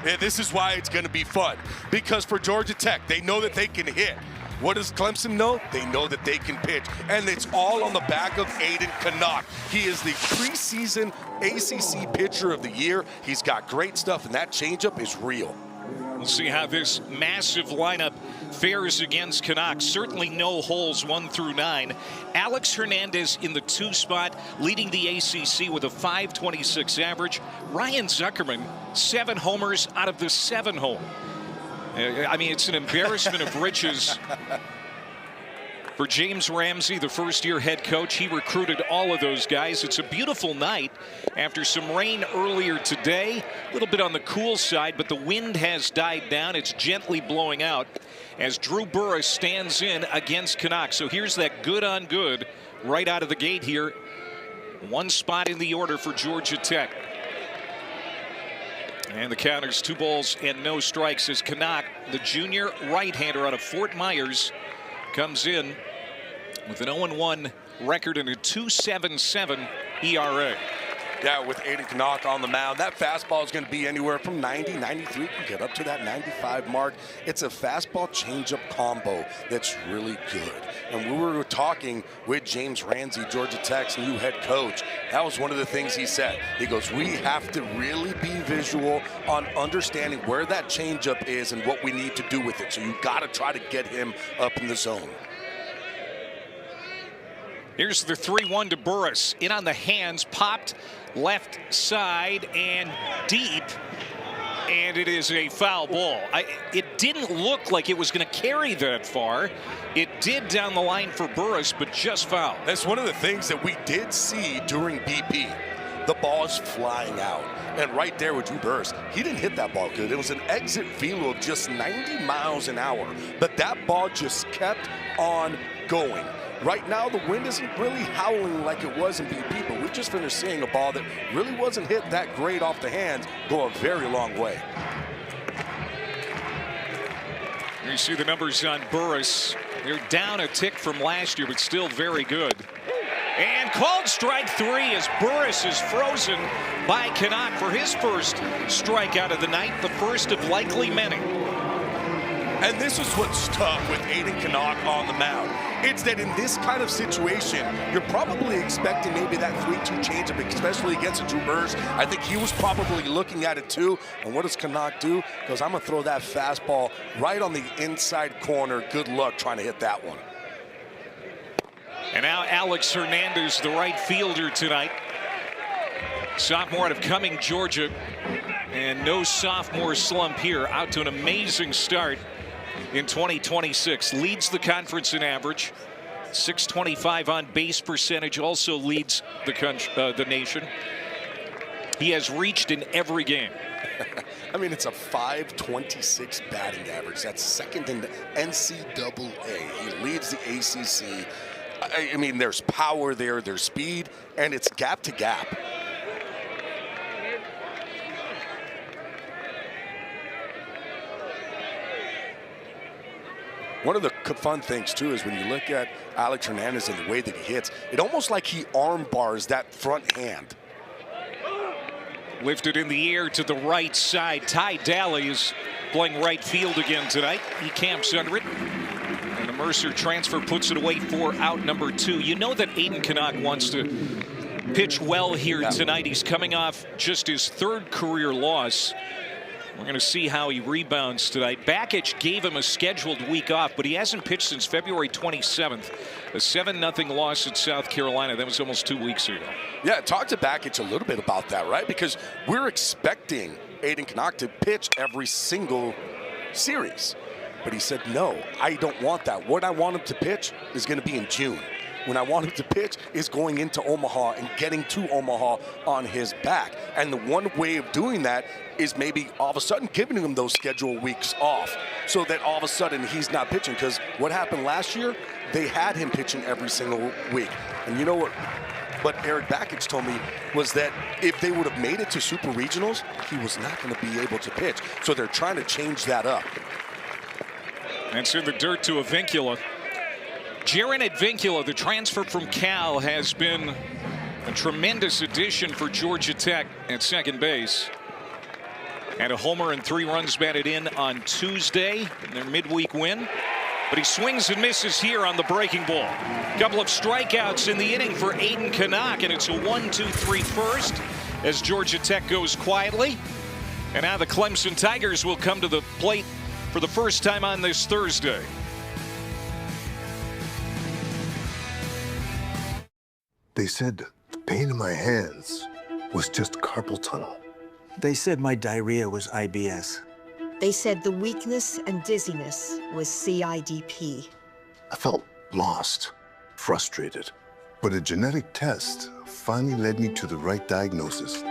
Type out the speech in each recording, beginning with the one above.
Yeah, this is why it's going to be fun. Because for Georgia Tech, they know that they can hit. What does Clemson know? They know that they can pitch. And it's all on the back of Aiden Canuck. He is the preseason ACC Pitcher of the Year. He's got great stuff, and that changeup is real. We'll see how this massive lineup fares against Canuck. Certainly no holes 1 through 9. Alex Hernandez in the 2 spot, leading the ACC with a .526 average. Ryan Zuckerman, 7 homers out of the 7 hole. I mean, it's an embarrassment of riches for James Ramsey, the first-year head coach. He recruited all of those guys. It's a beautiful night after some rain earlier today. A little bit on the cool side, but the wind has died down. It's gently blowing out as Drew Burris stands in against Canuck. So here's that good-on-good right out of the gate here. 1 spot in the order for Georgia Tech. And the counters 2 balls and no strikes as Canuck, the junior right-hander out of Fort Myers, comes in with an 0-1 record and a 2.77 ERA. Yeah, with Aiden Canuck on the mound, that fastball is going to be anywhere from 90, 93, can get up to that 95 mark. It's a fastball changeup combo that's really good. And we were talking with James Ramsey, Georgia Tech's new head coach. That was one of the things he said. He goes, we have to really be visual on understanding where that changeup is and what we need to do with it. So you got to try to get him up in the zone. Here's the 3-1 to Burris. In on the hands, popped left side and deep. And it is a foul ball. It didn't look like it was going to carry that far. It did down the line for Burris, but just foul. That's one of the things that we did see during BP. The ball is flying out. And right there with Drew Burris, he didn't hit that ball good. It was an exit velo of just 90 miles an hour. But that ball just kept on going. Right now, the wind isn't really howling like it was in BP, but we just finished seeing a ball that really wasn't hit that great off the hands go a very long way. You see the numbers on Burris. They're down a tick from last year, but still very good. And called strike 3 as Burris is frozen by Canuck for his first strikeout of the night, the first of likely many. And this is what's tough with Aiden Canuck on the mound. It's that in this kind of situation, you're probably expecting maybe that 3-2 changeup, especially against a Drew Burris. I think he was probably looking at it too. And what does Canuck do? Because I'm going to throw that fastball right on the inside corner. Good luck trying to hit that one. And now Alex Hernandez, the right fielder tonight. Sophomore out of Cumming, Georgia. And no sophomore slump here. Out to an amazing start in 2026. Leads the conference in average. .625 on base percentage. Also leads the nation. He has reached in every game. I mean, it's a .526 batting average. That's second in the NCAA. He leads the ACC. I mean, there's power there, there's speed, and it's gap to gap. One of the fun things, too, is when you look at Alex Hernandez and the way that he hits, it almost like he arm bars that front hand. Lifted in the air to the right side. Ty Daly is playing right field again tonight. He camps under it. And the Mercer transfer puts it away for out number 2. You know that Aiden Canuck wants to pitch well here tonight. He's coming off just his 3rd career loss. We're going to see how he rebounds tonight. Bakich gave him a scheduled week off, but he hasn't pitched since February 27th. A 7-0 loss at South Carolina. That was almost 2 weeks ago. Yeah, talk to Bakich a little bit about that, right? Because we're expecting Aiden Canuck to pitch every single series. But he said, no, I don't want that. What I want him to pitch is going to be in June. When I want him to pitch is going into Omaha and getting to Omaha on his back. And the one way of doing that is maybe all of a sudden giving him those scheduled weeks off so that all of a sudden he's not pitching. Because what happened last year, they had him pitching every single week. And you know what Eric Bakich told me was that if they would have made it to Super Regionals, he was not going to be able to pitch. So they're trying to change that up. That's in the dirt to Avincula. Jaron Advincula, the transfer from Cal, has been a tremendous addition for Georgia Tech at second base. and a homer and 3 runs batted in on Tuesday in their midweek win. But he swings and misses here on the breaking ball. Couple of strikeouts in the inning for Aiden Canuck, and it's a 1-2-3 first as Georgia Tech goes quietly. And now the Clemson Tigers will come to the plate for the first time on this Thursday. They said the pain in my hands was just carpal tunnel. They said my diarrhea was IBS. They said the weakness and dizziness was CIDP. I felt lost, frustrated. But a genetic test finally led me to the right diagnosis.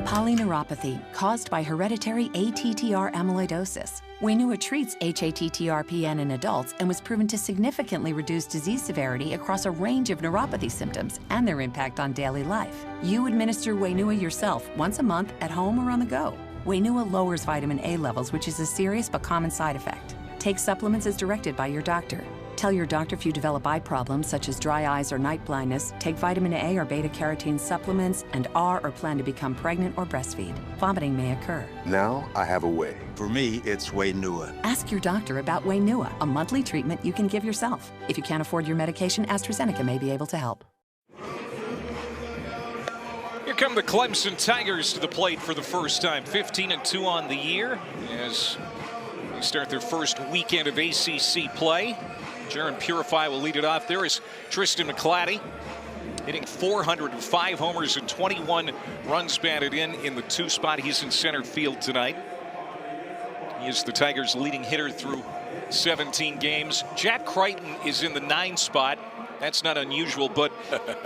Polyneuropathy caused by hereditary ATTR amyloidosis. Wainua treats hATTR-PN in adults and was proven to significantly reduce disease severity across a range of neuropathy symptoms and their impact on daily life. You administer Wainua yourself once a month at home or on the go. Wainua lowers vitamin A levels, which is a serious but common side effect. Take supplements as directed by your doctor. Tell your doctor if you develop eye problems such as dry eyes or night blindness, take vitamin A or beta-carotene supplements, and are or plan to become pregnant or breastfeed. Vomiting may occur. Now I have a way. For me, it's Wainua. Ask your doctor about Wainua, a monthly treatment you can give yourself. If you can't afford your medication, AstraZeneca may be able to help. Here come the Clemson Tigers to the plate for the first time. 15-2 on the year as they start their first weekend of ACC play. Jaron Purify will lead it off. There is Tristan McClatty hitting 405 homers and 21 runs batted in the 2 spot. He's in center field tonight. He is the Tigers' leading hitter through 17 games. Jack Crichton is in the 9 spot. That's not unusual, but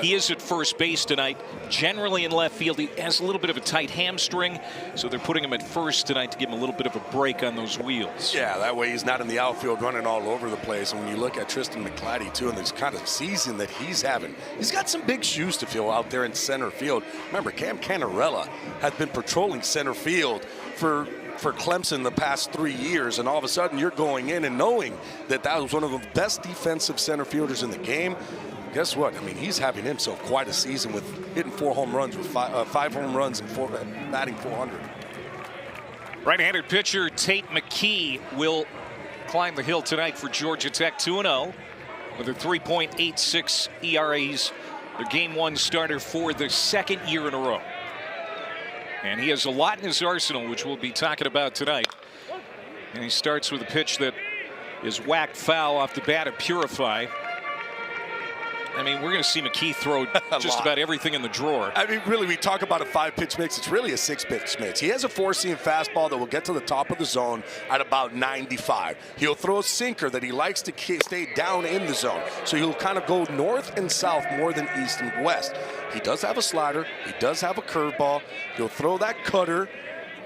he is at first base tonight. Generally in left field, he has a little bit of a tight hamstring, so they're putting him at first tonight to give him a little bit of a break on those wheels. Yeah, that way he's not in the outfield running all over the place. And when you look at Tristan McClatty, too, and this kind of season that he's having, he's got some big shoes to fill out there in center field. Remember, Cam Canarella has been patrolling center field for Clemson the past 3 years, and all of a sudden you're going in and knowing that that was one of the best defensive center fielders in the game. Guess what? I mean, he's having himself quite a season with hitting 4 home runs, with 5 home runs and batting 400. Right-handed pitcher Tate McKee will climb the hill tonight for Georgia Tech, 2-0 with a 3.86 ERAs. Their game 1 starter for the 2nd year in a row. And he has a lot in his arsenal, which we'll be talking about tonight. And he starts with a pitch that is whacked foul off the bat of Purify. I mean, we're going to see McKee throw just about everything in the drawer. I mean, really, we talk about a 5-pitch mix. It's really a 6-pitch mix. He has a 4-seam fastball that will get to the top of the zone at about 95. He'll throw a sinker that he likes to stay down in the zone. So he'll kind of go north and south more than east and west. He does have a slider. He does have a curveball. He'll throw that cutter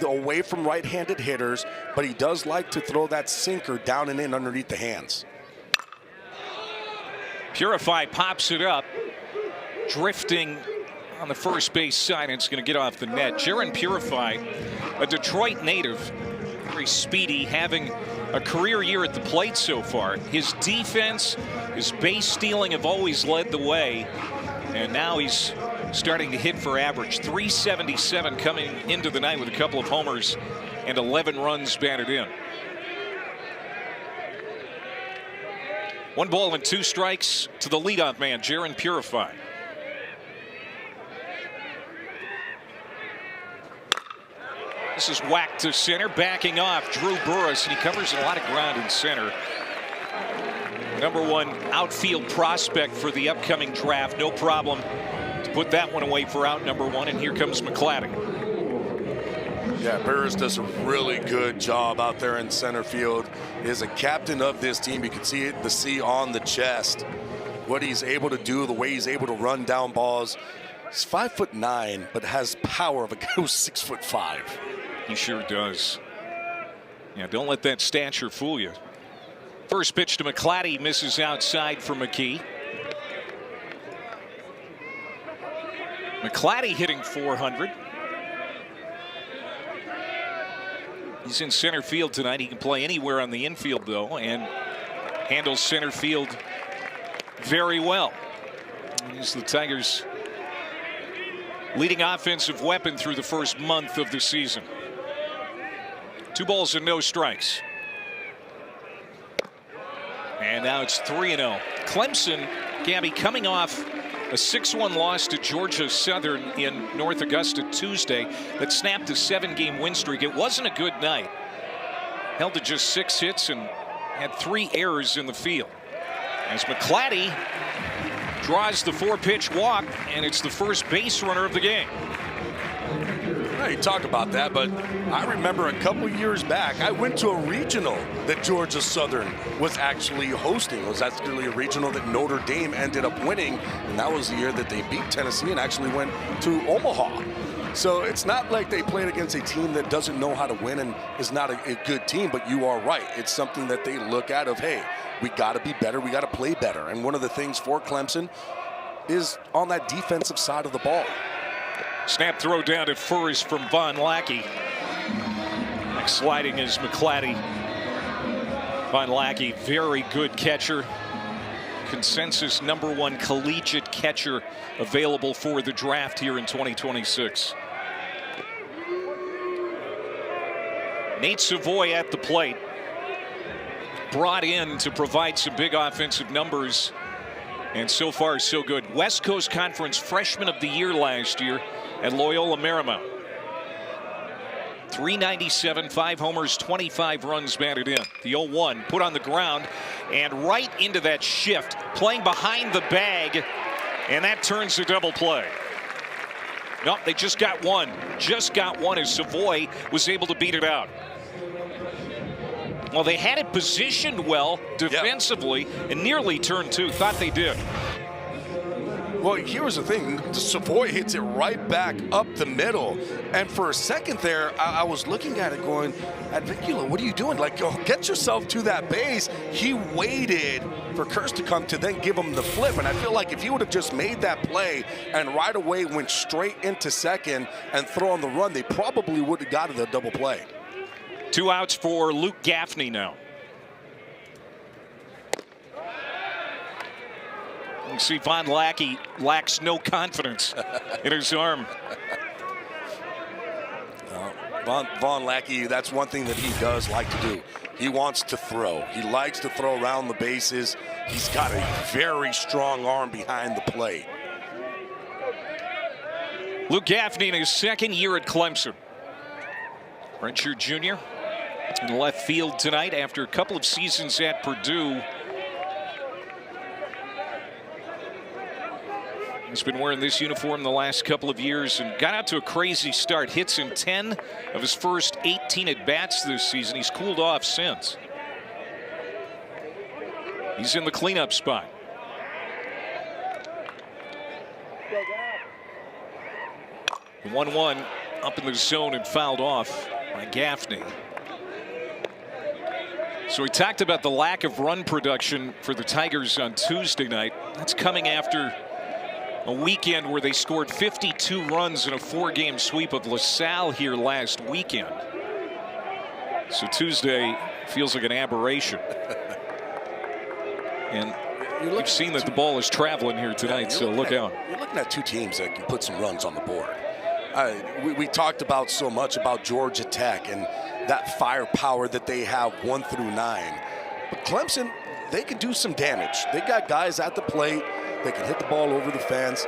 away from right-handed hitters, but he does like to throw that sinker down and in underneath the hands. Purify pops it up, drifting on the first base side, and it's going to get off the net. Jaron Purify, a Detroit native, very speedy, having a career year at the plate so far. His defense, his base stealing have always led the way, and now he's starting to hit for average. 377 coming into the night with a couple of homers and 11 runs batted in. 1 ball and 2 strikes to the leadoff man, Jaron Purify. This is whacked to center, backing off Drew Burris, and he covers a lot of ground in center. #1 outfield prospect for the upcoming draft. No problem to put that one away for out #1, and here comes McClatty. Yeah, Burris does a really good job out there in center field. He is a captain of this team. You can see it, the C on the chest. What he's able to do, the way he's able to run down balls. He's 5'9", but has power of a guy who's 6'5". He sure does. Yeah, don't let that stature fool you. First pitch to McClatty, misses outside for McKee. McClatty hitting 400. He's in center field tonight. He can play anywhere on the infield, though, and handles center field very well. He's the Tigers' leading offensive weapon through the first month of the season. 2 balls and no strikes. And now it's 3-0. Clemson, Gabby, coming off a 6-1 loss to Georgia Southern in North Augusta Tuesday that snapped a 7-game win streak. It wasn't a good night. Held to just 6 hits and had 3 errors in the field. As McClatty draws the 4-pitch walk, and it's the first base runner of the game. You talk about that, but I remember a couple years back, I went to a regional that Georgia Southern was actually hosting. It was actually a regional that Notre Dame ended up winning, and that was the year that they beat Tennessee and actually went to Omaha. So it's not like they played against a team that doesn't know how to win and is not a good team, but you are right. It's something that they look at of, hey, we got to be better, we got to play better. And one of the things for Clemson is on that defensive side of the ball. Snap throw down to first from Von Lackey. Next sliding is McClatty. Von Lackey, very good catcher. Consensus #1 collegiate catcher available for the draft here in 2026. Nate Savoy at the plate. Brought in to provide some big offensive numbers. And so far, so good. West Coast Conference Freshman of the Year last year at Loyola Marymount. .397, 5 homers, 25 runs batted in. The 0-1 put on the ground and right into that shift, playing behind the bag, and that turns to double play. Nope, they just got one. Just got one as Savoy was able to beat it out. Well, they had it positioned well defensively and nearly turned 2. Thought they did. Well, here's the thing. Savoy hits it right back up the middle. And for a second there, I was looking at it going, Advicula, what are you doing? Like, get yourself to that base. He waited for Kurtz to come to then give him the flip. And I feel like if he would have just made that play and right away went straight into second and throw on the run, they probably would have got the double play. 2 outs for Luke Gaffney now. You see Von Lackey lacks no confidence in his arm. Von Lackey, that's one thing that he does like to do. He wants to throw. He likes to throw around the bases. He's got a very strong arm behind the plate. Luke Gaffney in his 2nd year at Clemson. Redshirt junior in left field tonight after a couple of seasons at Purdue. He's been wearing this uniform the last couple of years and got out to a crazy start. Hits in 10 of his first 18 at-bats this season. He's cooled off since. He's in the cleanup spot. The 1-1 up in the zone and fouled off by Gaffney. So we talked about the lack of run production for the Tigers on Tuesday night. That's coming after a weekend where they scored 52 runs in a 4-game sweep of LaSalle here last weekend. So Tuesday feels like an aberration. And you've seen that the ball is traveling here tonight, so look out. You're looking at 2 teams that can put some runs on the board. We talked about so much about Georgia Tech and that firepower that they have 1 through 9. But Clemson, they can do some damage. They got guys at the plate. They can hit the ball over the fence.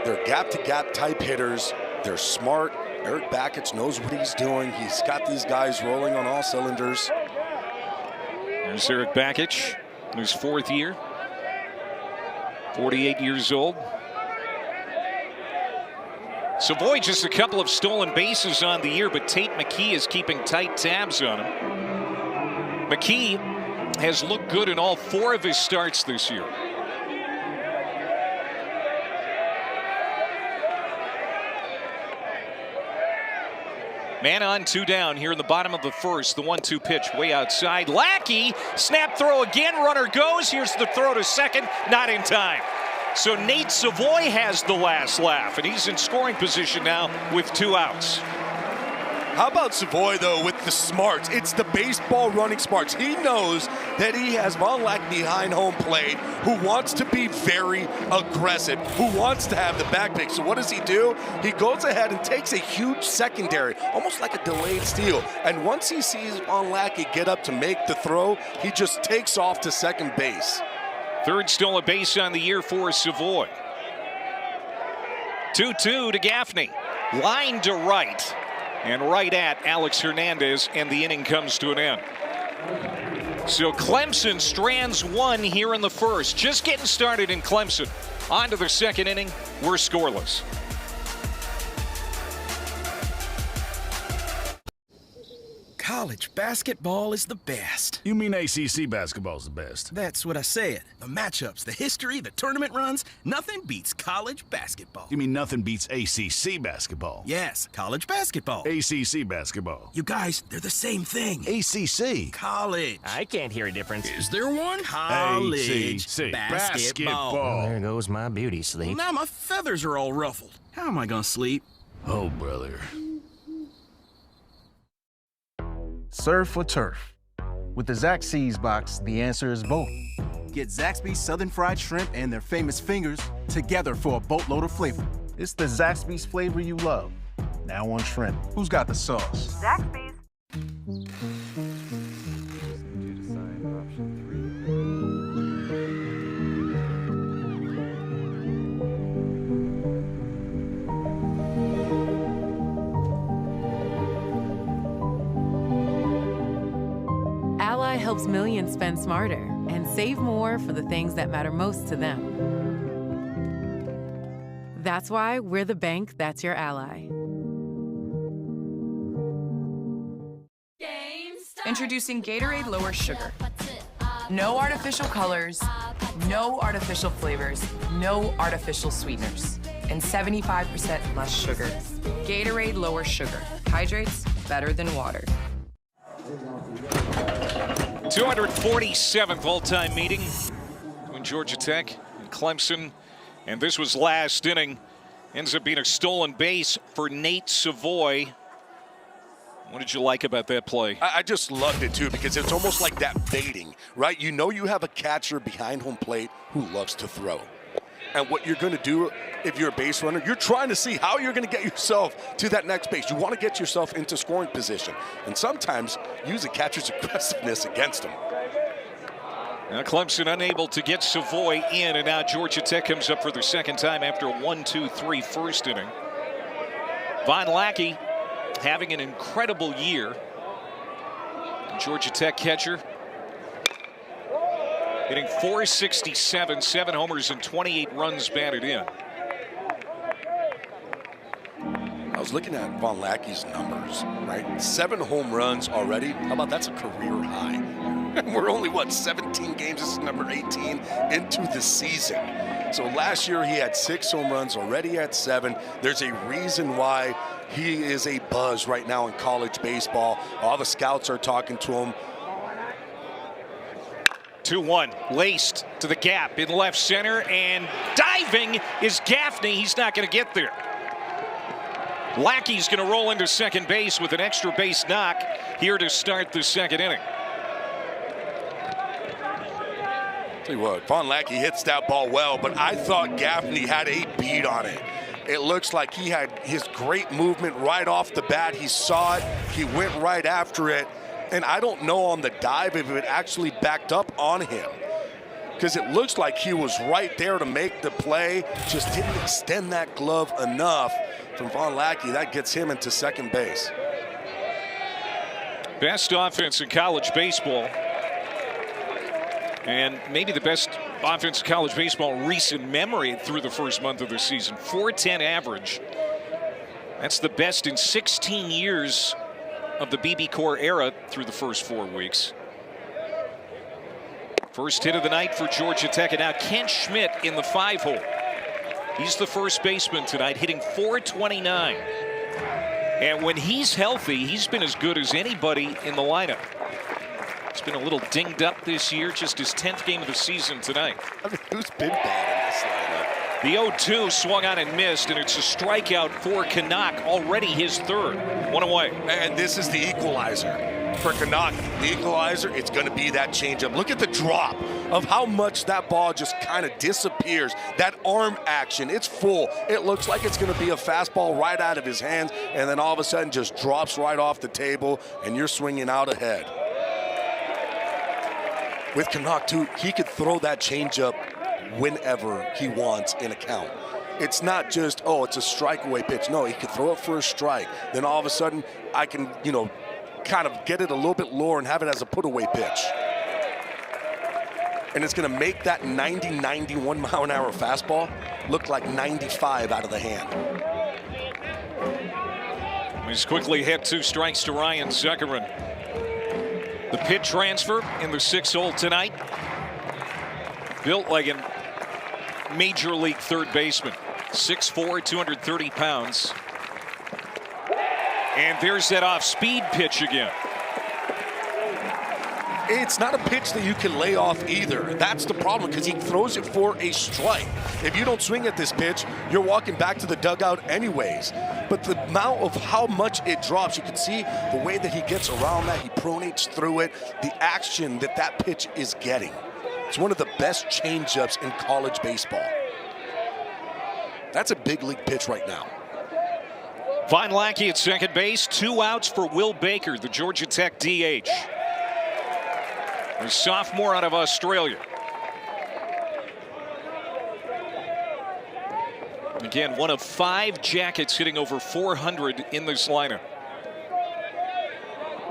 They're gap-to-gap type hitters. They're smart. Eric Bakich knows what he's doing. He's got these guys rolling on all cylinders. There's Eric Bakich in his 4th year. 48 years old. Savoy just a couple of stolen bases on the year, but Tate McKee is keeping tight tabs on him. McKee has looked good in all 4 of his starts this year. Man on, 2 down here in the bottom of the 1st. The 1-2 pitch way outside. Lackey, snap throw again. Runner goes. Here's the throw to second. Not in time. So Nate Savoy has the last laugh, and he's in scoring position now with 2 outs. How about Savoy, though, with the smarts? It's the baseball running smarts. He knows that he has Von Lack behind home plate who wants to be very aggressive, who wants to have the back pick. So what does he do? He goes ahead and takes a huge secondary, almost like a delayed steal. And once he sees Von Lack get up to make the throw, he just takes off to second base. Third stolen base on the year for Savoy. 2-2 to Gaffney. Line to right. And right at Alex Hernandez, and the inning comes to an end. So Clemson strands one here in the first. Just getting started in Clemson. On to the second inning. We're scoreless. College basketball is the best. You mean ACC basketball's the best? That's what I said. The matchups, the history, the tournament runs, nothing beats college basketball. You mean nothing beats ACC basketball? Yes, college basketball. ACC basketball. You guys, they're the same thing. ACC. College. I can't hear a difference. Is there one? College ACC. basketball. There goes my beauty Well, sleep. now my feathers are all ruffled. How am I gonna sleep? Oh, brother. Surf or turf? With the Zaxby's box, the answer is both. Get Zaxby's Southern Fried Shrimp and their famous fingers together for a boatload of flavor. It's the Zaxby's flavor you love. Now on shrimp. Who's got the sauce? Zaxby's. Ally helps millions spend smarter and save more for the things that matter most to them. That's why we're the bank that's your ally. Introducing Gatorade Lower Sugar. No artificial colors, no artificial flavors, no artificial sweeteners, and 75% less sugar. Gatorade Lower Sugar. Hydrates better than water. 247th all-time meeting between Georgia Tech and Clemson. And this was last inning. Ends up being a stolen base for Nate Savoy. What did you like about that play? I just loved it, too, because it's almost like that baiting, right? You know you have a catcher behind home plate who loves to throw. And what you're going to do if you're a base runner, you're trying to see how you're going to get yourself to that next base. You want to get yourself into scoring position. And sometimes use a catcher's aggressiveness against them. Now Clemson unable to get Savoy in, and now Georgia Tech comes up for their second time after a 1-2-3 first inning. Von Lackey having an incredible year. Georgia Tech catcher hitting .467, 7 homers and 28 runs batted in. I was looking at Von Lackey's numbers, right? 7 home runs already. How about that's a career high? We're only, 17 games? This is number 18 into the season. So last year he had 6 home runs, already at 7. There's a reason why he is a buzz right now in college baseball. All the scouts are talking to him. 2-1, laced to the gap in left center, and diving is Gaffney. He's not going to get there. Lackey's going to roll into second base with an extra base knock here to start the second inning. Tell you what, Von Lackey hits that ball well, but I thought Gaffney had a beat on it. It looks like he had his great movement right off the bat. He saw it, he went right after it, and I don't know on the dive if it actually backed up on him, because it looks like he was right there to make the play, just didn't extend that glove enough from Von Lackey. That gets him into second base. Best offense in college baseball, and maybe the best offense in college baseball in recent memory through the first month of the season. .410 average. That's the best in 16 years of the BB Core era through the first 4 weeks. First hit of the night for Georgia Tech, and now Kent Schmidt in the 5-hole. He's the first baseman tonight, hitting .429. And when he's healthy, he's been as good as anybody in the lineup. He's been a little dinged up this year, just his 10th game of the season tonight. I mean, who's been bad in this lineup? The 0-2 swung on and missed, and it's a strikeout for Canuck, already his third. One away. And this is the equalizer for Canuck. The equalizer, it's going to be that changeup. Look at the drop of how much that ball just kind of disappears. That arm action, it's full. It looks like it's going to be a fastball right out of his hands, and then all of a sudden just drops right off the table, and you're swinging out ahead. With Canuck, too, he could throw that changeup whenever he wants in a count. It's not just, oh, it's a strikeaway pitch. No, he could throw it for a strike. Then all of a sudden, I can, kind of get it a little bit lower and have it as a put-away pitch. And it's going to make that 90, 91 mile an hour fastball look like 95 out of the hand. He's quickly hit 2 strikes to Ryan Zuckerman. The pitch transfer in the 6th hole tonight. Built like a major league third baseman. 6'4", 230 pounds. And there's that off-speed pitch again. It's not a pitch that you can lay off either. That's the problem, because he throws it for a strike. If you don't swing at this pitch, you're walking back to the dugout anyways. But the amount of how much it drops, you can see the way that he gets around that, he pronates through it, the action that that pitch is getting. It's one of the best changeups in college baseball. That's a big league pitch right now. Von Lackey at second base, 2 outs for Will Baker, the Georgia Tech DH. A sophomore out of Australia. Again, one of 5 Jackets hitting over 400 in this lineup.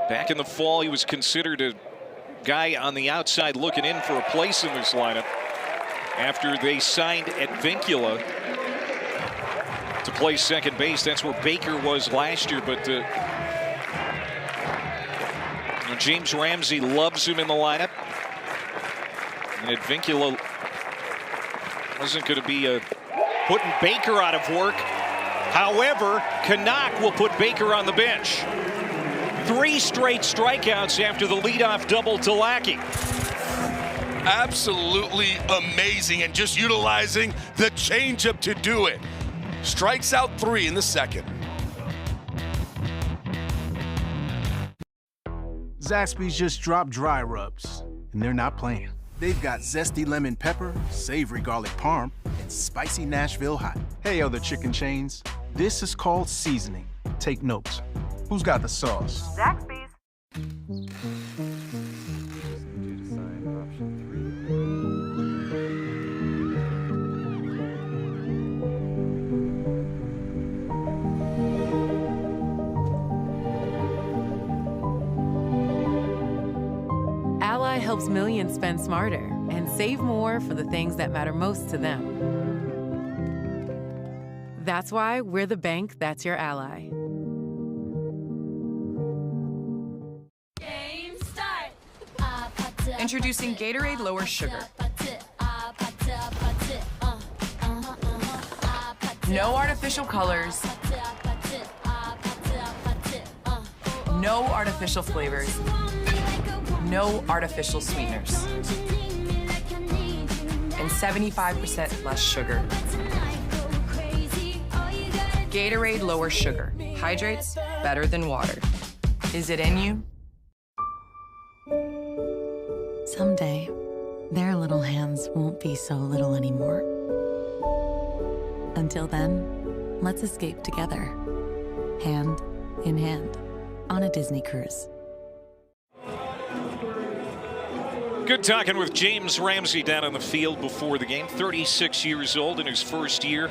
Back in the fall, he was considered a guy on the outside looking in for a place in this lineup after they signed Advincula to play second base. That's where Baker was last year, but James Ramsey loves him in the lineup. And Advincula wasn't going to be putting Baker out of work. However, Canuck will put Baker on the bench. 3 straight strikeouts after the leadoff double to Lackey. Absolutely amazing, and just utilizing the changeup to do it. Strikes out 3 in the 2nd. Zaxby's just dropped dry rubs, and they're not playing. They've got zesty lemon pepper, savory garlic parm, and spicy Nashville hot. Hey, other chicken chains, this is called seasoning. Take notes. Who's got the sauce? Zaxby's. Ally helps millions spend smarter and save more for the things that matter most to them. That's why we're the bank that's your ally. Introducing Gatorade Lower Sugar. No artificial colors. No artificial flavors. No artificial sweeteners. And 75% less sugar. Gatorade Lower Sugar. Hydrates better than water. Is it in you? Someday, their little hands won't be so little anymore. Until then, let's escape together, hand in hand, on a Disney cruise. Good talking with James Ramsey down on the field before the game. 36 years old in his first year,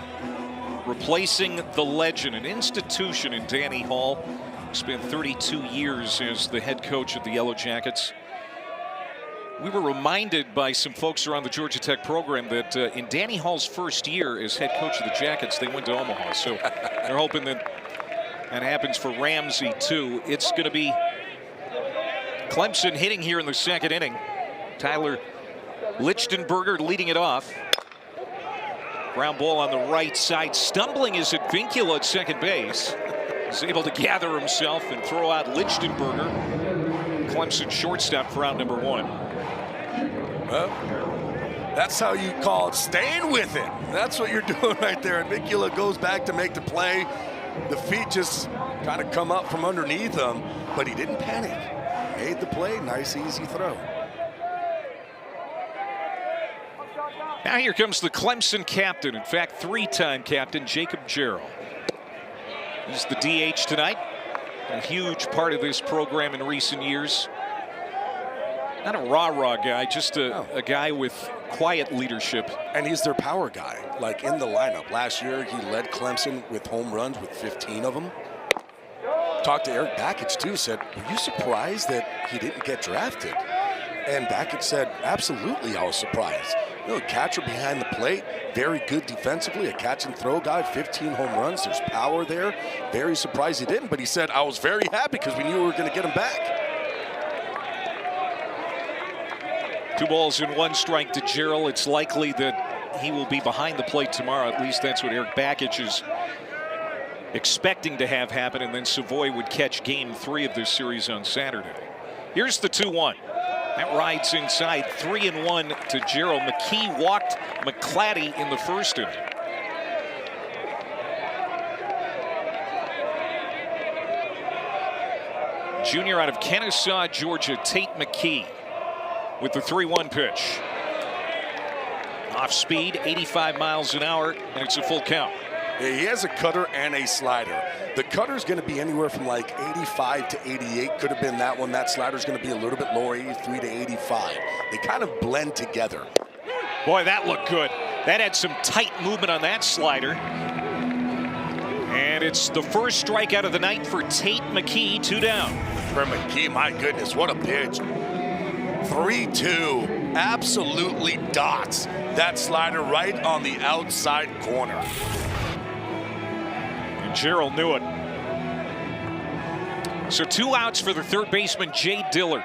replacing the legend, an institution in Danny Hall. Spent 32 years as the head coach of the Yellow Jackets. We were reminded by some folks around the Georgia Tech program that in Danny Hall's first year as head coach of the Jackets, they went to Omaha. So they're hoping that that happens for Ramsey too. It's going to be Clemson hitting here in the 2nd inning. Tyler Lichtenberger leading it off. Ground ball on the right side. Stumbling is Advincula at second base. He's able to gather himself and throw out Lichtenberger. Clemson shortstop for round number 1. Well, That's how you call it staying with it. That's what you're doing right there. And Mikula goes back to make the play. The feet just kind of come up from underneath him, but he didn't panic. Made the play, nice, easy throw. Now here comes the Clemson captain, in fact, 3-time captain, Jacob Jarrell. He's the DH tonight, a huge part of this program in recent years. Not a rah-rah guy, just a guy with quiet leadership. And he's their power guy, like in the lineup. Last year, he led Clemson with home runs with 15 of them. Talked to Eric Bakich, too, said, were you surprised that he didn't get drafted? And Bakich said, absolutely, I was surprised. You know, catcher behind the plate, very good defensively, a catch and throw guy, 15 home runs, there's power there. Very surprised he didn't, but he said, I was very happy because we knew we were going to get him back. 2 balls and 1 strike to Jarrell. It's likely that he will be behind the plate tomorrow. At least that's what Eric Bakich is expecting to have happen, and then Savoy would catch game 3 of this series on Saturday. Here's the 2-1. That rides inside, 3-1 to Jarrell. McKee walked McClatty in the first inning. Junior out of Kennesaw, Georgia, Tate McKee with the 3-1 pitch. Off speed, 85 miles an hour, and it's a full count. Yeah, he has a cutter and a slider. The cutter's going to be anywhere from like 85 to 88. Could have been that one. That slider's going to be a little bit lower, 83 to 85. They kind of blend together. Boy, that looked good. That had some tight movement on that slider. And it's the first strikeout of the night for Tate McKee, 2 down. For McKee, my goodness, what a pitch. 3-2, absolutely dots that slider right on the outside corner. Jarrell knew it. So 2 outs for the third baseman, Jay Dillard,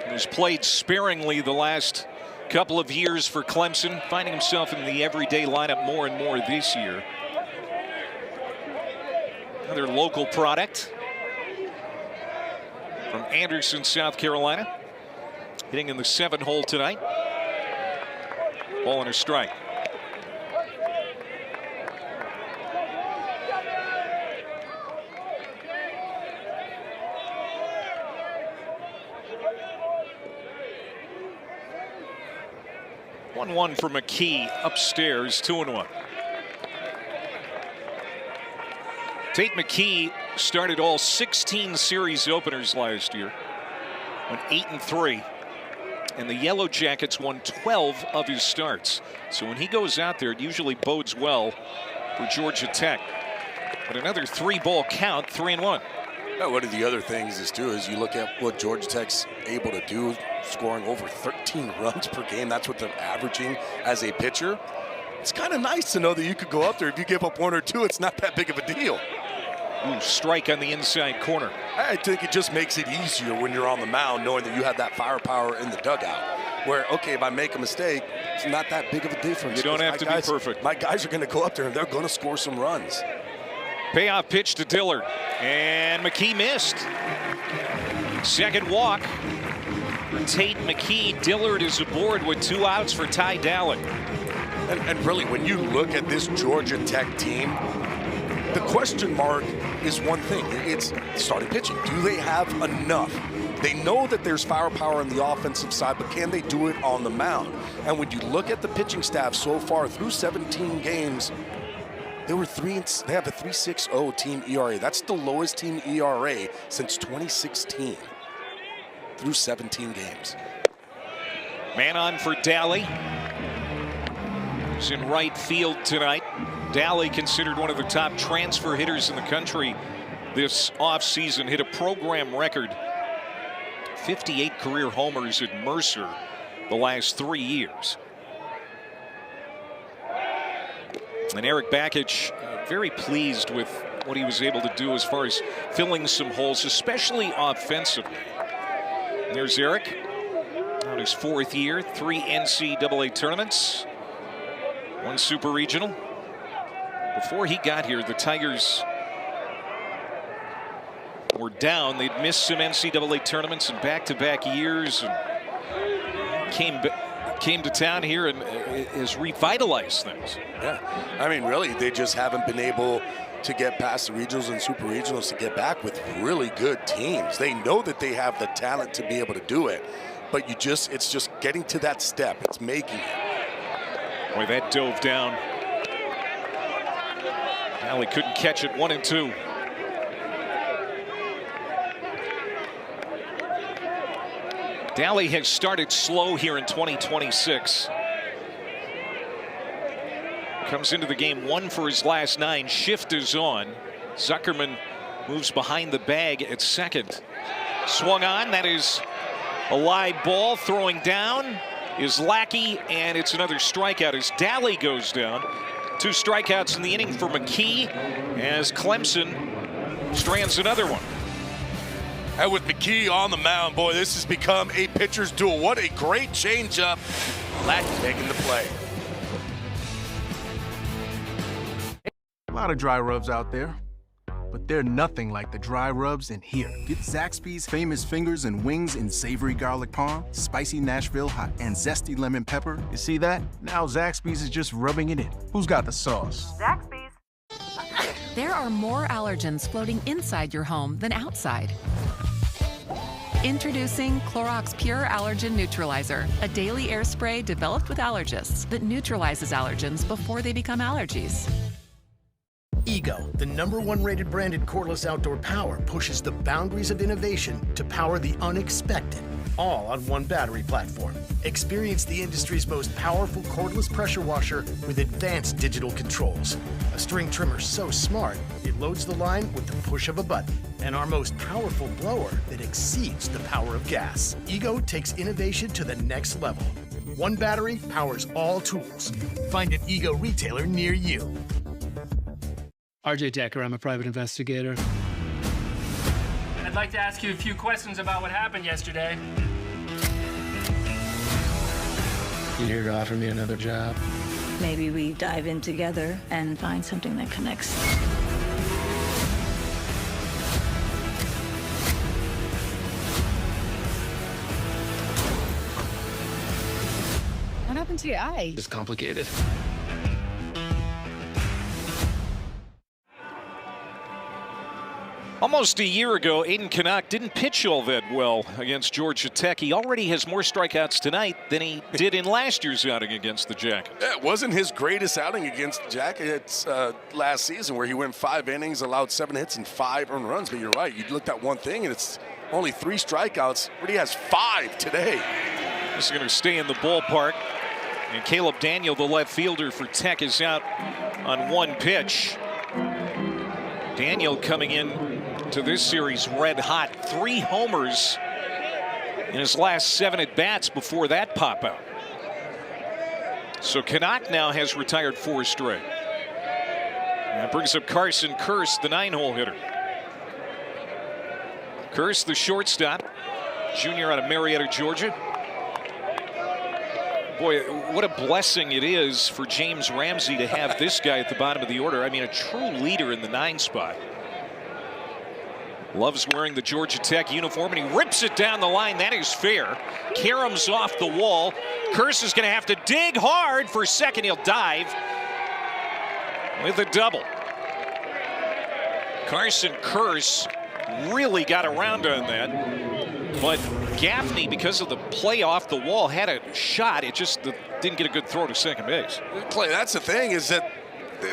who's played sparingly the last couple of years for Clemson, finding himself in the everyday lineup more and more this year. Another local product from Anderson, South Carolina, hitting in the 7-hole tonight. Ball and a strike. One for McKee upstairs, 2-1. Tate McKee started all 16 series openers last year, went 8-3, and the Yellow Jackets won 12 of his starts. So when he goes out there, it usually bodes well for Georgia Tech. But another 3-ball count, 3-1. One of the other things is too is you look at what Georgia Tech's able to do, scoring over 13 runs per game. That's what they're averaging as a pitcher. It's kind of nice to know that you could go up there. If you give up 1 or 2, it's not that big of a deal. Ooh, strike on the inside corner. I think it just makes it easier when you're on the mound, knowing that you have that firepower in the dugout. Where, okay, if I make a mistake, it's not that big of a difference. You don't have to be perfect. My guys are going to go up there and they're going to score some runs. Payoff pitch to Dillard, and McKee missed. Second walk for Tate McKee. Dillard is aboard with 2 outs for Ty Dowling. And really, when you look at this Georgia Tech team, the question mark is one thing. It's starting pitching. Do they have enough? They know that there's firepower on the offensive side, but can they do it on the mound? And when you look at the pitching staff so far through 17 games, they have a 3.60 team ERA. That's the lowest team ERA since 2016 through 17 games. Man on for Daly. He's in right field tonight. Daly, considered one of the top transfer hitters in the country this offseason, hit a program record 58 career homers at Mercer the last 3 years. And Eric Bakich very pleased with what he was able to do as far as filling some holes, especially offensively. And there's Eric on his 4th year, 3 NCAA tournaments, 1 super regional. Before he got here, the Tigers were down. They'd missed some NCAA tournaments in back-to-back years and came to town here and has revitalized things. Yeah, I mean, really, they just haven't been able to get past the regionals and super regionals to get back with really good teams. They know that they have the talent to be able to do it, but it's just getting to that step. It's making it. Boy, that dove down. Dally couldn't catch it. 1 and 2. Dally has started slow here in 2026. Comes into the game 1 for his last 9. Shift is on. Zuckerman moves behind the bag at second. Swung on. That is a live ball. Throwing down is Lackey, and it's another strikeout as Dally goes down. 2 strikeouts in the inning for McKee as Clemson strands another one. And with McKee on the mound, boy, this has become a pitcher's duel. What a great changeup. Lackey making the play. A lot of dry rubs out there, but they're nothing like the dry rubs in here. Get Zaxby's famous fingers and wings in savory garlic parm, spicy Nashville hot, and zesty lemon pepper. You see that? Now Zaxby's is just rubbing it in. Who's got the sauce? Zaxby's. There are more allergens floating inside your home than outside. Introducing Clorox Pure Allergen Neutralizer, a daily air spray developed with allergists that neutralizes allergens before they become allergies. Ego, the #1 rated branded cordless outdoor power, pushes the boundaries of innovation to power the unexpected, all on one battery platform. Experience the industry's most powerful cordless pressure washer with advanced digital controls. A string trimmer so smart, it loads the line with the push of a button. And our most powerful blower that exceeds the power of gas. Ego takes innovation to the next level. One battery powers all tools. Find an Ego retailer near you. RJ Decker, I'm a private investigator. I'd like to ask you a few questions about what happened yesterday. You here to offer me another job? Maybe we dive in together and find something that connects. What happened to your eye? It's complicated. Almost a year ago, Aiden Canuck didn't pitch all that well against Georgia Tech. He already has more strikeouts tonight than he did in last year's outing against the Jackets. Yeah, it wasn't his greatest outing against the Jackets last season, where he went 5 innings, allowed 7 hits and 5 earned runs. But you're right, you looked at one thing, and it's only 3 strikeouts, but he has 5 today. This is going to stay in the ballpark. And Caleb Daniel, the left fielder for Tech, is out on 1 pitch. Daniel coming in to this series red hot. 3 homers in his last 7 at-bats before that pop out. So Canuck now has retired 4 straight. And that brings up Carson Kearse, the 9-hole hitter. Kearse, the shortstop, junior out of Marietta, Georgia. Boy, what a blessing it is for James Ramsey to have this guy at the bottom of the order. I mean, a true leader in the 9 spot. Loves wearing the Georgia Tech uniform, and he rips it down the line. That is fair. Karem's off the wall. Kearse is going to have to dig hard for second. He'll dive with a double. Carson Kearse really got around on that. But Gaffney, because of the play off the wall, had a shot. It just didn't get a good throw to second base. Clay, that's the thing, is that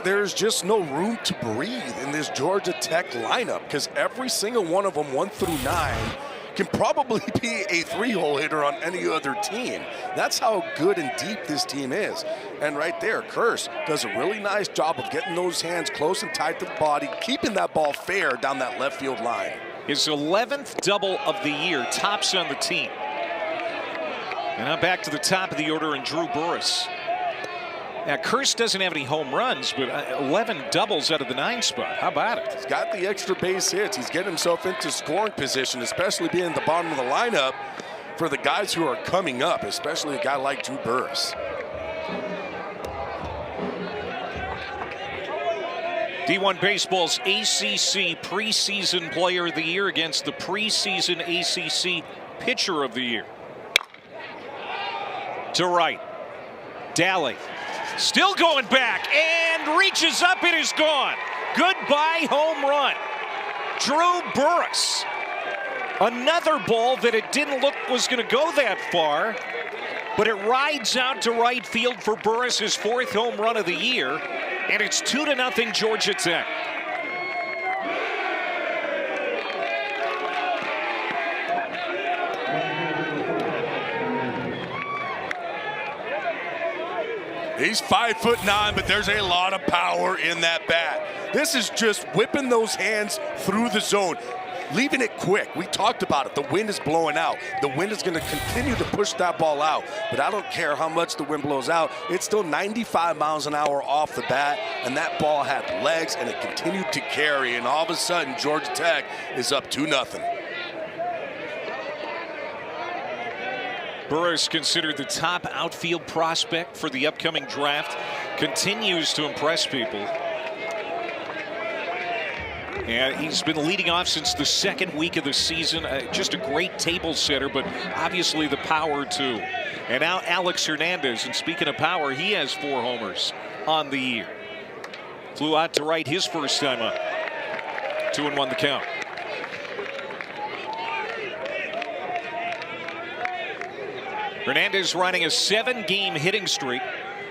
there's just no room to breathe in this Georgia Tech lineup, because every single one of them, 1 through 9, can probably be a 3-hole hitter on any other team. That's how good and deep this team is. And right there, Kearse does a really nice job of getting those hands close and tight to the body, keeping that ball fair down that left field line. His 11th double of the year, tops on the team. And now back to the top of the order, and Drew Burris. Now, Kearse doesn't have any home runs, but 11 doubles out of the 9 spot. How about it? He's got the extra base hits. He's getting himself into scoring position, especially being at the bottom of the lineup for the guys who are coming up, especially a guy like Drew Burris. D1 Baseball's ACC preseason player of the year against the preseason ACC pitcher of the year. to right. Daly still going back and reaches up. It is gone. Goodbye home run. Drew Burress. Another ball that it didn't look was going to go that far, but it rides out to right field for Burress, his 4th home run of the year, and it's 2-0 Georgia Tech. He's 5'9", but there's a lot of power in that bat. This is just whipping those hands through the zone, leaving it quick. We talked about it. The wind is blowing out. The wind is going to continue to push that ball out, but I don't care how much the wind blows out. It's still 95 miles an hour off the bat, and that ball had legs, and it continued to carry, and all of a sudden, Georgia Tech is up 2-0. Burress, considered the top outfield prospect for the upcoming draft, continues to impress people. And he's been leading off since the 2nd week of the season. Just a great table setter, but obviously the power too. And now Alex Hernandez, and speaking of power, he has 4 homers on the year. Flew out to right his first time up. 2-1 the count. Hernandez running a 7-game hitting streak.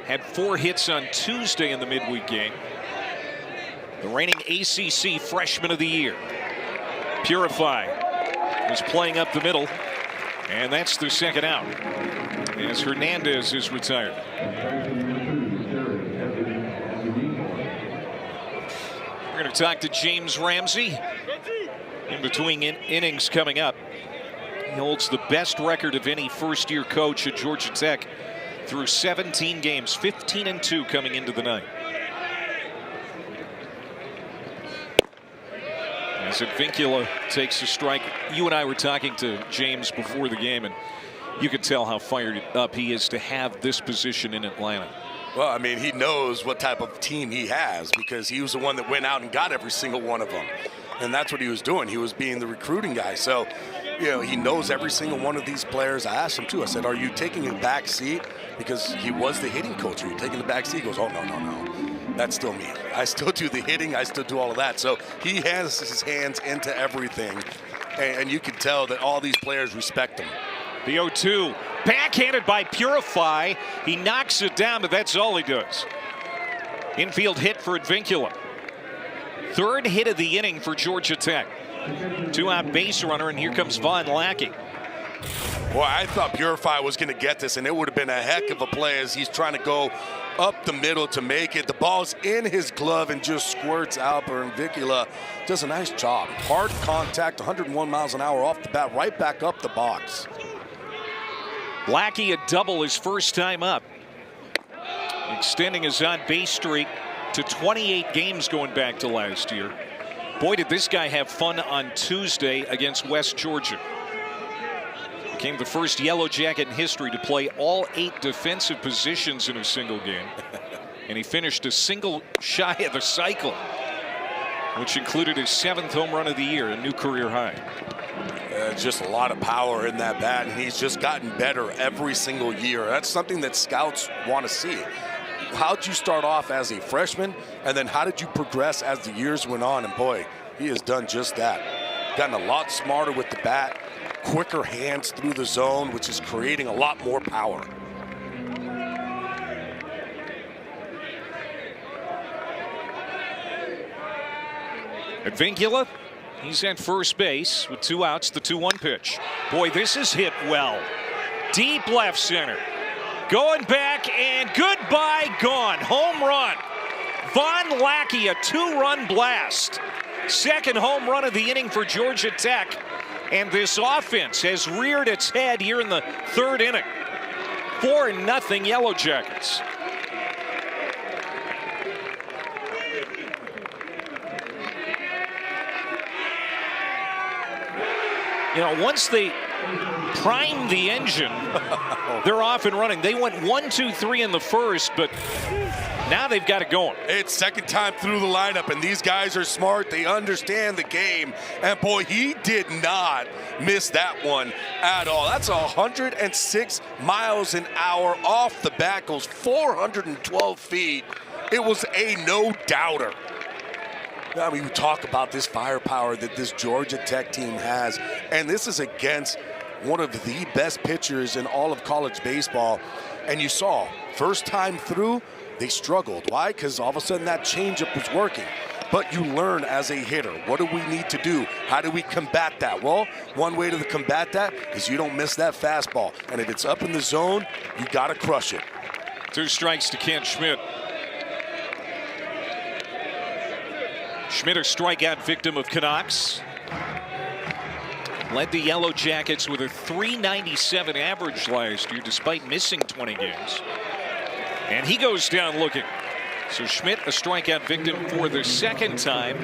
Had 4 hits on Tuesday in the midweek game. The reigning ACC Freshman of the Year. Purify was playing up the middle, and that's the 2nd out as Hernandez is retired. We're going to talk to James Ramsey in between innings coming up. He holds the best record of any first-year coach at Georgia Tech through 17 games, 15-2 coming into the night. As Advincula takes a strike, you and I were talking to James before the game, and you could tell how fired up he is to have this position in Atlanta. Well, I mean, he knows what type of team he has because he was the one that went out and got every single one of them. And that's what he was doing. He was being the recruiting guy. So, you know, he knows every single one of these players. I asked him, too. I said, are you taking a back seat? Because he was the hitting coach. Are you taking the back seat? He goes, oh, no. That's still me. I still do the hitting. I still do all of that. So he has his hands into everything. And you can tell that all these players respect him. The 0-2. Backhanded by Purify. He knocks it down, but that's all he does. Infield hit for Advincula. 3rd hit of the inning for Georgia Tech. 2-out base runner, and here comes Von Lackey. Boy, I thought Purify was going to get this, and it would have been a heck of a play as he's trying to go up the middle to make it. The ball's in his glove and just squirts out, but Advincula does a nice job. Hard contact, 101 miles an hour off the bat, right back up the box. Lackey a double his first time up, extending his on-base streak to 28 games going back to last year. Boy, did this guy have fun on Tuesday against West Georgia. Became the first Yellow Jacket in history to play all 8 defensive positions in a single game. And he finished a single shy of the cycle, which included his 7th home run of the year, a new career high. Just a lot of power in that bat, and he's just gotten better every single year. That's something that scouts want to see. How'd you start off as a freshman, and then how did you progress as the years went on? And boy, he has done just that. Gotten a lot smarter with the bat, quicker hands through the zone, which is creating a lot more power. Advincula, he's at first base with 2 outs, the 2-1 pitch. Boy, this is hit well. Deep left center. Going back and goodbye, gone. Home run. Von Lackey, a 2-run blast. 2nd home run of the inning for Georgia Tech. And this offense has reared its head here in the 3rd inning. 4-0 Yellow Jackets. You know, once they prime the engine. They're off and running. They went 1, 2, 3 in the first, but now they've got it going. It's second time through the lineup, and these guys are smart. They understand the game. And, boy, he did not miss that one at all. That's 106 miles an hour off the bat, goes 412 feet. It was a no-doubter. I mean, we talk about this firepower that this Georgia Tech team has, and this is against one of the best pitchers in all of college baseball. And you saw, first time through, they struggled. Why? Because all of a sudden that changeup was working. But you learn as a hitter, what do we need to do? How do we combat that? Well, one way to combat that is you don't miss that fastball. And if it's up in the zone, you got to crush it. 2 strikes to Kent Schmidt. Schmidt, a strikeout victim of Canucks. Led the Yellow Jackets with a .397 average last year despite missing 20 games. And he goes down looking. So Schmidt, a strikeout victim for the second time.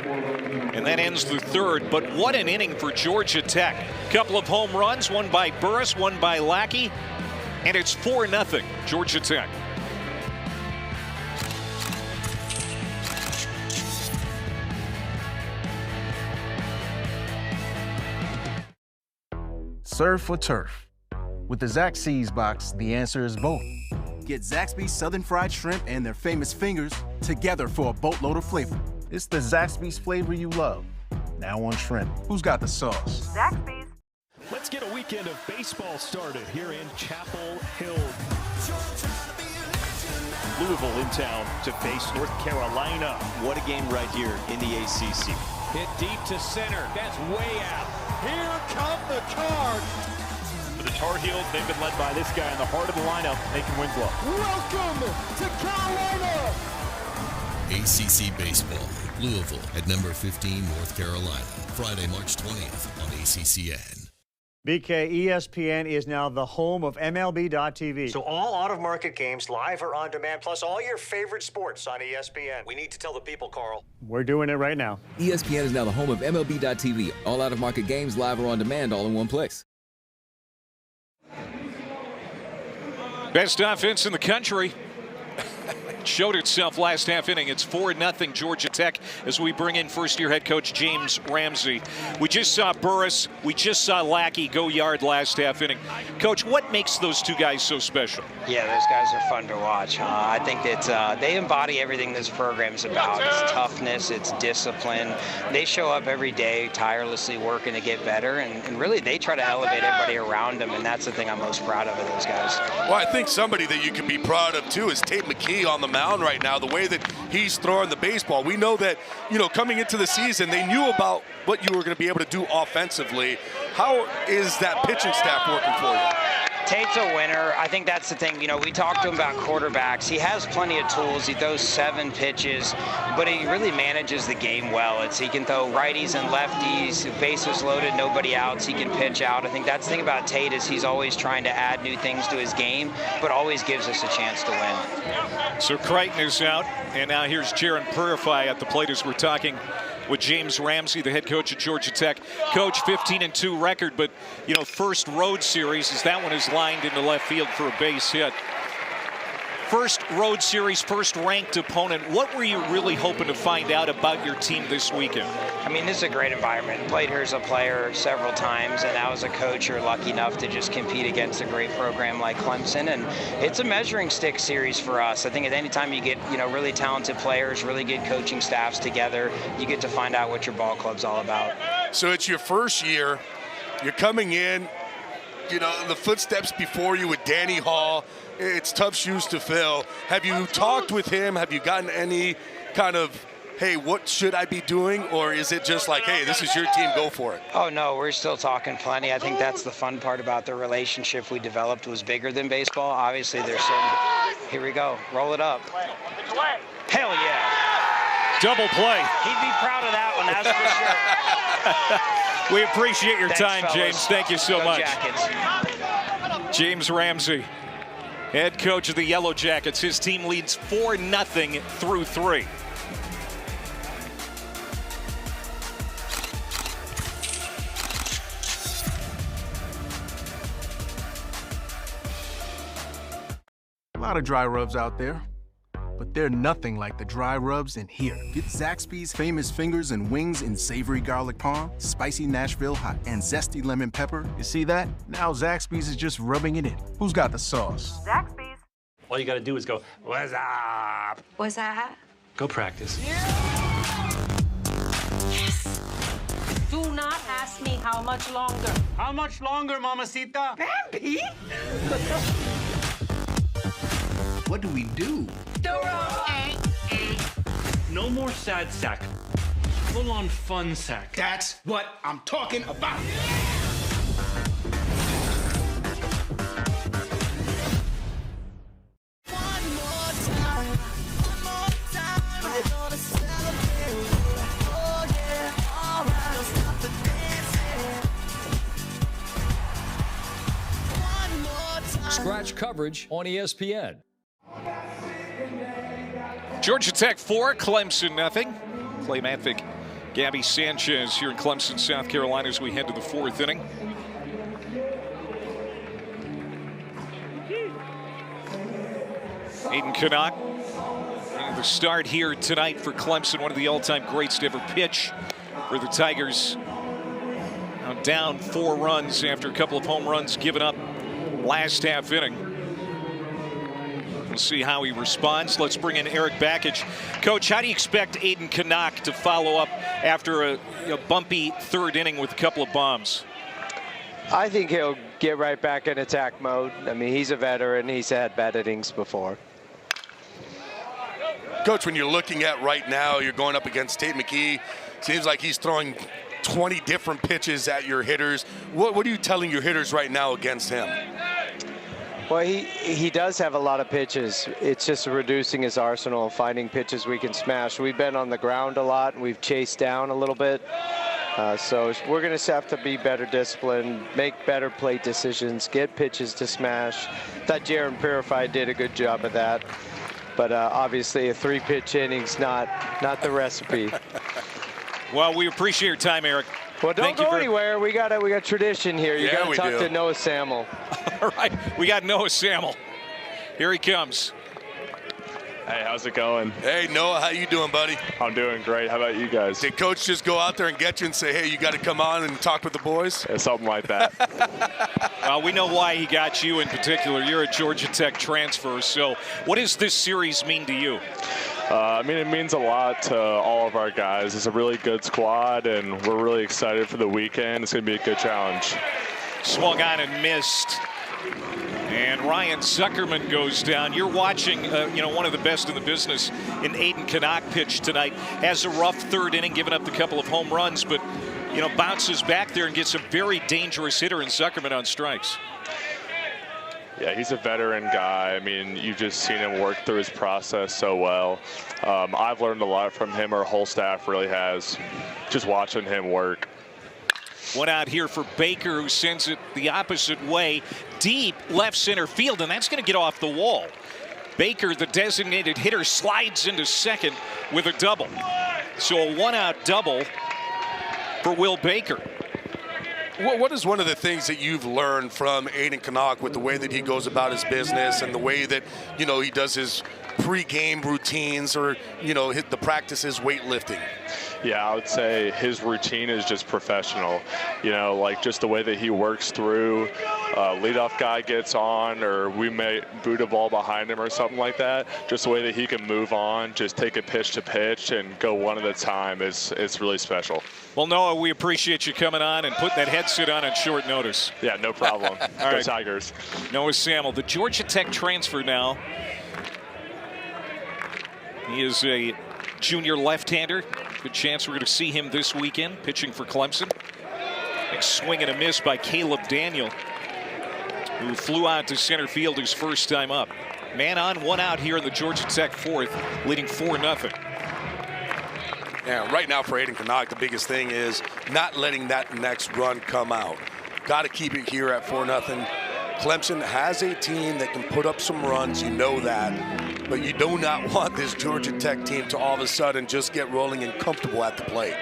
And that ends the third. But what an inning for Georgia Tech. Couple of home runs, one by Burris, one by Lackey. And it's 4-0 Georgia Tech. Surf for turf. With the Zaxby's box, the answer is both. Get Zaxby's Southern Fried Shrimp and their famous fingers together for a boatload of flavor. It's the Zaxby's flavor you love. Now on shrimp. Who's got the sauce? Zaxby's. Let's get a weekend of baseball started here in Chapel Hill. Louisville in town to face North Carolina. What a game right here in the ACC. Hit deep to center. That's way out. Here come the Cards. For the Tar Heels, they've been led by this guy in the heart of the lineup, Nathan Winslow. Welcome to Carolina. ACC Baseball, Louisville at number 15, North Carolina. Friday, March 20th on ACCN. BK, ESPN is now the home of MLB.TV. So all out-of-market games, live or on demand, plus all your favorite sports on ESPN. We need to tell the people, Carl. We're doing it right now. ESPN is now the home of MLB.TV. All out-of-market games, live or on demand, all in one place. Best offense in the country. Showed itself last half inning. It's 4-0 Georgia Tech as we bring in first-year head coach James Ramsey. We just saw Burris. We just saw Lackey go yard last half inning. Coach, what makes those two guys so special? Yeah, those guys are fun to watch. I think that they embody everything this program is about. It's toughness, it's discipline. They show up every day tirelessly working to get better, and really they try to elevate everybody around them, and that's the thing I'm most proud of those guys. Well, I think somebody that you can be proud of, too, is Tate McKee on the mound right now, the way that he's throwing the baseball. We know that, coming into the season, they knew about what you were going to be able to do offensively. How is that pitching staff working for you? Tate's a winner. I think that's the thing. We talked to him about quarterbacks. He has plenty of tools. He throws 7 pitches, but he really manages the game well. He can throw righties and lefties, bases loaded, nobody outs. He can pitch out. I think that's the thing about Tate is he's always trying to add new things to his game, but always gives us a chance to win. So Crichton is out, and now here's Jaron Purify at the plate as we're talking with James Ramsey, the head coach at Georgia Tech. Coach, 15-2 record, but, first road series as that one is lined into left field for a base hit. First road series, first ranked opponent. What were you really hoping to find out about your team this weekend? I mean, this is a great environment. Played here as a player several times, and now as a coach, you're lucky enough to just compete against a great program like Clemson. And it's a measuring stick series for us. I think at any time you get, really talented players, really good coaching staffs together, you get to find out what your ball club's all about. So it's your first year. You're coming in, the footsteps before you with Danny Hall. It's tough shoes to fill. Have you talked with him? Have you gotten any kind of, hey, what should I be doing? Or is it just like, hey, this is your team, go for it? Oh, no, we're still talking plenty. I think that's the fun part about the relationship we developed was bigger than baseball. Obviously, there's certain... Here we go. Roll it up. Hell yeah. Double play. He'd be proud of that one, that's for sure. We appreciate your time, fellas. James. Thank you so Go much. Jackets. James Ramsey, head coach of the Yellow Jackets. His team leads 4-0 through 3. lot of dry rubs out there, but they're nothing like the dry rubs in here. Get Zaxby's famous fingers and wings in savory garlic parm, spicy Nashville hot, and zesty lemon pepper. You see that? Now Zaxby's is just rubbing it in. Who's got the sauce? Zaxby's. All you gotta do is go, what's up? What's that? Go practice. Do not ask me how much longer. How much longer, mamacita? Bambi? What do we do? No more sad sack. Full on fun sack. That's what I'm talking about. Scratch coverage on ESPN. Georgia Tech 4, Clemson nothing. Clay Matvick, Gabby Sanchez here in Clemson, South Carolina as we head to the 4th inning. Aiden Canuck, the start here tonight for Clemson, one of the all-time greats to ever pitch for the Tigers. Now down 4 runs after a couple of home runs given up last half inning. We'll see how he responds. Let's bring in Eric Bakich. Coach, how do you expect Aiden Canuck to follow up after a bumpy 3rd inning with a couple of bombs? I think he'll get right back in attack mode. I mean, he's a veteran. He's had bad innings before. Coach, when you're looking at right now, you're going up against Tate McKee. Seems like he's throwing 20 different pitches at your hitters. What are you telling your hitters right now against him? Well, he does have a lot of pitches. It's just reducing his arsenal, finding pitches we can smash. We've been on the ground a lot, and we've chased down a little bit. So we're going to have to be better disciplined, make better plate decisions, get pitches to smash. Thought Jaron Purify did a good job of that. But obviously a 3-pitch inning's not the recipe. Well, we appreciate your time, Eric. Well, don't go anywhere. We got tradition here. You got to talk to Noah Samuel. All right, we got Noah Samuel. Here he comes. Hey, how's it going? Hey, Noah, how you doing, buddy? I'm doing great. How about you guys? Did Coach just go out there and get you and say, hey, you got to come on and talk with the boys? Yeah, something like that. Well, we know why he got you in particular. You're a Georgia Tech transfer. So what does this series mean to you? I mean, it means a lot to all of our guys. It's a really good squad, and we're really excited for the weekend. It's going to be a good challenge. Swung on and missed. And Ryan Zuckerman goes down. You're watching, one of the best in the business in Aiden Canuck pitch tonight. Has a rough 3rd inning, giving up a couple of home runs, but, bounces back there and gets a very dangerous hitter in Zuckerman on strikes. Yeah, he's a veteran guy. I mean, you've just seen him work through his process so well. I've learned a lot from him. Our whole staff really has, just watching him work. One out here for Baker, who sends it the opposite way, deep left center field, and that's going to get off the wall. Baker, the designated hitter, slides into second with a double. So a 1-out double for Will Baker. What is one of the things that you've learned from Aiden Canuck with the way that he goes about his business and the way that, he does his pre-game routines or, the practices weightlifting? Yeah, I would say his routine is just professional. Like just the way that he works through, leadoff guy gets on, or we may boot a ball behind him or something like that. Just the way that he can move on, just take it pitch to pitch and go one at a time it's really special. Well, Noah, we appreciate you coming on and putting that headset on short notice. Yeah, no problem. All Go right. Tigers. Noah Samuel, the Georgia Tech transfer now. He is a junior left-hander. Good chance we're going to see him this weekend pitching for Clemson. Big swing and a miss by Caleb Daniel, who flew out to center field his first time up. Man on, 1 out here in the Georgia Tech 4th, leading 4-0. Yeah, right now for Aiden Canuck, the biggest thing is not letting that next run come out. Got to keep it here at 4-0. Clemson has a team that can put up some runs, you know that, but you do not want this Georgia Tech team to all of a sudden just get rolling and comfortable at the plate.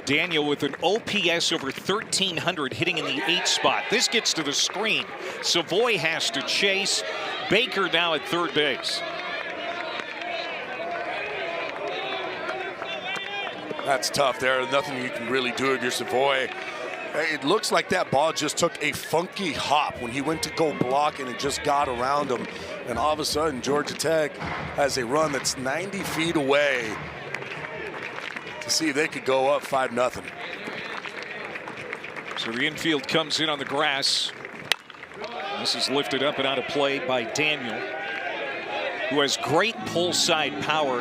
Daniel with an OPS over 1,300 hitting in the 8th spot. This gets to the screen. Savoy has to chase. Baker now at third base. That's tough there. Nothing you can really do if you're Savoy. It looks like that ball just took a funky hop when he went to go block, and it just got around him. And all of a sudden, Georgia Tech has a run that's 90 feet away to see if they could go up 5-0. So the infield comes in on the grass. This is lifted up and out of play by Daniel, who has great pull side power.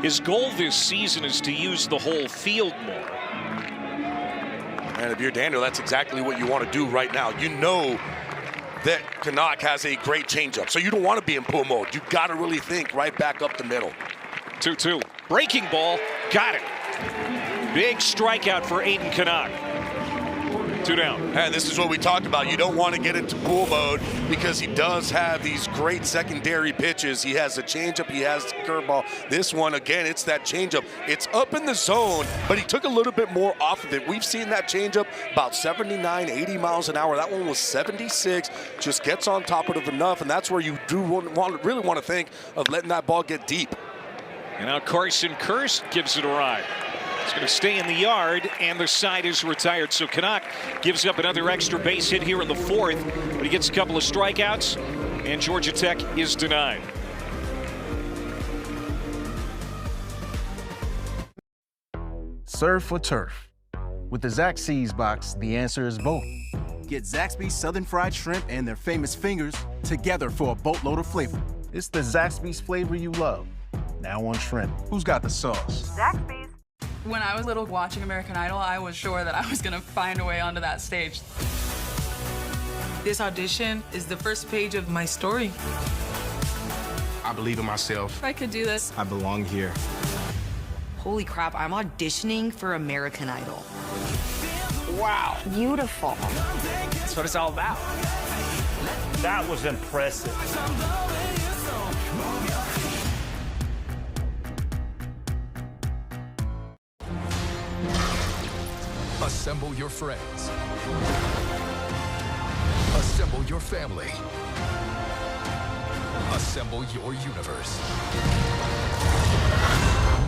His goal this season is to use the whole field more. And if you're Daniel, that's exactly what you want to do right now. You know that Canuck has a great changeup, so you don't want to be in pull mode. You got to really think right back up the middle. 2-2. Breaking ball. Got it. Big strikeout for Aiden Canuck. 2 down. And this is what we talked about. You don't want to get into pull mode because he does have these great secondary pitches. He has a changeup, he has the curveball. This one, again, it's that changeup. It's up in the zone, but he took a little bit more off of it. We've seen that changeup about 79, 80 miles an hour. That one was 76. Just gets on top of it enough, and that's where you do really want to think of letting that ball get deep. And now Carson Kirst gives it a ride. It's going to stay in the yard, and the side is retired. So Canuck gives up another extra base hit here in the 4th, but he gets a couple of strikeouts, and Georgia Tech is denied. Surf or turf? With the Zaxby's box, the answer is both. Get Zaxby's Southern Fried Shrimp and their famous fingers together for a boatload of flavor. It's the Zaxby's flavor you love, now on shrimp. Who's got the sauce? Zaxby's. When I was little watching American Idol, I was sure that I was going to find a way onto that stage. This audition is the first page of my story. I believe in myself. If I could do this. I belong here. Holy crap, I'm auditioning for American Idol. Wow. Beautiful. That's what it's all about. That was impressive. Assemble your friends. Assemble your family. Assemble your universe.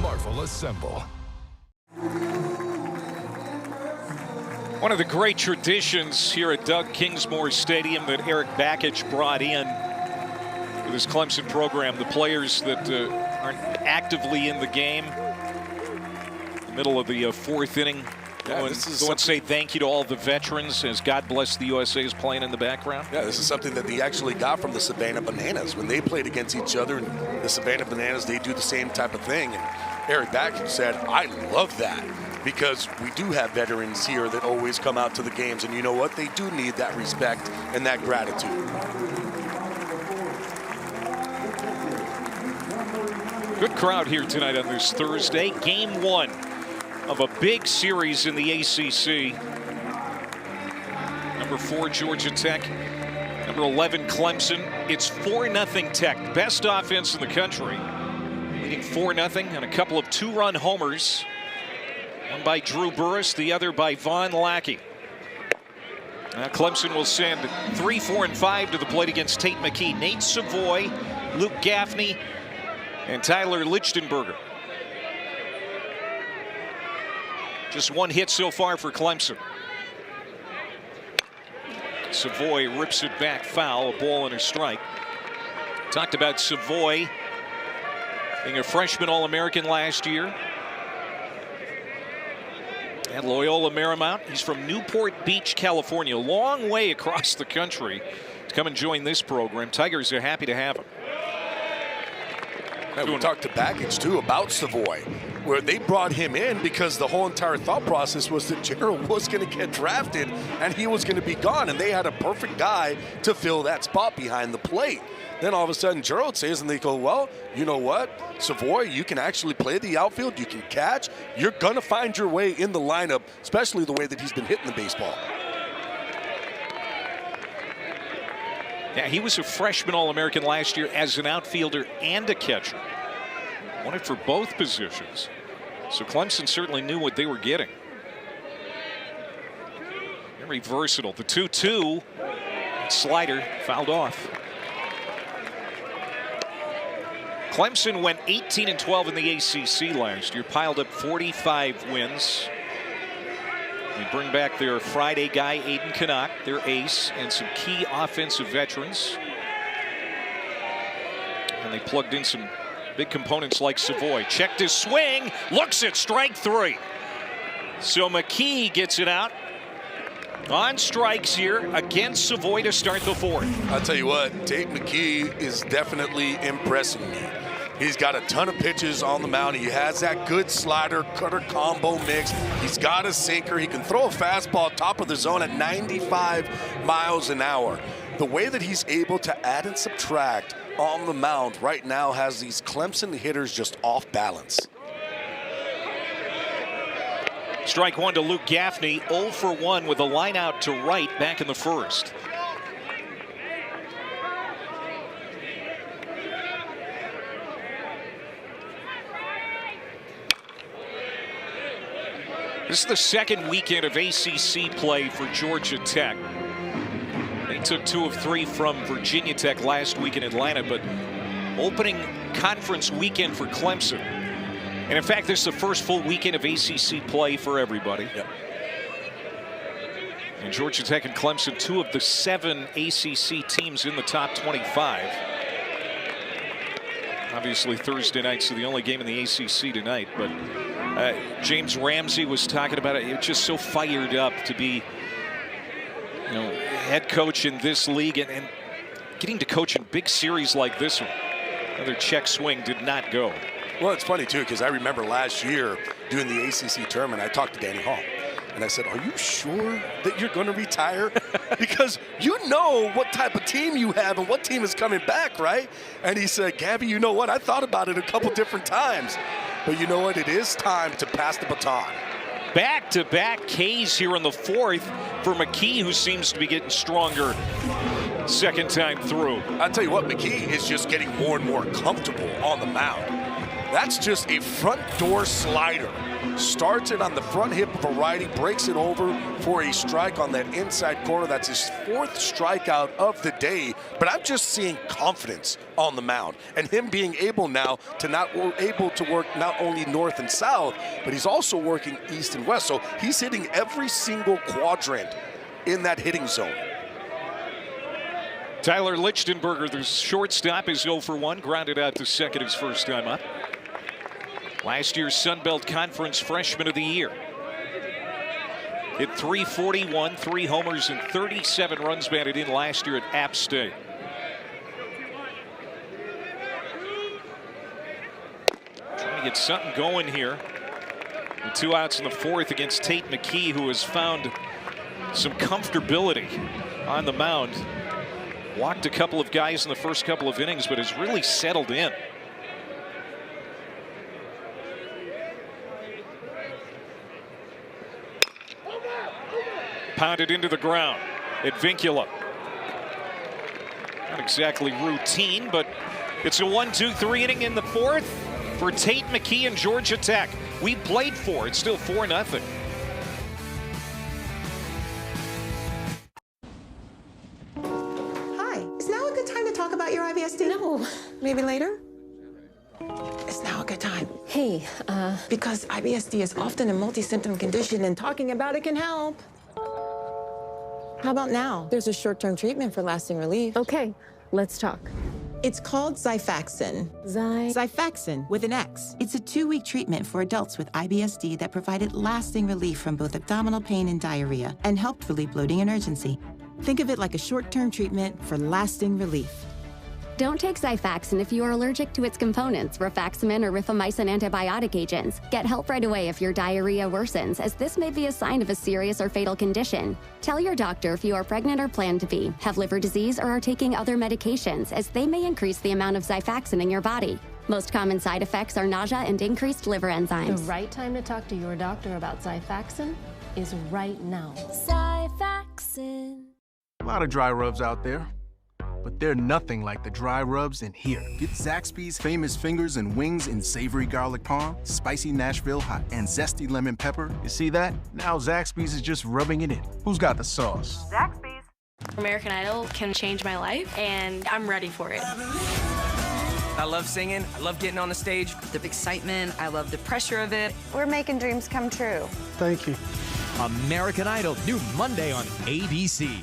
Marvel Assemble. One of the great traditions here at Doug Kingsmore Stadium that Eric Bakich brought in with his Clemson program, the players that aren't actively in the game. In the middle of the 4th inning. Go and say thank you to all the veterans as God Bless the USA is playing in the background. Yeah, this is something that they actually got from the Savannah Bananas. When they played against each other, and the Savannah Bananas, they do the same type of thing. And Eric Bakich said, I love that because we do have veterans here that always come out to the games. And you know what? They do need that respect and that gratitude. Good crowd here tonight on this Thursday. Game 1 of a big series in the ACC. Number 4, Georgia Tech. Number 11, Clemson. It's 4-0 Tech. Best offense in the country. Leading 4-0 on a couple of 2-run homers. One by Drew Burris, the other by Von Lackey. Now Clemson will send 3, 4, and 5 to the plate against Tate McKee. Nate Savoy, Luke Gaffney, and Tyler Lichtenberger. Just one hit so far for Clemson. Savoy rips it back foul, a ball and a strike. Talked about Savoy being a freshman All-American last year at Loyola Marymount. He's from Newport Beach, California, a long way across the country to come and join this program. Tigers are happy to have him. And we talked to Bakich too about Savoy, where they brought him in because the whole entire thought process was that Gerald was going to get drafted and he was going to be gone, and they had a perfect guy to fill that spot behind the plate. Then all of a sudden Gerald says, and they go, well, you know what, Savoy, you can actually play the outfield, you can catch, you're going to find your way in the lineup, especially the way that he's been hitting the baseball. Yeah, he was a freshman All-American last year as an outfielder and a catcher. Wanted for both positions. So Clemson certainly knew what they were getting. Very versatile. The 2-2 slider fouled off. Clemson went 18-12 in the ACC last year, piled up 45 wins. They bring back their Friday guy, Aiden Canuck, their ace, and some key offensive veterans. And they plugged in some big components like Savoy. Checked his swing, looks at strike 3. So McKee gets it out on strikes here against Savoy to start the 4th. I'll tell you what, Tate McKee is definitely impressing me. He's got a ton of pitches on the mound. He has that good slider, cutter combo mix. He's got a sinker. He can throw a fastball top of the zone at 95 miles an hour. The way that he's able to add and subtract on the mound right now has these Clemson hitters just off balance. Strike 1 to Luke Gaffney, 0 for 1 with a line out to right back in the 1st. This is the second weekend of ACC play for Georgia Tech. They took 2 of 3 from Virginia Tech last week in Atlanta, but opening conference weekend for Clemson. And in fact, this is the first full weekend of ACC play for everybody. Yep. And Georgia Tech and Clemson, 2 of the 7 ACC teams in the top 25. Obviously Thursday night's the only game in the ACC tonight, but James Ramsey was talking about it. It's just so fired up to be, head coach in this league and getting to coach in big series like this one. Another check swing did not go. Well, it's funny too, because I remember last year doing the ACC tournament, I talked to Danny Hall. And I said, are you sure that you're going to retire? Because you know what type of team you have and what team is coming back, right? And he said, Gabby, you know what? I thought about it a couple different times. But you know what? It is time to pass the baton. Back-to-back Ks here in the 4th for McKee, who seems to be getting stronger second time through. I'll tell you what, McKee is just getting more and more comfortable on the mound. That's just a front door slider. Starts it on the front hip of a righty, breaks it over for a strike on that inside corner. That's his 4th strikeout of the day. But I'm just seeing confidence on the mound and him being able now to work not only north and south, but he's also working east and west. So he's hitting every single quadrant in that hitting zone. Tyler Lichtenberger, the shortstop, is 0 for 1, grounded out to second his first time up. Last year's Sun Belt Conference Freshman of the Year. Hit .341, 3 homers, and 37 runs batted in last year at App State. Trying to get something going here. With 2 outs in the 4th against Tate McKee, who has found some comfortability on the mound. Walked a couple of guys in the first couple of innings, but has really settled in. Pounded into the ground at Vincula. Not exactly routine, but it's a 1-2-3 inning in the 4th for Tate McKee and Georgia Tech. We played 4. It's still 4-0. Hi. Is now a good time to talk about your IBSD? No. Maybe later? It's now a good time. Hey, because IBSD is often a multi-symptom condition and talking about it can help. How about now? There's a short-term treatment for lasting relief. Okay, let's talk. It's called Xifaxan. Xifaxan with an X. It's a 2-week treatment for adults with IBSD that provided lasting relief from both abdominal pain and diarrhea and helped relieve bloating and urgency. Think of it like a short-term treatment for lasting relief. Don't take Xifaxan if you are allergic to its components, rifaximin or rifamycin antibiotic agents. Get help right away if your diarrhea worsens, as this may be a sign of a serious or fatal condition. Tell your doctor if you are pregnant or plan to be, have liver disease, or are taking other medications, as they may increase the amount of Xifaxan in your body. Most common side effects are nausea and increased liver enzymes. The right time to talk to your doctor about Xifaxan is right now. A lot of dry rubs out there. but they're nothing like the dry rubs in here. Get Zaxby's famous fingers and wings in savory garlic parm, spicy Nashville hot, and zesty lemon pepper. You see that? Now Zaxby's is just rubbing it in. Who's got the sauce? Zaxby's. American Idol can change my life, and I'm ready for it. I love singing. I love getting on the stage. The excitement. I love the pressure of it. We're making dreams come true. Thank you. American Idol, new Monday on ABC.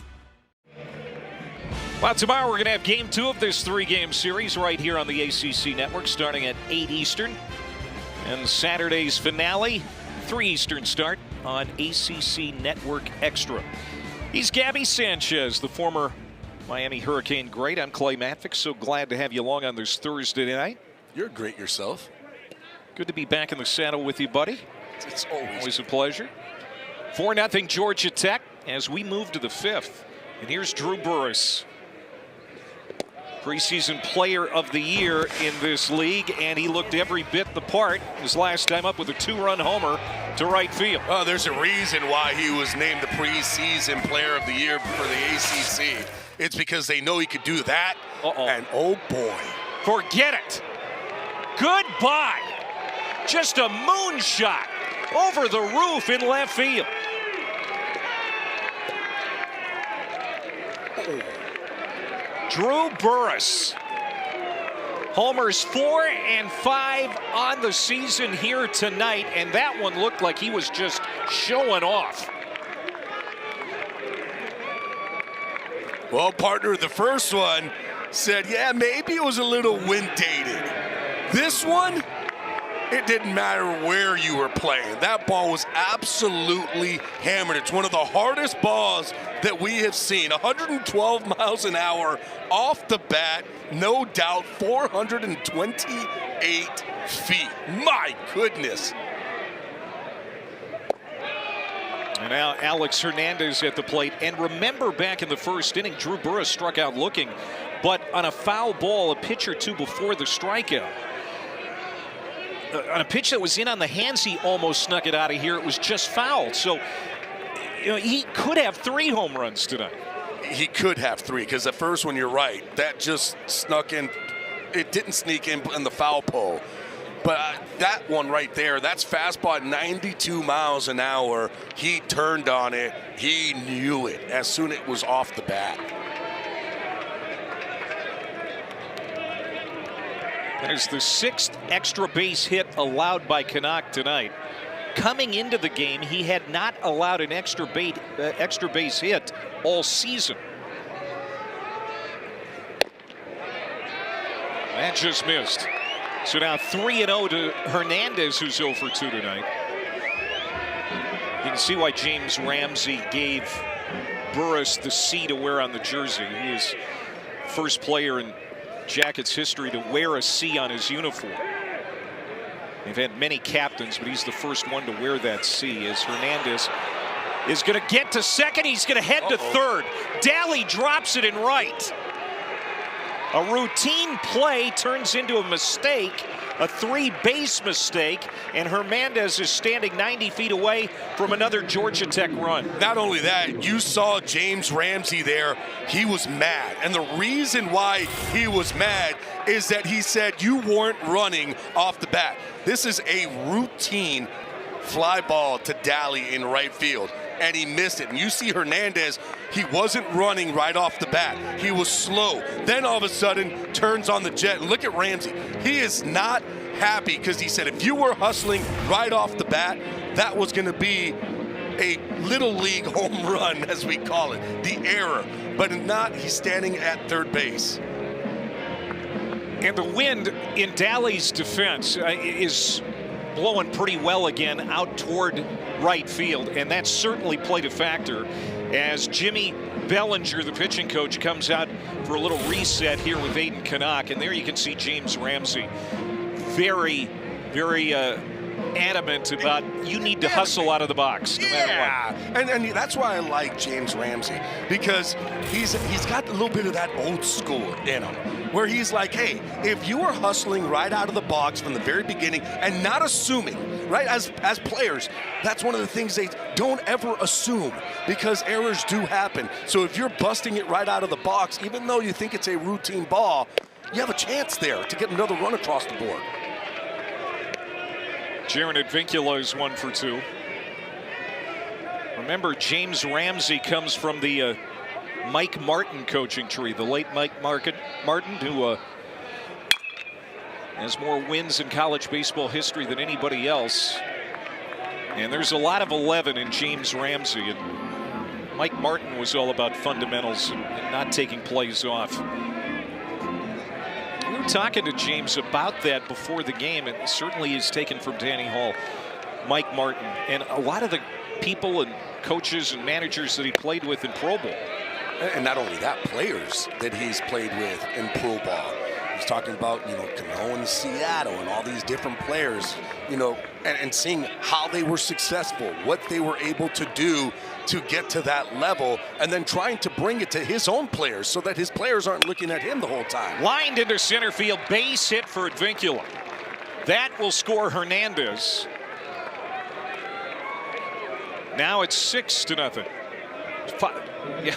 Well, tomorrow we're going to have game 2 of this 3-game series right here on the ACC Network starting at 8 Eastern. And Saturday's finale, 3 Eastern start on ACC Network Extra. He's Gabby Sanchez, the former Miami Hurricane great. I'm Clay Matvick. So glad to have you along on this Thursday night. You're great yourself. Good to be back in the saddle with you, buddy. It's always a pleasure. 4-0 Georgia Tech as we move to the 5th. And here's Drew Burress, preseason player of the year in this league, and he looked every bit the part his last time up with a 2-run homer to right field. Oh, there's a reason why he was named the preseason player of the year for the ACC. It's because they know he could do that. And oh boy. Forget it. Goodbye. Just a moonshot over the roof in left field. Drew Burress. Homers 4 and 5 on the season here tonight, and that one looked like he was just showing off. Well, partner, the first one said, yeah, maybe it was a little wind-dated. This one, it didn't matter where you were playing. That ball was absolutely hammered. It's one of the hardest balls that we have seen. 112 miles an hour off the bat, no doubt, 428 feet. My goodness. And now Alex Hernandez at the plate. And remember back in the first inning, Drew Burress struck out looking, but on a foul ball a pitch or two before the strikeout. On a pitch that was in on the hands, he almost snuck it out of here. It was just fouled. So, you know, he could have 3 home runs tonight. He could have 3, because the first one, you're right, that just snuck in. It didn't sneak in the foul pole. But that one right there, that's fastball at 92 miles an hour. He turned on it. He knew it as soon as it was off the bat. There's the 6th extra base hit allowed by Canuck tonight. Coming into the game, he had not allowed an extra base hit all season. That just missed. So now 3-0 to Hernandez, who's 0 for 2 tonight. You can see why James Ramsey gave Burress the C to wear on the jersey. He is first player in Jackets history to wear a C on his uniform. They've had many captains, but he's the first one to wear that C, as Hernandez is going to get to second. He's going to head to third. Daly drops it in right. A routine play turns into a mistake, a 3-base mistake, and Hernandez is standing 90 feet away from another Georgia Tech run. Not only that, you saw James Ramsey there. He was mad. And the reason why he was mad is that he said you weren't running off the bat. This is a routine fly ball to Daly in right field, and he missed it. And you see Hernandez, he wasn't running right off the bat. He was slow. Then all of a sudden turns on the jet. And look at Ramsey. He is not happy because he said if you were hustling right off the bat, that was going to be a little league home run, as we call it, the error. But not, he's standing at third base. And the wind in Daly's defense is blowing pretty well again out toward right field, and that certainly played a factor as Jimmy Bellinger, the pitching coach, comes out for a little reset here with Aiden Canuck. And there you can see James Ramsey very, very adamant about you need to hustle out of the box no matter what. And that's why I like James Ramsey, because he's got a little bit of that old school in him, where he's like, hey, if you are hustling right out of the box from the very beginning and not assuming, right? As players, that's one of the things they don't ever assume, because errors do happen. So if you're busting it right out of the box, even though you think it's a routine ball, you have a chance there to get another run across the board. Jaron Advincula is 1 for 2. Remember, James Ramsey comes from the Mike Martin coaching tree, the late Mike Martin, who has more wins in college baseball history than anybody else. And there's a lot of 11 in James Ramsey. And Mike Martin was all about fundamentals and not taking plays off. We were talking to James about that before the game, and certainly is taken from Danny Hall, Mike Martin, and a lot of the people and coaches and managers that he played with in Pro Bowl. And not only that, players that he's played with in Pro Ball. He's talking about, Cano and Seattle and all these different players, and seeing how they were successful, what they were able to do to get to that level, and then trying to bring it to his own players so that his players aren't looking at him the whole time. Lined into center field, base hit for Advincula. That will score Hernandez. Now it's 6-0. Yeah.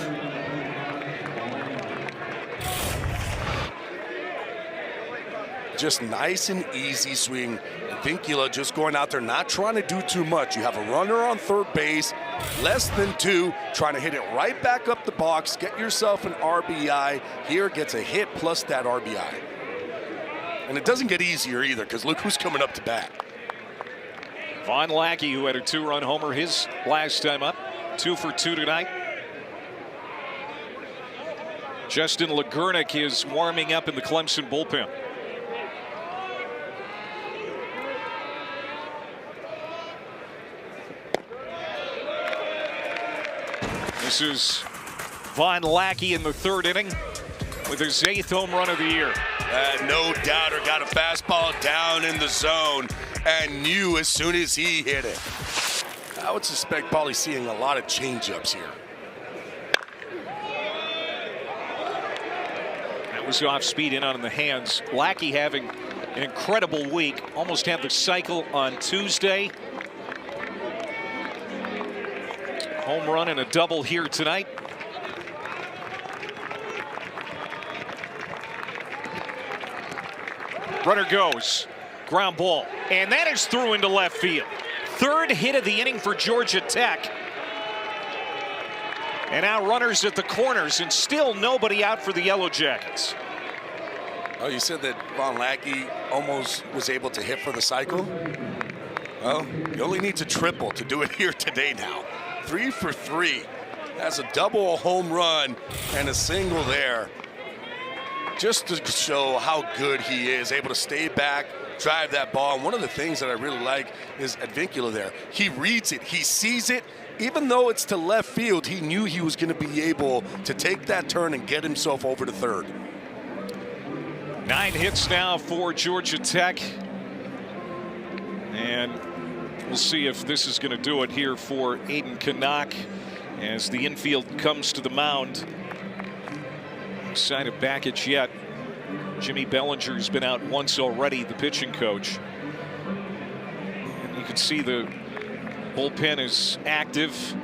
Just nice and easy swing. Advincula just going out there, not trying to do too much. You have a runner on third base, less than 2, trying to hit it right back up the box, get yourself an RBI. Here gets a hit plus that RBI. And it doesn't get easier either, because look who's coming up to bat. Von Lackey, who had a 2-run homer his last time up, 2 for 2 tonight. Justin Legurnick is warming up in the Clemson bullpen. This is Von Lackey in the 3rd inning with his 8th home run of the year. No doubter, got a fastball down in the zone and knew as soon as he hit it. I would suspect Paulie's seeing a lot of changeups here. That was off speed in on the hands. Lackey having an incredible week. Almost had the cycle on Tuesday. Home run and a double here tonight. Runner goes. Ground ball. And that is through into left field. 3rd hit of the inning for Georgia Tech. And now runners at the corners, and still nobody out for the Yellow Jackets. Oh, you said that Von Lackey almost was able to hit for the cycle? Well, you only need to triple to do it here today now. 3 for 3. That's a double, a home run, and a single there. Just to show how good he is, able to stay back, drive that ball. And one of the things that I really like is Advincula there. He reads it, he sees it. Even though it's to left field, he knew he was going to be able to take that turn and get himself over to 3rd. 9 hits now for Georgia Tech. And we'll see if this is going to do it here for Aiden Canuck as the infield comes to the mound. No sign of backage yet. Jimmy Bellinger's been out once already, the pitching coach. And you can see the bullpen is active.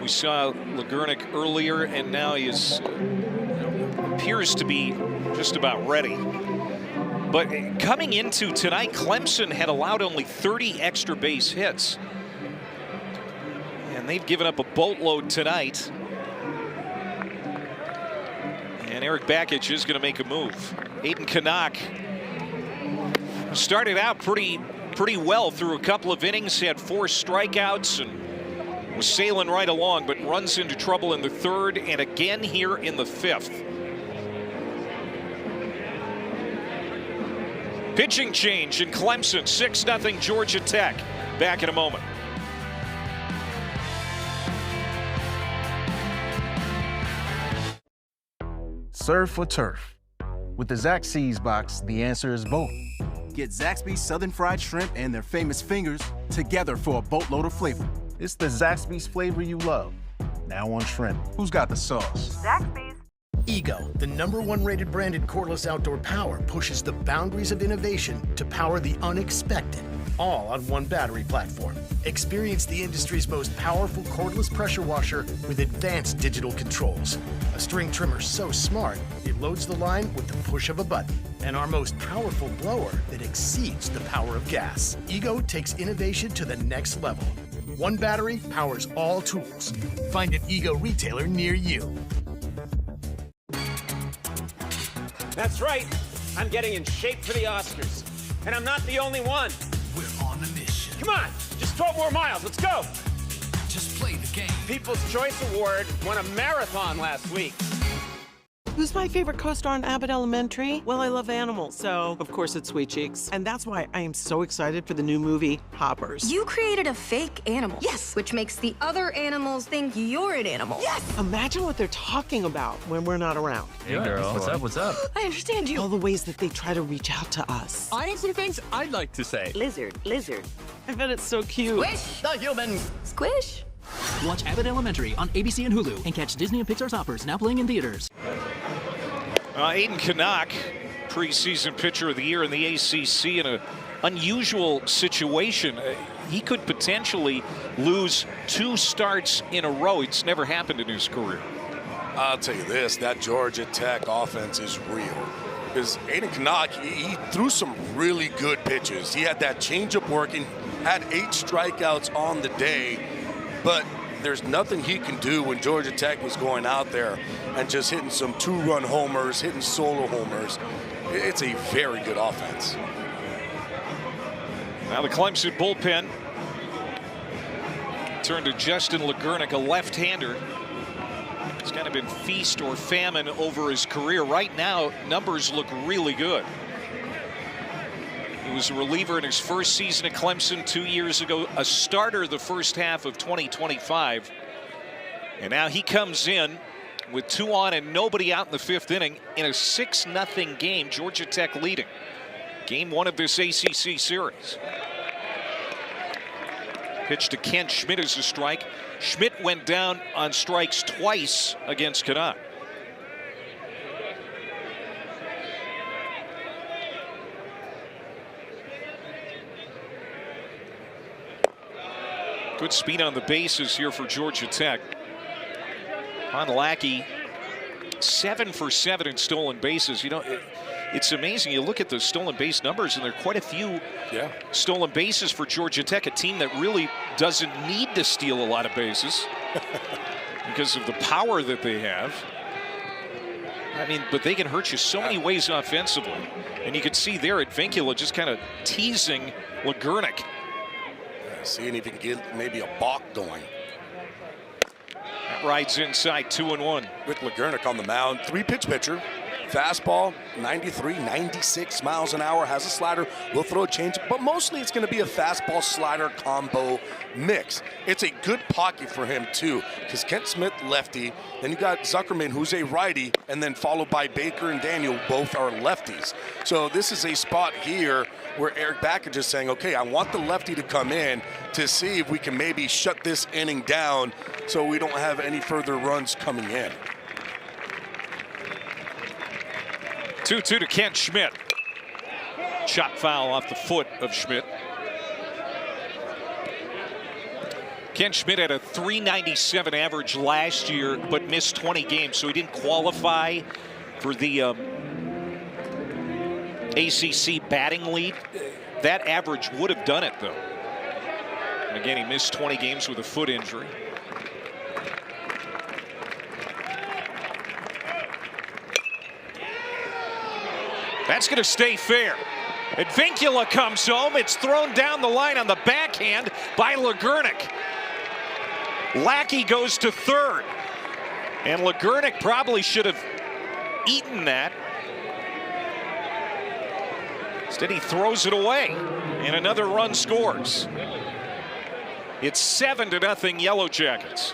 We saw Legurnick earlier, and now he is appears to be just about ready. But coming into tonight, Clemson had allowed only 30 extra base hits. And they've given up a boatload tonight. And Eric Bakich is going to make a move. Aiden Canuck started out pretty well through a couple of innings. He had 4 strikeouts and was sailing right along, but runs into trouble in the 3rd and again here in the 5th. Pitching change in Clemson, 6-0 Georgia Tech. Back in a moment. Surf for turf. With the Zaxby's box, the answer is both. Get Zaxby's Southern Fried Shrimp and their famous fingers together for a boatload of flavor. It's the Zaxby's flavor you love, now on shrimp. Who's got the sauce? Zaxby's. Ego, the #1 rated brand in cordless outdoor power, pushes the boundaries of innovation to power the unexpected. all on one battery platform. Experience the industry's most powerful cordless pressure washer with advanced digital controls. A string trimmer so smart, it loads the line with the push of a button. And our most powerful blower that exceeds the power of gas. Ego takes innovation to the next level. One battery powers all tools. Find an Ego retailer near you. That's right. I'm getting in shape for the Oscars. And I'm not the only one. We're on a mission. Come on, just 12 more miles. Let's go. Just play the game. People's Choice Award won a marathon last week. Who's my favorite co-star on Abbott Elementary? Well, I love animals, so of course it's Sweet Cheeks. And that's why I am so excited for the new movie, Hoppers. You created a fake animal. Yes. Which makes the other animals think you're an animal. Yes! Imagine what they're talking about when we're not around. Hey, girl. What's up? What's up? I understand you. All the ways that they try to reach out to us. I have some things I'd like to say. Lizard. I bet it's so cute. Squish the human. Squish. Watch Abbott Elementary on ABC and Hulu and catch Disney and Pixar's Hoppers now playing in theaters. Aiden Canuck, preseason pitcher of the year in the ACC, in an unusual situation. He could potentially lose 2 starts in a row. It's never happened in his career. I'll tell you this, that Georgia Tech offense is real. Because Aiden Canuck, he threw some really good pitches. He had that changeup working, had 8 strikeouts on the day, but there's nothing he can do when Georgia Tech was going out there and just hitting some 2-run homers, hitting solo homers. It's a very good offense. Now the Clemson bullpen turned to Justin Legurnick, a left-hander. He's kind of been feast or famine over his career. Right now, numbers look really good. He was a reliever in his first season at Clemson 2 years ago, a starter the first half of 2025. And now he comes in with 2 on and nobody out in the 5th inning in a 6-0 game, Georgia Tech leading. Game 1 of this ACC series. Pitch to Kent Schmidt as a strike. Schmidt went down on strikes twice against Canuck. Good speed on the bases here for Georgia Tech. Lackey, 7 for 7 in stolen bases. You know, it's amazing. You look at the stolen base numbers, and there are quite a few stolen bases for Georgia Tech, a team that really doesn't need to steal a lot of bases because of the power that they have. I mean, but they can hurt you so many ways offensively. And you can see there at Vincula just kind of teasing Legurnick. Seeing if he can get maybe a balk going. That rides inside, 2-1. With Legurnick on the mound, 3-pitch pitcher. Fastball, 93, 96 miles an hour, has a slider, will throw a change, but mostly it's going to be a fastball slider combo mix. It's a good pocket for him too, because Kent Smith, lefty, then you got Zuckerman, who's a righty, and then followed by Baker and Daniel, both are lefties. So this is a spot here where Eric Backage is saying, okay, I want the lefty to come in to see if we can maybe shut this inning down so we don't have any further runs coming in. 2-2 to Kent Schmidt. Chop foul off the foot of Schmidt. Kent Schmidt had a .397 average last year, but missed 20 games, so he didn't qualify for the ACC batting lead. That average would have done it, though. And again, he missed 20 games with a foot injury. That's going to stay fair. Vincula comes home. It's thrown down the line on the backhand by Legurnick. Lackey goes to third. And Legurnick probably should have eaten that. Instead, he throws it away. And another run scores. It's 7-0 Yellow Jackets.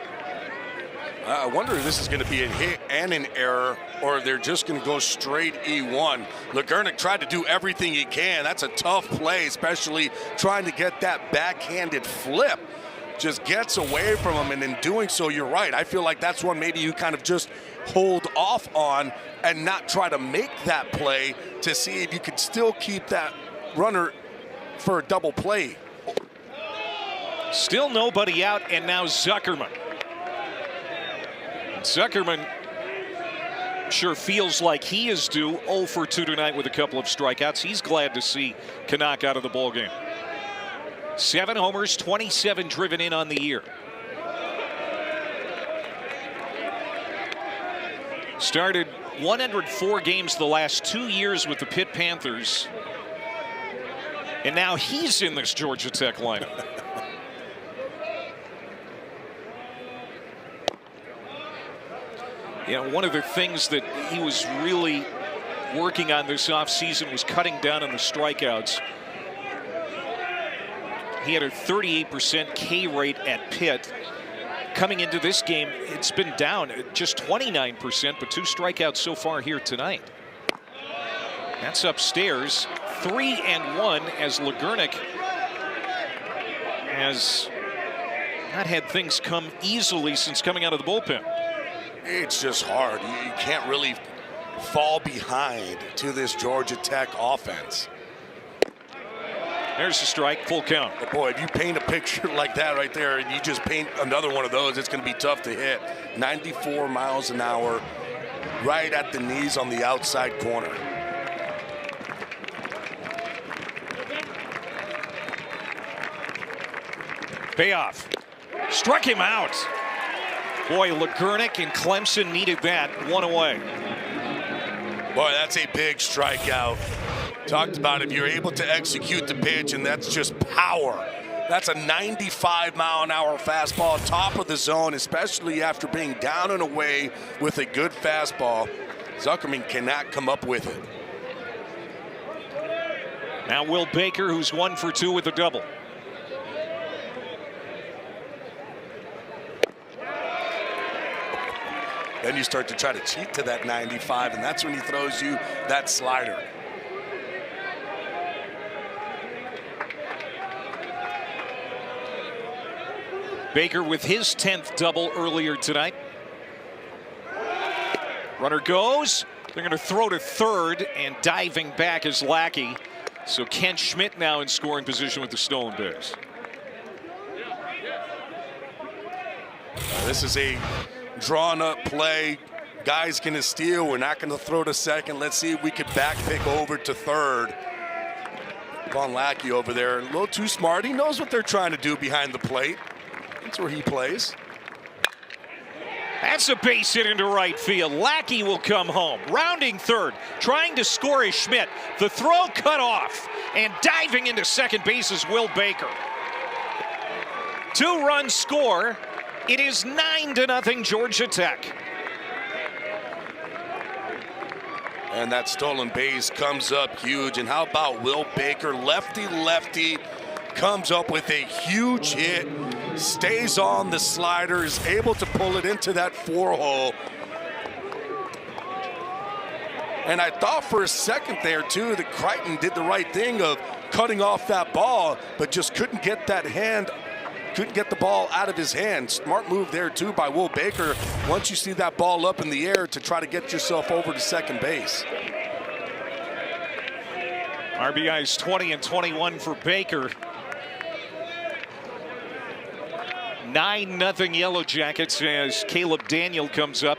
I wonder if this is going to be a hit and an error, or they're just going to go straight E1. Legurnick tried to do everything he can. That's a tough play, especially trying to get that backhanded flip. Just gets away from him, and in doing so, you're right. I feel like that's one maybe you kind of just hold off on and not try to make that play to see if you could still keep that runner for a double play. Still nobody out, and now Zuckerman. Zuckerman sure feels like he is due 0 for 2 tonight with a couple of strikeouts. He's glad to see Canuck out of the ballgame. 7 homers, 27 driven in on the year. Started 104 games the last 2 years with the Pitt Panthers. And now he's in this Georgia Tech lineup. You know, one of the things that he was really working on this offseason was cutting down on the strikeouts. He had a 38% K rate at Pitt. Coming into this game, it's been down at just 29%, but 2 strikeouts so far here tonight. That's upstairs. 3-1 as Legurnik has not had things come easily since coming out of the bullpen. It's just hard. You can't really fall behind to this Georgia Tech offense. There's the strike, full count. But boy, if you paint a picture like that right there and you just paint another one of those, it's going to be tough to hit. 94 miles an hour, right at the knees on the outside corner. Payoff. Struck him out. Boy, Legurnik and Clemson needed that. 1 away. Boy, that's a big strikeout. Talked about if you're able to execute the pitch, and that's just power. That's a 95-mile-an-hour fastball, top of the zone, especially after being down and away with a good fastball. Zuckerman cannot come up with it. Now Will Baker, who's 1 for 2 with a double. Then you start to try to cheat to that 95, and that's when he throws you that slider. Baker with his 10th double earlier tonight. Runner goes. They're going to throw to third, and diving back is Lackey. So Kent Schmidt now in scoring position with the stolen base. This is a drawn-up play. Guy's going to steal. We're not going to throw to second. Let's see if we can back pick over to third. Von Lackey over there, a little too smart. He knows what they're trying to do behind the plate. That's where he plays. That's a base hit into right field. Lackey will come home. Rounding third, trying to score is Schmidt. The throw cut off, and diving into second base is Will Baker. 2-run score. It is 9-0 Georgia Tech. And that stolen base comes up huge. And how about Will Baker, lefty, comes up with a huge hit, stays on the slider, is able to pull it into that 4-hole. And I thought for a second there, too, that Crichton did the right thing of cutting off that ball, but just couldn't get that hand, couldn't get the ball out of his hand. Smart move there, too, by Will Baker. Once you see that ball up in the air to try to get yourself over to second base. RBIs 20 and 21 for Baker. 9-0 Yellow Jackets as Caleb Daniel comes up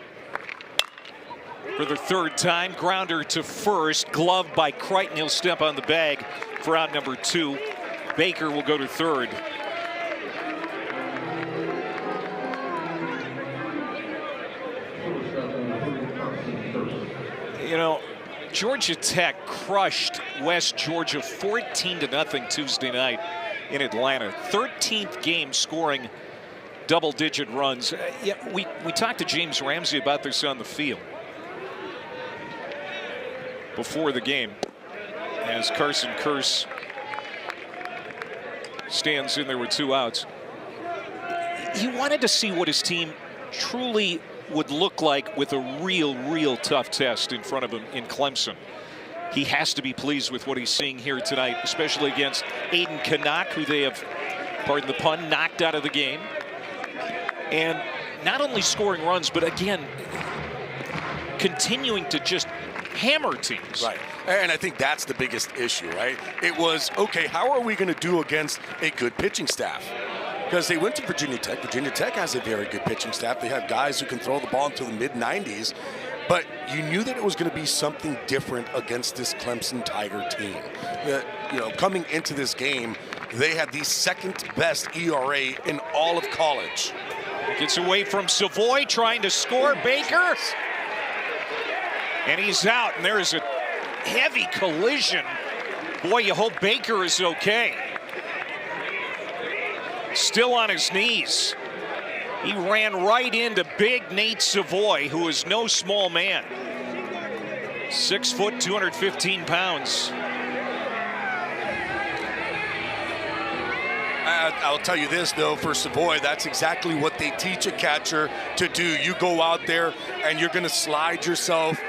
for the third time. Grounder to first, gloved by Crichton. He'll step on the bag for out number 2. Baker will go to third. You know, Georgia Tech crushed West Georgia 14-0 Tuesday night in Atlanta. 13th game scoring double-digit runs. Yeah, we talked to James Ramsey about this on the field before the game as Carson Curse stands in there with 2 outs. He wanted to see what his team truly would look like with a real tough test in front of him in Clemson. He has to be pleased with what he's seeing here tonight, especially against Aiden Canuck, who they have, pardon the pun, knocked out of the game. And not only scoring runs, but again, continuing to just hammer teams. Right. And I think that's the biggest issue, right? It was, okay, how are we going to do against a good pitching staff? Because they went to Virginia Tech. Virginia Tech has a very good pitching staff. They have guys who can throw the ball into the mid-90s. But you knew that it was going to be something different against this Clemson Tiger team. Coming into this game, they had the second best ERA in all of college. Gets away from Savoy, trying to score. Baker. And he's out, and there is a heavy collision. Boy, you hope Baker is okay. Still on his knees. He ran right into big Nate Savoy, who is no small man. 6 foot, 215 pounds. I'll tell you this, though, for Savoy, that's exactly what they teach a catcher to do. You go out there and you're going to slide yourself.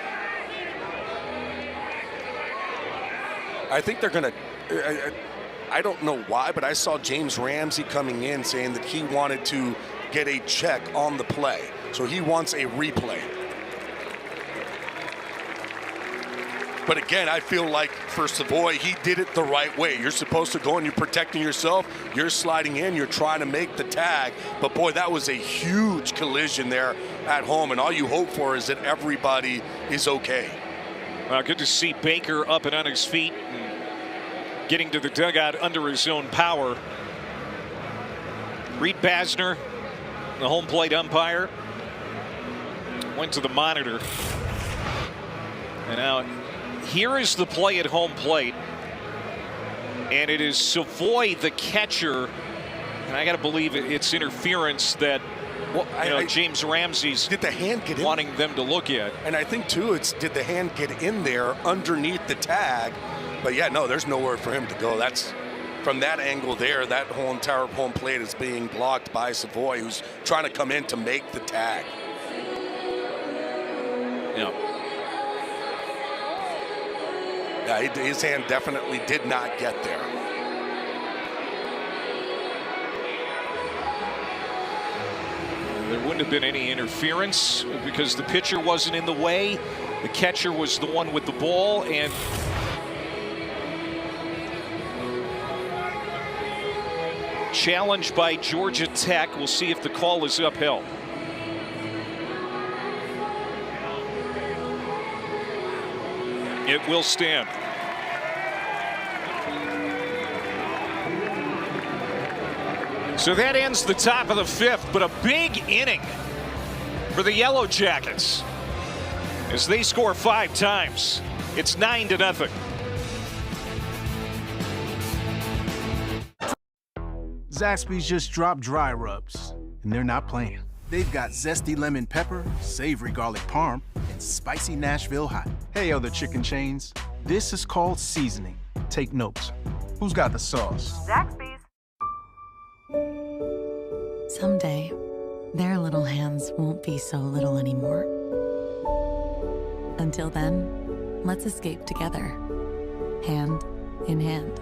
I think they're going to, I don't know why, but I saw James Ramsey coming in saying that he wanted to get a check on the play. So he wants a replay. But again, I feel like for Savoy, he did it the right way. You're supposed to go and you're protecting yourself. You're sliding in. You're trying to make the tag. But boy, that was a huge collision there at home. And all you hope for is that everybody is okay. Well, good to see Baker up and on his feet and getting to the dugout under his own power. Reed Basner, the home plate umpire, went to the monitor. And now here is the play at home plate. And it is Savoy, the catcher. And I got to believe it's interference that James Ramsey's did the hand get in? Wanting them to look at. And I think, too, it's did the hand get in there underneath the tag? But, yeah, no, there's nowhere for him to go. That's from that angle there, that whole entire home plate is being blocked by Savoy, who's trying to come in to make the tag. Yeah, his hand definitely did not get there. There wouldn't have been any interference because the pitcher wasn't in the way. The catcher was the one with the ball, and challenged by Georgia Tech. We'll see if the call is upheld. It will stand. So that ends the top of the fifth, but a big inning for the Yellow Jackets as they score 5 times. It's 9-0. Zaxby's just dropped dry rubs, and they're not playing. They've got zesty lemon pepper, savory garlic parm, and spicy Nashville hot. Hey, other chicken chains, this is called seasoning. Take notes. Who's got the sauce? Zaxby's. Someday, their little hands won't be so little anymore. Until then, let's escape together, hand in hand,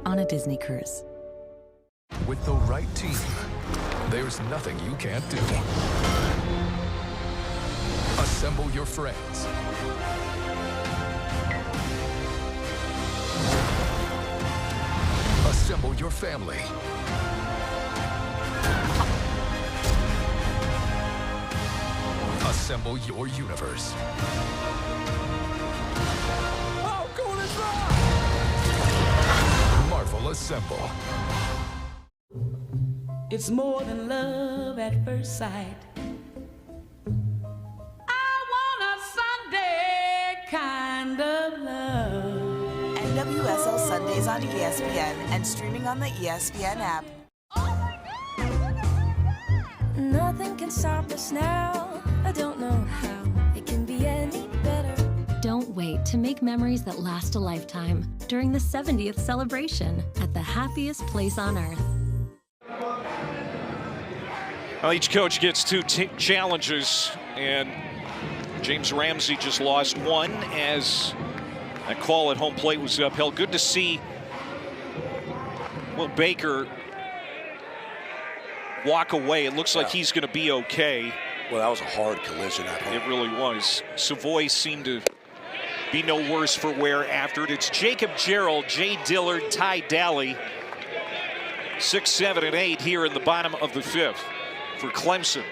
on a Disney cruise. With the right team, there's nothing you can't do. Assemble your friends. Assemble your family. Assemble your universe. Oh, cool as rock! Marvel Assemble. It's more than love at first sight. I want a Sunday kind of love. NWSL Sundays on ESPN and streaming on the ESPN app. Nothing can stop us now. I don't know how it can be any better. Don't wait to make memories that last a lifetime during the 70th celebration at the happiest place on earth. Well, each coach gets 2 challenges, and James Ramsey just lost one as that call at home plate was upheld. Good to see Will Baker walk away. It looks like he's going to be okay. Well, that was a hard collision at home. It really was. Savoy seemed to be no worse for wear after it. It's Jacob Gerald, Jay Dillard, Ty Daly. 6, 7, and 8 here in the bottom of the 5th for Clemson.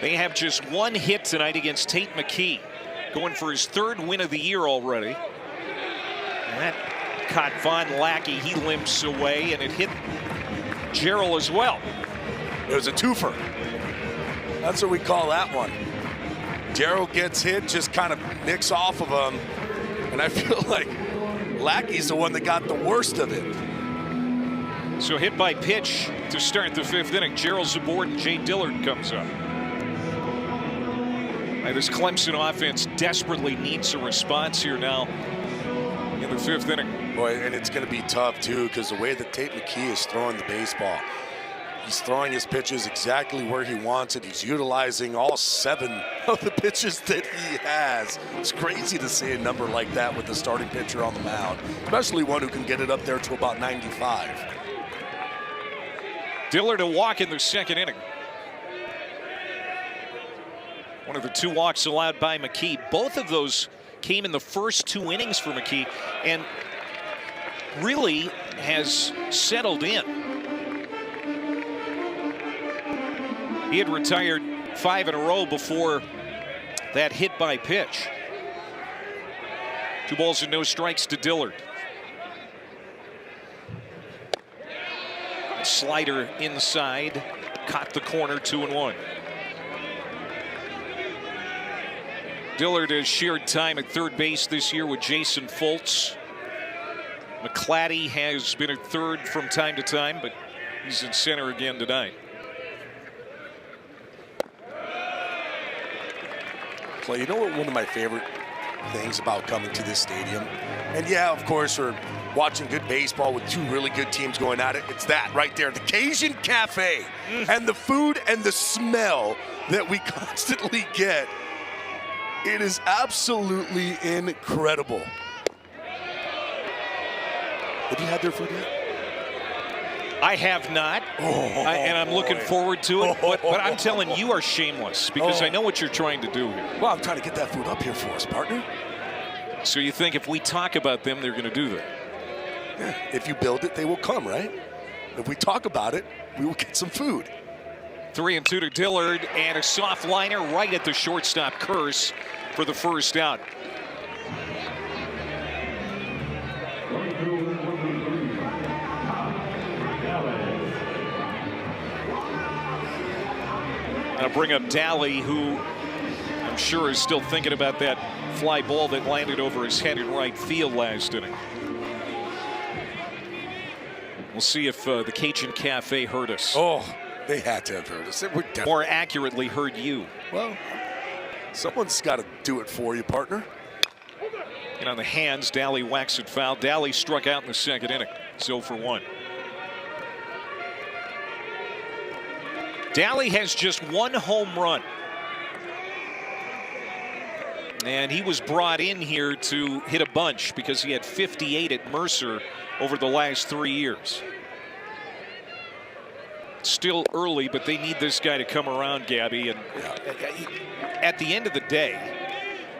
They have just one hit tonight against Tate McKee, going for his 3rd win of the year already. And that caught Von Lackey. He limps away, and it hit Gerald as well. It was a twofer. That's what we call that one. Gerald gets hit, just kind of nicks off of him. And I feel like Lackey's the one that got the worst of it. So hit by pitch to start the 5th inning. Gerald's aboard and Jay Dillard comes up. This Clemson offense desperately needs a response here now in the 5th inning. Boy, and it's going to be tough too, because the way that Tate McKee is throwing the baseball, he's throwing his pitches exactly where he wants it. He's utilizing all 7 of the pitches that he has. It's crazy to see a number like that with the starting pitcher on the mound, especially one who can get it up there to about 95. Dillard a walk in the 2nd inning. One of the 2 walks allowed by McKee. Both of those came in the first 2 innings for McKee and really has settled in. He had retired 5 in a row before that hit by pitch. 2 balls and no strikes to Dillard. Slider inside, caught the corner, 2-1. Dillard has shared time at 3rd base this year with Jason Foltz. McClatty has been at 3rd from time to time, but he's in center again tonight. So you know what one of my favorite things about coming to this stadium? And yeah, of course, we're watching good baseball with 2 really good teams going at it. It's that right there, the Cajun Cafe, and the food and the smell that we constantly get. It is absolutely incredible. Have you had their food yet? I have not, and I'm looking forward to it. But I'm telling you are shameless, because I know what you're trying to do here. Well, I'm trying to get that food up here for us, partner. So you think if we talk about them, they're going to do that? Yeah, if you build it, they will come, right? If we talk about it, we will get some food. 3-2 to Dillard, and a soft liner right at the shortstop curse for the 1st out. I'll bring up Daly, who I'm sure is still thinking about that fly ball that landed over his head in right field last inning. We'll see if the Cajun Cafe hurt us. Oh, they had to have hurt us. More accurately, hurt you. Well, someone's got to do it for you, partner. And on the hands, Daly whacks it foul. Daly struck out in the 2nd inning. 0 for 1. Daly has just 1 home run. And he was brought in here to hit a bunch because he had 58 at Mercer over the last 3 years. Still early, but they need this guy to come around, Gabby. And at the end of the day,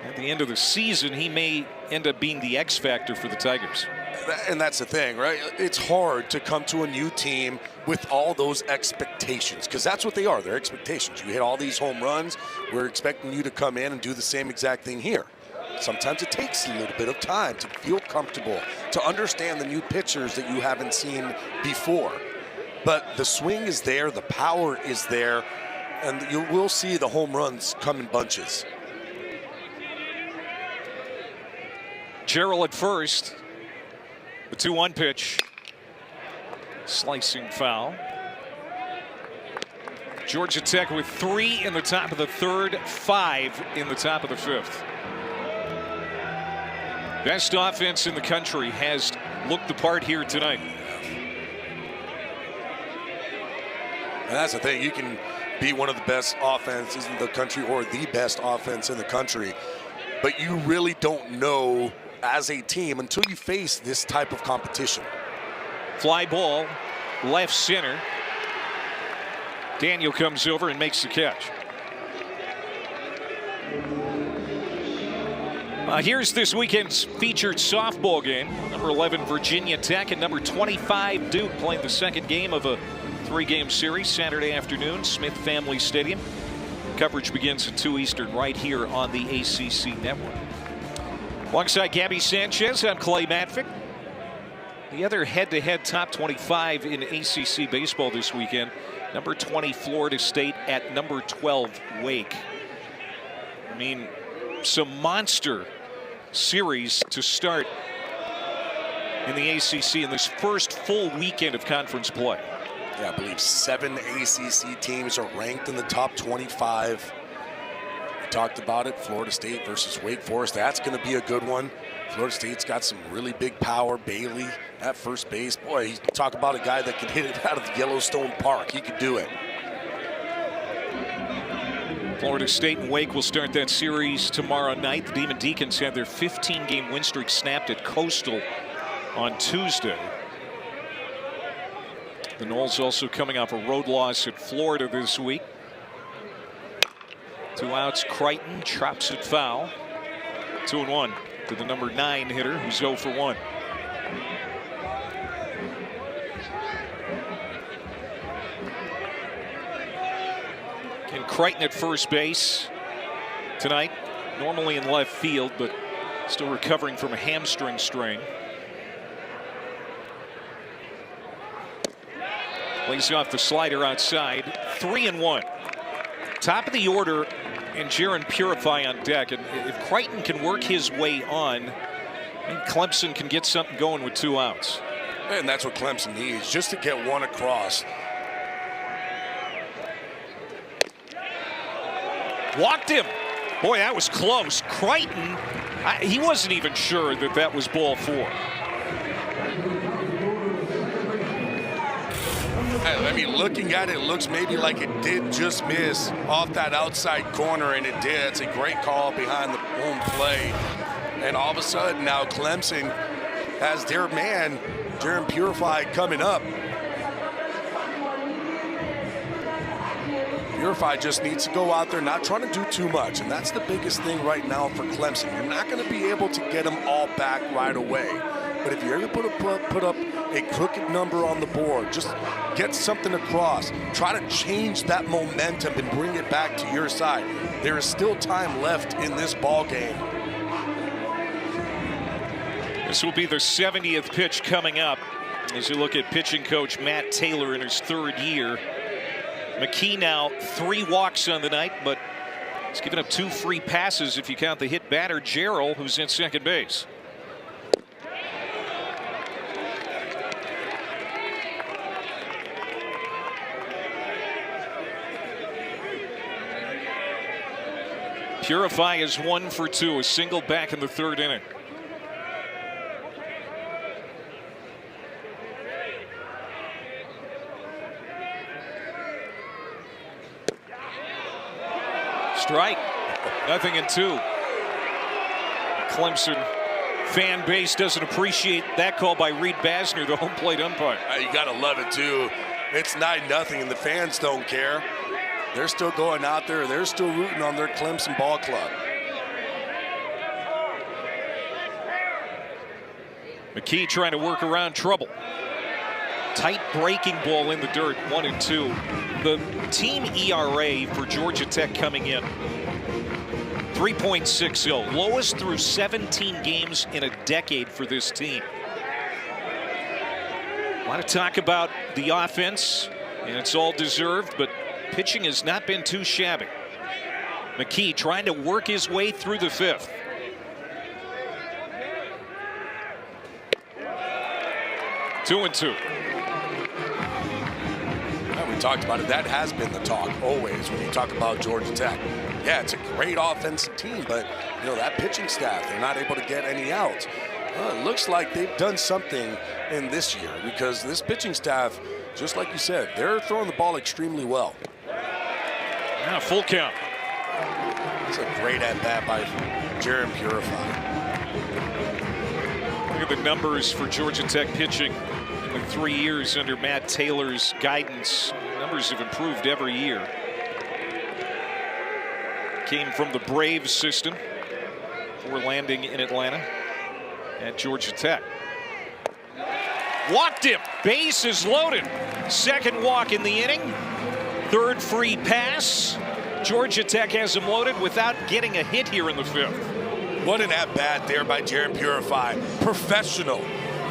at the end of the season, he may end up being the X factor for the Tigers. And that's the thing, right? It's hard to come to a new team with all those expectations, because that's what they are. They're expectations. You hit all these home runs, we're expecting you to come in and do the same exact thing here. Sometimes it takes a little bit of time to feel comfortable, to understand the new pitchers that you haven't seen before. But the swing is there, the power is there, and you will see the home runs come in bunches. Gerald at first. The 2-1 pitch. Slicing foul. Georgia Tech with 3 in the top of the 3rd, 5 in the top of the 5th. Best offense in the country has looked the part here tonight. And that's the thing. You can be one of the best offenses in the country or the best offense in the country, but you really don't know as a team until you face this type of competition. Fly ball, left center. Daniel comes over and makes the catch. Here's this weekend's featured softball game. Number 11 Virginia Tech and number 25 Duke playing the second game of a 3-game series Saturday afternoon, Smith Family Stadium. Coverage begins at 2 Eastern right here on the ACC Network. Alongside Gabby Sanchez, I'm Clay Matvick. The other head-to-head top 25 in ACC baseball this weekend. Number 20 Florida State at number 12 Wake. I mean, some monster series to start in the ACC in this first full weekend of conference play. Yeah, I believe 7 ACC teams are ranked in the top 25. We talked about it, Florida State versus Wake Forest. That's going to be a good one. Florida State's got some really big power. Bailey at first base. Boy, you talk about a guy that can hit it out of the Yellowstone Park. He could do it. Florida State and Wake will start that series tomorrow night. The Demon Deacons had their 15-game win streak snapped at Coastal on Tuesday. The Noles also coming off a road loss at Florida this week. 2 outs, Crichton chops it foul. 2-1 to the number 9 hitter, who's 0 for 1. And Crichton at first base tonight, normally in left field, but still recovering from a hamstring strain. Lays off the slider outside. 3-1. Top of the order, and Jaron Purify on deck. And if Crichton can work his way on, I think Clemson can get something going with 2 outs. And that's what Clemson needs, just to get one across. Walked him. Boy, that was close. Crichton, he wasn't even sure that that was ball 4. I mean, looking at it, it looks maybe like it did just miss off that outside corner, and it did. It's a great call behind the home plate. And all of a sudden, now Clemson has their man, Jaron Purify, coming up. Purify just needs to go out there, not trying to do too much, and that's the biggest thing right now for Clemson. You're not going to be able to get them all back right away. But if you're able to put up a crooked number on the board, just get something across, try to change that momentum and bring it back to your side. There is still time left in this ball game. This will be their 70th pitch coming up as you look at pitching coach Matt Taylor in his 3rd year. McKee now 3 walks on the night, but he's given up 2 free passes if you count the hit batter Jarrell, who's in second base. Purify is 1 for 2, a single back in the 3rd inning. Strike. 0-2. Clemson fan base doesn't appreciate that call by Reed Basner, the home plate umpire. You got to love it, too. It's 9-0, and the fans don't care. They're still going out there. They're still rooting on their Clemson ball club. McKee trying to work around trouble. Tight breaking ball in the dirt, 1-2. The team ERA for Georgia Tech coming in, 3.60, lowest through 17 games in a decade for this team. A lot of talk about the offense, and it's all deserved, but pitching has not been too shabby. McKee trying to work his way through the 5th. Two and two. We talked about it. That has been the talk always when you talk about Georgia Tech. Yeah, it's a great offensive team, but you know that pitching staff, they're not able to get any outs. It looks like they've done something in this year because this pitching staff, just like you said, they're throwing the ball extremely well. Yeah, full count. It's a great at-bat by Jaron Purify. Look at the numbers for Georgia Tech pitching in the 3 years under Matt Taylor's guidance. Numbers have improved every year. Came from the Braves system. before landing in Atlanta at Georgia Tech. Walked him. Base is loaded. Second walk in the inning. Third free pass. Georgia Tech has him loaded without getting a hit here in the fifth. What an at-bat there by Jaron Purify. Professional.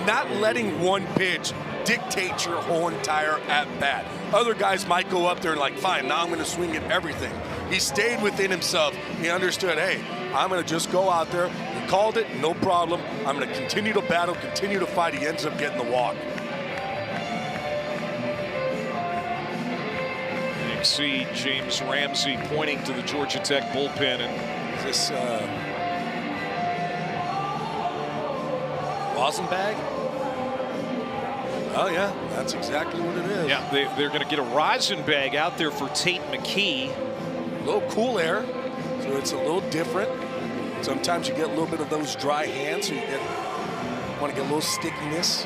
Not letting one pitch dictate your whole entire at-bat. Other guys might go up there and like, fine, now I'm going to swing at everything. He stayed within himself. He understood, hey, I'm going to just go out there. He called it, no problem. I'm going to continue to battle, continue to fight. He ends up getting the walk. You can see James Ramsey pointing to the Georgia Tech bullpen. And is this Rosenbag? Oh, yeah, that's exactly what it is. Yeah, they're going to get a rosin bag out there for Tate McKee. A little cool air, so it's a little different. Sometimes you get a little bit of those dry hands, so you want to get a little stickiness.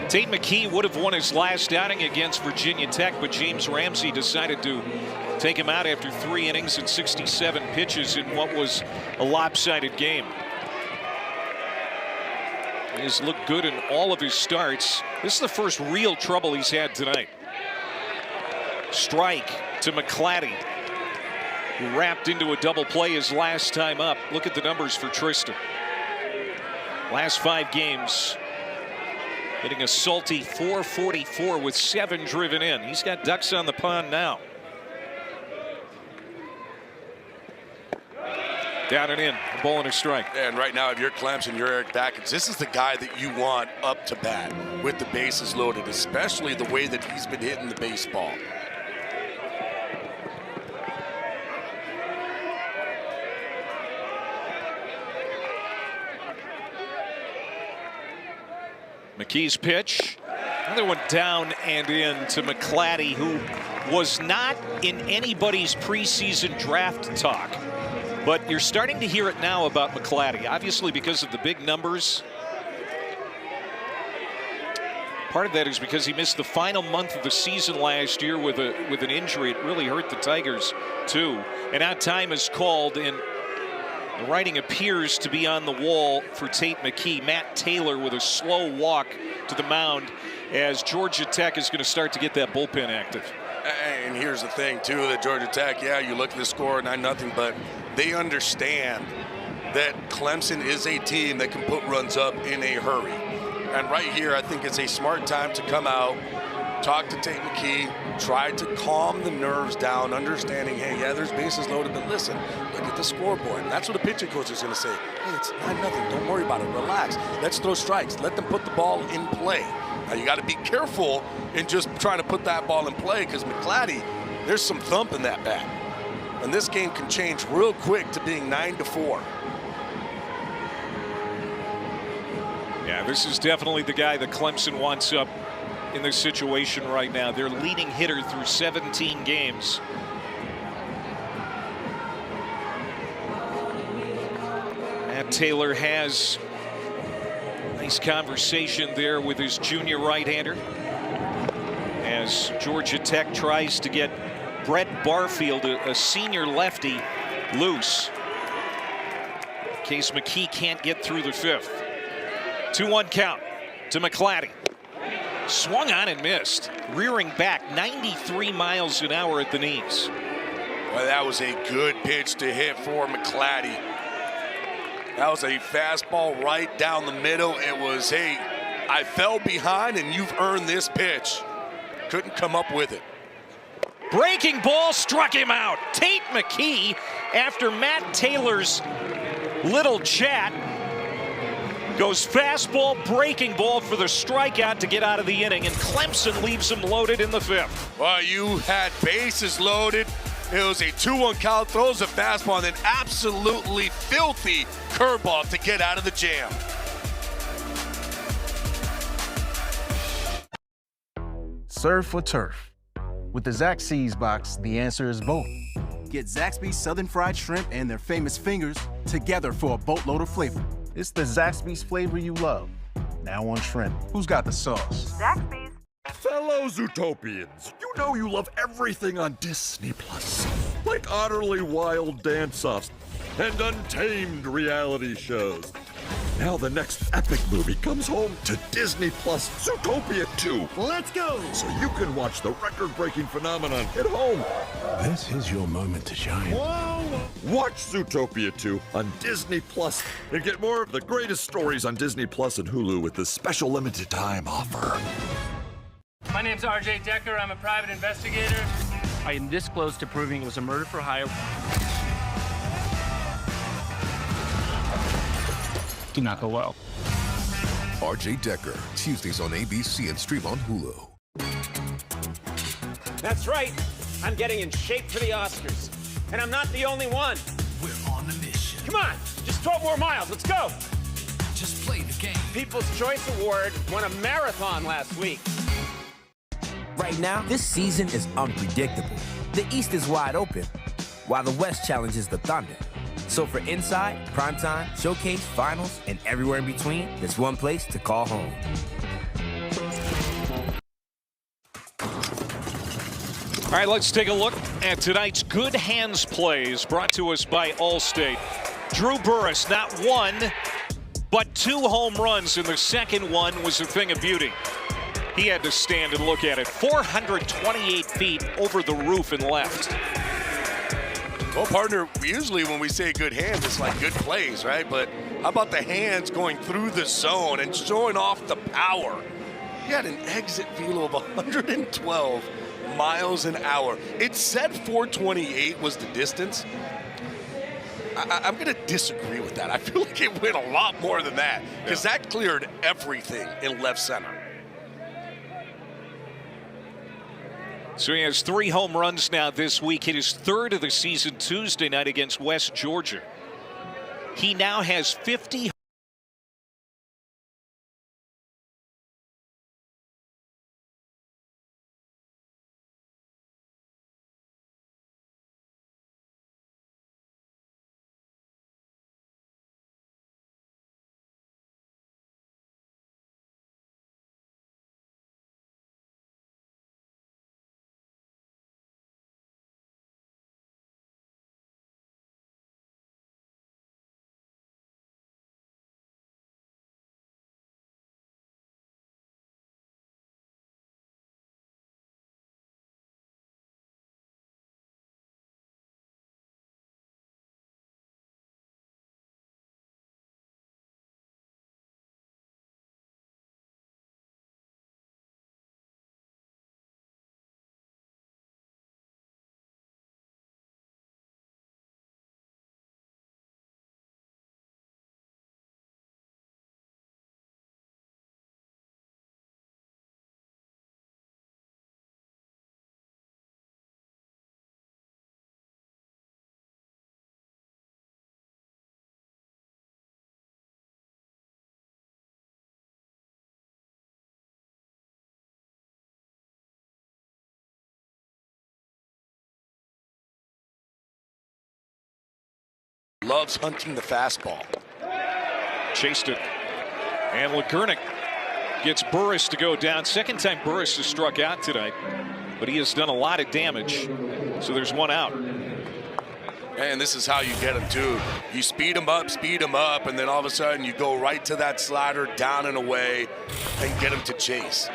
Tate McKee would have won his last outing against Virginia Tech, but James Ramsey decided to take him out after 3 innings and 67 pitches in what was a lopsided game. He has looked good in all of his starts. This is the first real trouble he's had tonight. Strike to McClatty, who wrapped into a double play his last time up. Look at the numbers for Tristan. Last 5 games, hitting a salty .444 with 7 driven in. He's got ducks on the pond now. Down and in, a ball and a strike. And right now, if you're Clemson, you're Eric Backens. This is the guy that you want up to bat with the bases loaded, especially the way that he's been hitting the baseball. McKee's pitch. Another one down and in to McClatty, who was not in anybody's preseason draft talk. But you're starting to hear it now about McClatty, obviously because of the big numbers. Part of that is because he missed the final month of the season last year with an injury. It really hurt the Tigers, too. And now time is called, and the writing appears to be on the wall for Tate McKee. Matt Taylor with a slow walk to the mound as Georgia Tech is going to start to get that bullpen active. And here's the thing, too, that Georgia Tech, yeah, you look at the score, 9-0, but they understand that Clemson is a team that can put runs up in a hurry. And right here, I think it's a smart time to come out, talk to Tate McKee, try to calm the nerves down, understanding, hey, yeah, there's bases loaded, but listen, look at the scoreboard. And that's what the pitching coach is going to say. Hey, it's 9-0. Don't worry about it. Relax. Let's throw strikes. Let them put the ball in play. Now, you got to be careful in just trying to put that ball in play because McClatty, there's some thump in that bat. And this game can change real quick to being 9-4. Yeah, this is definitely the guy that Clemson wants up in this situation right now. Their leading hitter through 17 games. Matt Taylor has a nice conversation there with his junior right-hander as Georgia Tech tries to get Brett Barfield, a senior lefty, loose in case McKee can't get through the fifth. 2-1 count to McClatty. Swung on and missed. Rearing back 93 miles an hour at the knees. Well, that was a good pitch to hit for McClatty. That was a fastball right down the middle. It was, hey, I fell behind and you've earned this pitch. Couldn't come up with it. Breaking ball struck him out. Tate McKee, after Matt Taylor's little chat, goes fastball, breaking ball for the strikeout to get out of the inning, and Clemson leaves him loaded in the fifth. Well, you had bases loaded. It was a 2-1 count, throws a fastball, and then absolutely filthy curveball to get out of the jam. Surf for turf. With the Zaxby's box, the answer is both. Get Zaxby's Southern Fried Shrimp and their famous fingers together for a boatload of flavor. It's the Zaxby's flavor you love, now on shrimp. Who's got the sauce? Zaxby's. Fellow Zootopians, you know you love everything on Disney Plus. Like Utterly Wild Dance-Offs, and untamed reality shows. Now the next epic movie comes home to Disney Plus Zootopia 2. Let's go! So you can watch the record-breaking phenomenon at home. This is your moment to shine. Whoa! Watch Zootopia 2 on Disney Plus and get more of the greatest stories on Disney Plus and Hulu with this special limited time offer. My name's RJ Decker. I'm a private investigator. I am this close to proving it was a murder for hire. Do not go well. RJ Decker, Tuesdays on ABC and stream on Hulu. That's right. I'm getting in shape for the Oscars. And I'm not the only one. We're on a mission. Come on, just 12 more miles. Let's go. Just play the game. People's Choice Award won a marathon last week. Right now, this season is unpredictable. The East is wide open, while the West challenges the Thunder. So for Inside, Primetime, Showcase, Finals, and everywhere in between, there's one place to call home. All right, let's take a look at tonight's Good Hands plays brought to us by Allstate. Drew Burress, not one, but 2 home runs, and the second one was a thing of beauty. He had to stand and look at it. 428 feet over the roof and left. Well, partner, usually when we say good hands, it's like good plays, right? But how about the hands going through the zone and showing off the power? He had an exit velo of 112 miles an hour. It said 428 was the distance. I'm going to disagree with that. I feel like it went a lot more than that because that cleared everything in left center. So he has 3 home runs now this week. Hit his 3rd of the season Tuesday night against West Georgia. He now has 50. Loves hunting the fastball. Chased it. And Legurnik gets Burris to go down. Second time Burris has struck out tonight, but he has done a lot of damage. So there's 1 out. And this is how you get him too. You speed him up, and then all of a sudden you go right to that slider, down and away, and get him to chase.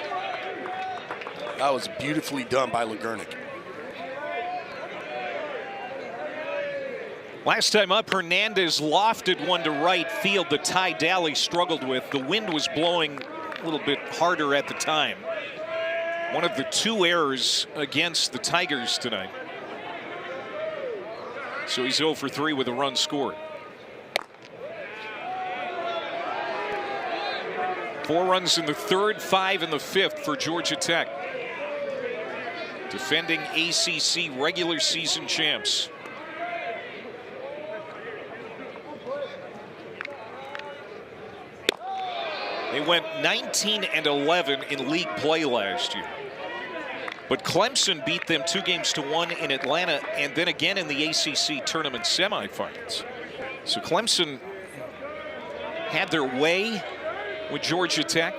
That was beautifully done by Legurnik. Last time up, Hernandez lofted one to right field that Ty Daly struggled with. The wind was blowing a little bit harder at the time. One of the 2 errors against the Tigers tonight. So he's 0 for 3 with a run scored. 4 runs in the 3rd, 5 in the 5th for Georgia Tech. Defending ACC regular season champs. They went 19-11 in league play last year. But Clemson beat them 2-1 in Atlanta and then again in the ACC tournament semifinals. So Clemson had their way with Georgia Tech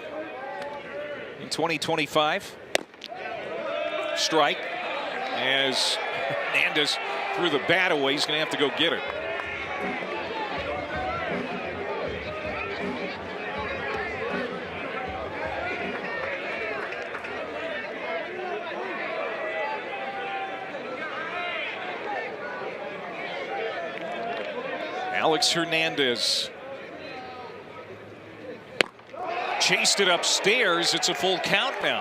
in 2025. Strike as Hernandez threw the bat away. He's going to have to go get it. Alex Hernandez chased it upstairs. It's a full count now.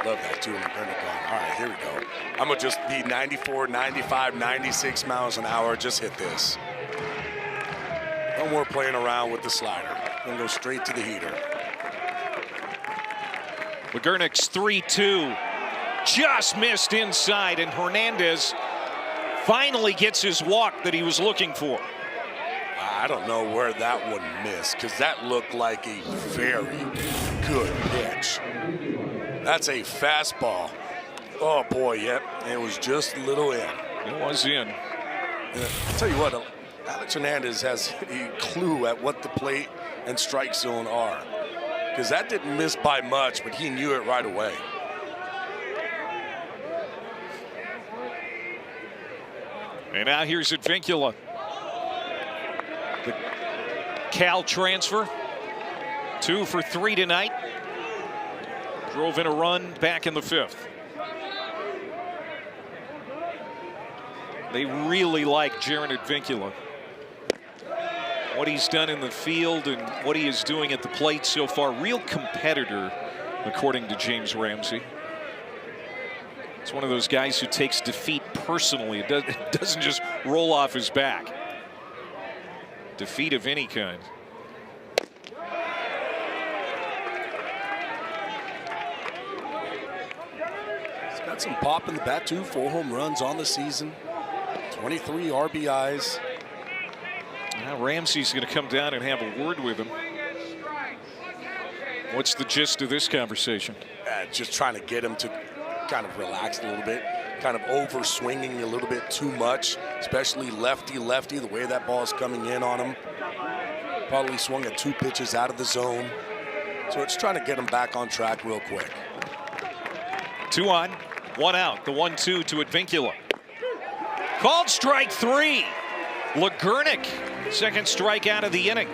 Love that too. And going, all right, here we go. I'm going to just be 94, 95, 96 miles an hour. Just hit this. No more playing around with the slider. I'm going to go straight to the heater. McGurnick's 3-2. Just missed inside, and Hernandez finally gets his walk that he was looking for. I don't know where that one missed, because that looked like a very good pitch. That's a fastball. Oh, boy, yep. It was just a little in. It was in. I'll tell you what, Alex Hernandez has a clue at what the plate and strike zone are, because that didn't miss by much, but he knew it right away. And now here's Advincula. The Cal transfer. 2 for 3 tonight. Drove in a run back in the 5th. They really like Jaron Advincula. What he's done in the field and what he is doing at the plate so far. Real competitor, according to James Ramsey. It's one of those guys who takes defeat personally. It doesn't just roll off his back. Defeat of any kind. He's got some pop in the bat too. 4 home runs on the season. 23 RBIs. Now Ramsey's going to come down and have a word with him. What's the gist of this conversation? Just trying to get him to kind of relax a little bit, kind of over swinging a little bit too much, especially lefty, the way that ball is coming in on him. Probably swung at 2 pitches out of the zone. So it's trying to get him back on track real quick. 2 on, 1 out. The 1-2 to Advincula. Called strike 3. LeGurnick, second strikeout of the inning.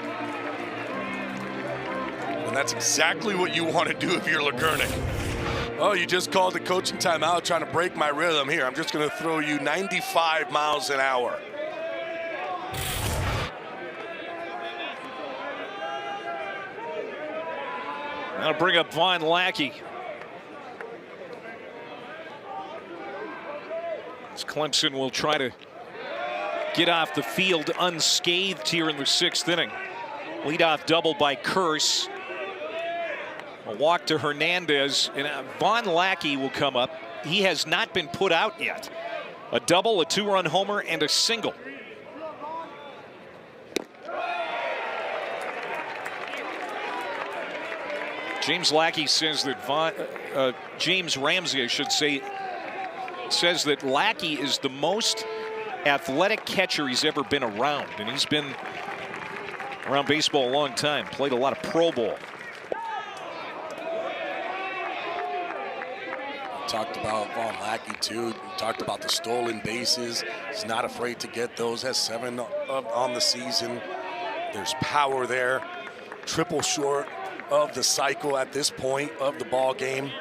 And that's exactly what you want to do if you're LeGurnick. Oh, you just called the coaching timeout trying to break my rhythm. Here, I'm just going to throw you 95 miles an hour. I'll bring up Von Lackey. As Clemson will try to get off the field unscathed here in the 6th inning. Leadoff double by Curse. A walk to Hernandez, and Von Lackey will come up. He has not been put out yet. A double, a 2-run homer, and a single. James Lackey says that James Ramsey, I should say, says that Lackey is the most athletic catcher he's ever been around, and he's been around baseball a long time. Played a lot of Pro Bowl. Talked about Von Lackey too. Talked about the stolen bases. He's not afraid to get those. Has 7 on the season. There's power there. Triple short of the cycle at this point of the ball game.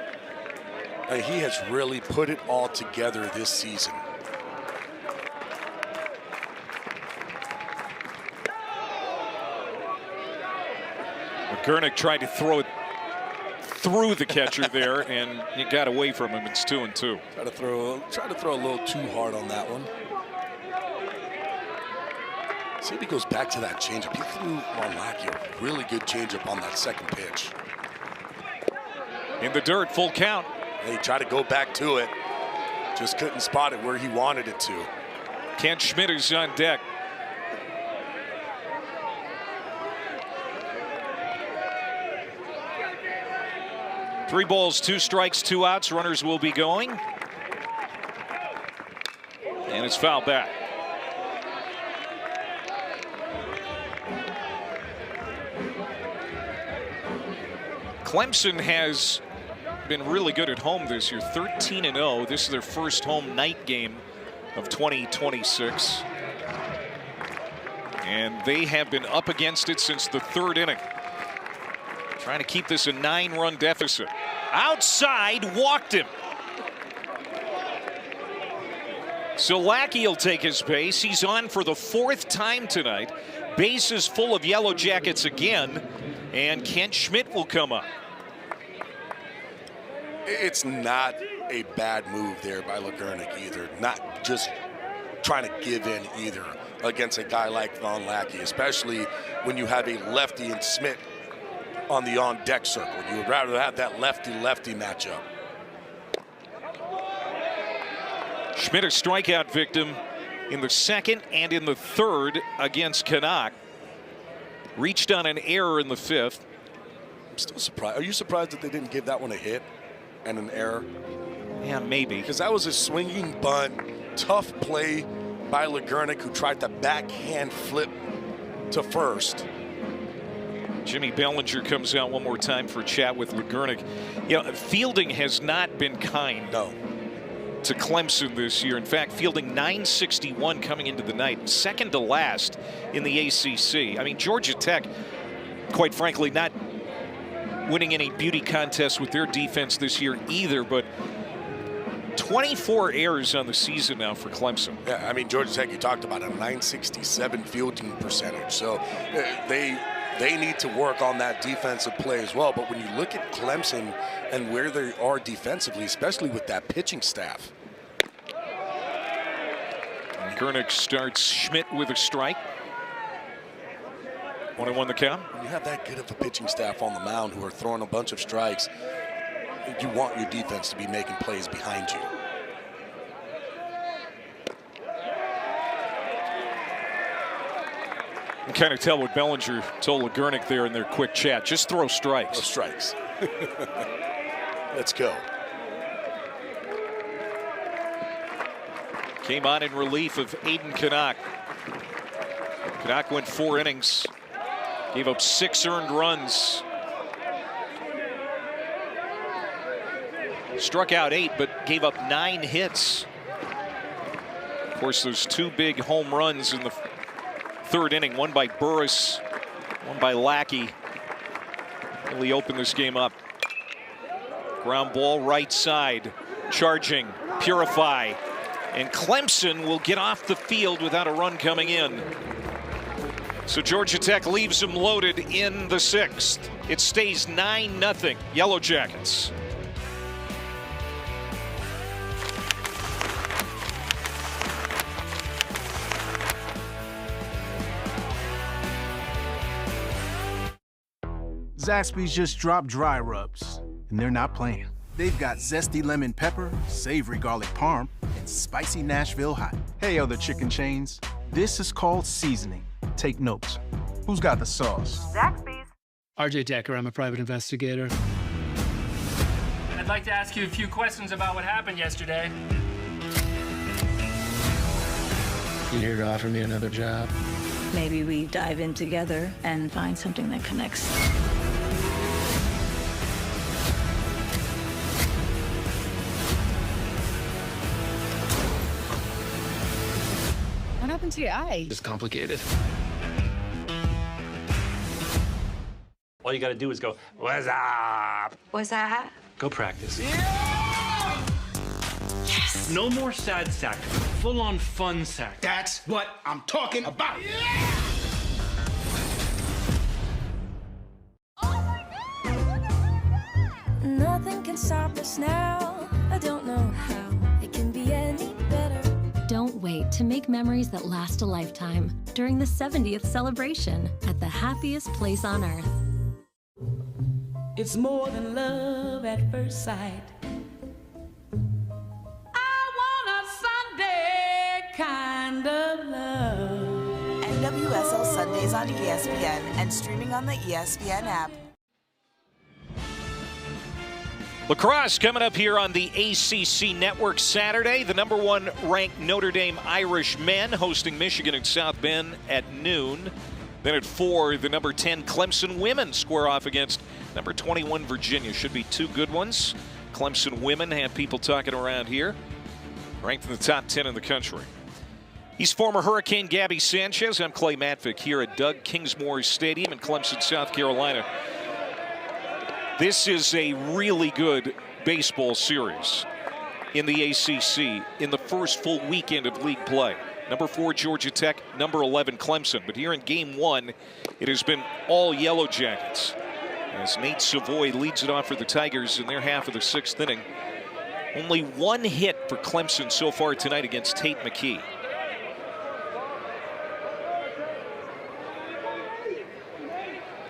And he has really put it all together this season. McGurnick tried to throw it through the catcher there, and it got away from him. It's 2-2. Try to throw a little too hard on that one. See if he goes back to that changeup. He threw Von Lackey a really good changeup on that second pitch. In the dirt, full count. He tried to go back to it. Just couldn't spot it where he wanted it to. Kent Schmidt is on deck. Three balls, 2 strikes, 2 outs. Runners will be going. And it's fouled back. Clemson has been really good at home this year, 13-0. This is their first home night game of 2026. And they have been up against it since the 3rd inning. Trying to keep this a 9-run deficit. Outside, walked him. So Lackey will take his base. He's on for the 4th time tonight. Bases full of Yellow Jackets again, and Kent Schmidt will come up. It's not a bad move there by Legurnik either. Not just trying to give in either against a guy like Von Lackey, especially when you have a lefty and Schmidt on the on-deck circle. You would rather have that lefty-lefty matchup. Schmidt a strikeout victim in the 2nd and in the 3rd against Canuck. Reached on an error in the 5th. I'm still surprised. Are you surprised that they didn't give that one a hit and an error? Yeah, maybe. Because that was a swinging bunt, tough play by Legurnik, who tried to backhand flip to first. Jimmy Bellinger comes out one more time for a chat with Legurnik. You know, fielding has not been kind to Clemson this year. In fact, fielding .961 coming into the night, 2nd to last in the ACC. I mean, Georgia Tech, quite frankly, not winning any beauty contests with their defense this year either, but 24 errors on the season now for Clemson. Yeah, I mean, Georgia Tech, you talked about a .967 fielding percentage. So they need to work on that defensive play as well. But when you look at Clemson and where they are defensively, especially with that pitching staff. Gurnick starts Schmidt with a strike. 1-1 the count. When you have that good of a pitching staff on the mound who are throwing a bunch of strikes, you want your defense to be making plays behind you. You can kind of tell what Bellinger told Legurnik there in their quick chat. Just throw strikes. Throw strikes. Let's go. Came on in relief of Aiden Canuck. Canuck went 4 innings. Gave up 6 earned runs. Struck out 8, but gave up 9 hits. Of course, those 2 big home runs in the 3rd inning, one by Burris, one by Lackey, really opened this game up. Ground ball right side, charging, Purify, and Clemson will get off the field without a run coming in. So Georgia Tech leaves them loaded in the 6th. It stays 9-0, Yellow Jackets. Zaxby's just dropped dry rubs, and they're not playing. They've got zesty lemon pepper, savory garlic parm, and spicy Nashville hot. Hey, other chicken chains, this is called seasoning. Take notes. Who's got the sauce? Zaxby's. RJ Decker, I'm a private investigator. I'd like to ask you a few questions about what happened yesterday. You here to offer me another job? Maybe we dive in together and find something that connects. What happened to your eye? It's complicated. All you gotta do is go, what's up? What's that? Go practice. Yes! No more sad sack. Full-on fun sack. That's what I'm talking about. Nothing can stop us now. I don't know how it can be any better. Don't wait to make memories that last a lifetime during the 70th celebration at the happiest place on earth. It's more than love at first sight. I want a Sunday kind of love. NWSL Sundays on ESPN and streaming on the ESPN app. Lacrosse coming up here on the ACC Network Saturday. The #1 ranked Notre Dame Irish men hosting Michigan in South Bend at noon. Then at 4, the #10 Clemson women square off against #21 Virginia. Should be 2 good ones. Clemson women have people talking around here. Ranked in the top 10 in the country. He's former Hurricane Gabby Sanchez. I'm Clay Matvick here at Doug Kingsmore Stadium in Clemson, South Carolina. This is a really good baseball series. in the ACC in the first full weekend of league play. Number 4, Georgia Tech. Number 11, Clemson. But here in game 1, it has been all Yellow Jackets, as Nate Savoy leads it off for the Tigers in their half of the 6th inning. Only 1 hit for Clemson so far tonight against Tate McKee.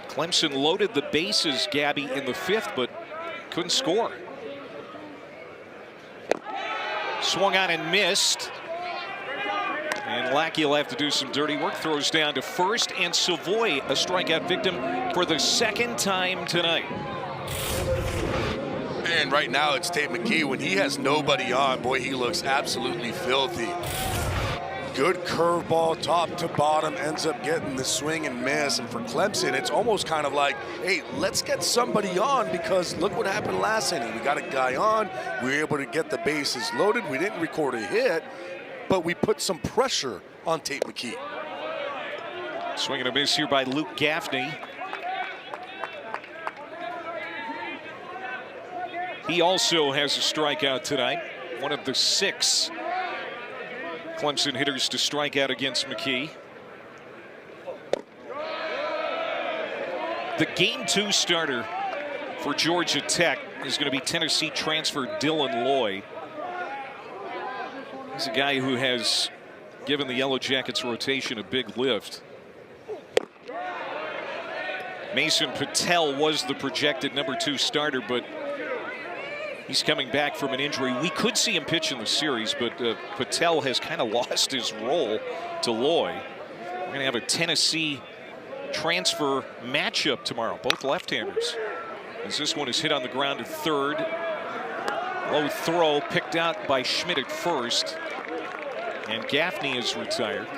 Clemson loaded the bases, Gabby, in the 5th, but couldn't score. Swung on and missed. And Lackey will have to do some dirty work. Throws down to first, and Savoy a strikeout victim for the 2nd time tonight. And right now it's Tate McKee. When he has nobody on, boy, he looks absolutely filthy. Good curveball, top to bottom, ends up getting the swing and miss. And for Clemson, it's almost kind of like, hey, let's get somebody on, because look what happened last inning. We got a guy on. We were able to get the bases loaded. We didn't record a hit, but we put some pressure on Tate McKee. Swing and a miss here by Luke Gaffney. He also has a strikeout tonight. One of the 6 Clemson hitters to strike out against McKee. The game 2 starter for Georgia Tech is going to be Tennessee transfer Dylan Loy. He's a guy who has given the Yellow Jackets rotation a big lift. Mason Patel was the projected number 2 starter, but he's coming back from an injury. We could see him pitch in the series, but Patel has kind of lost his role to Loy. We're going to have a Tennessee transfer matchup tomorrow, both left-handers. As this one is hit on the ground to third. Low throw picked out by Schmidt at first. And Gaffney is retired.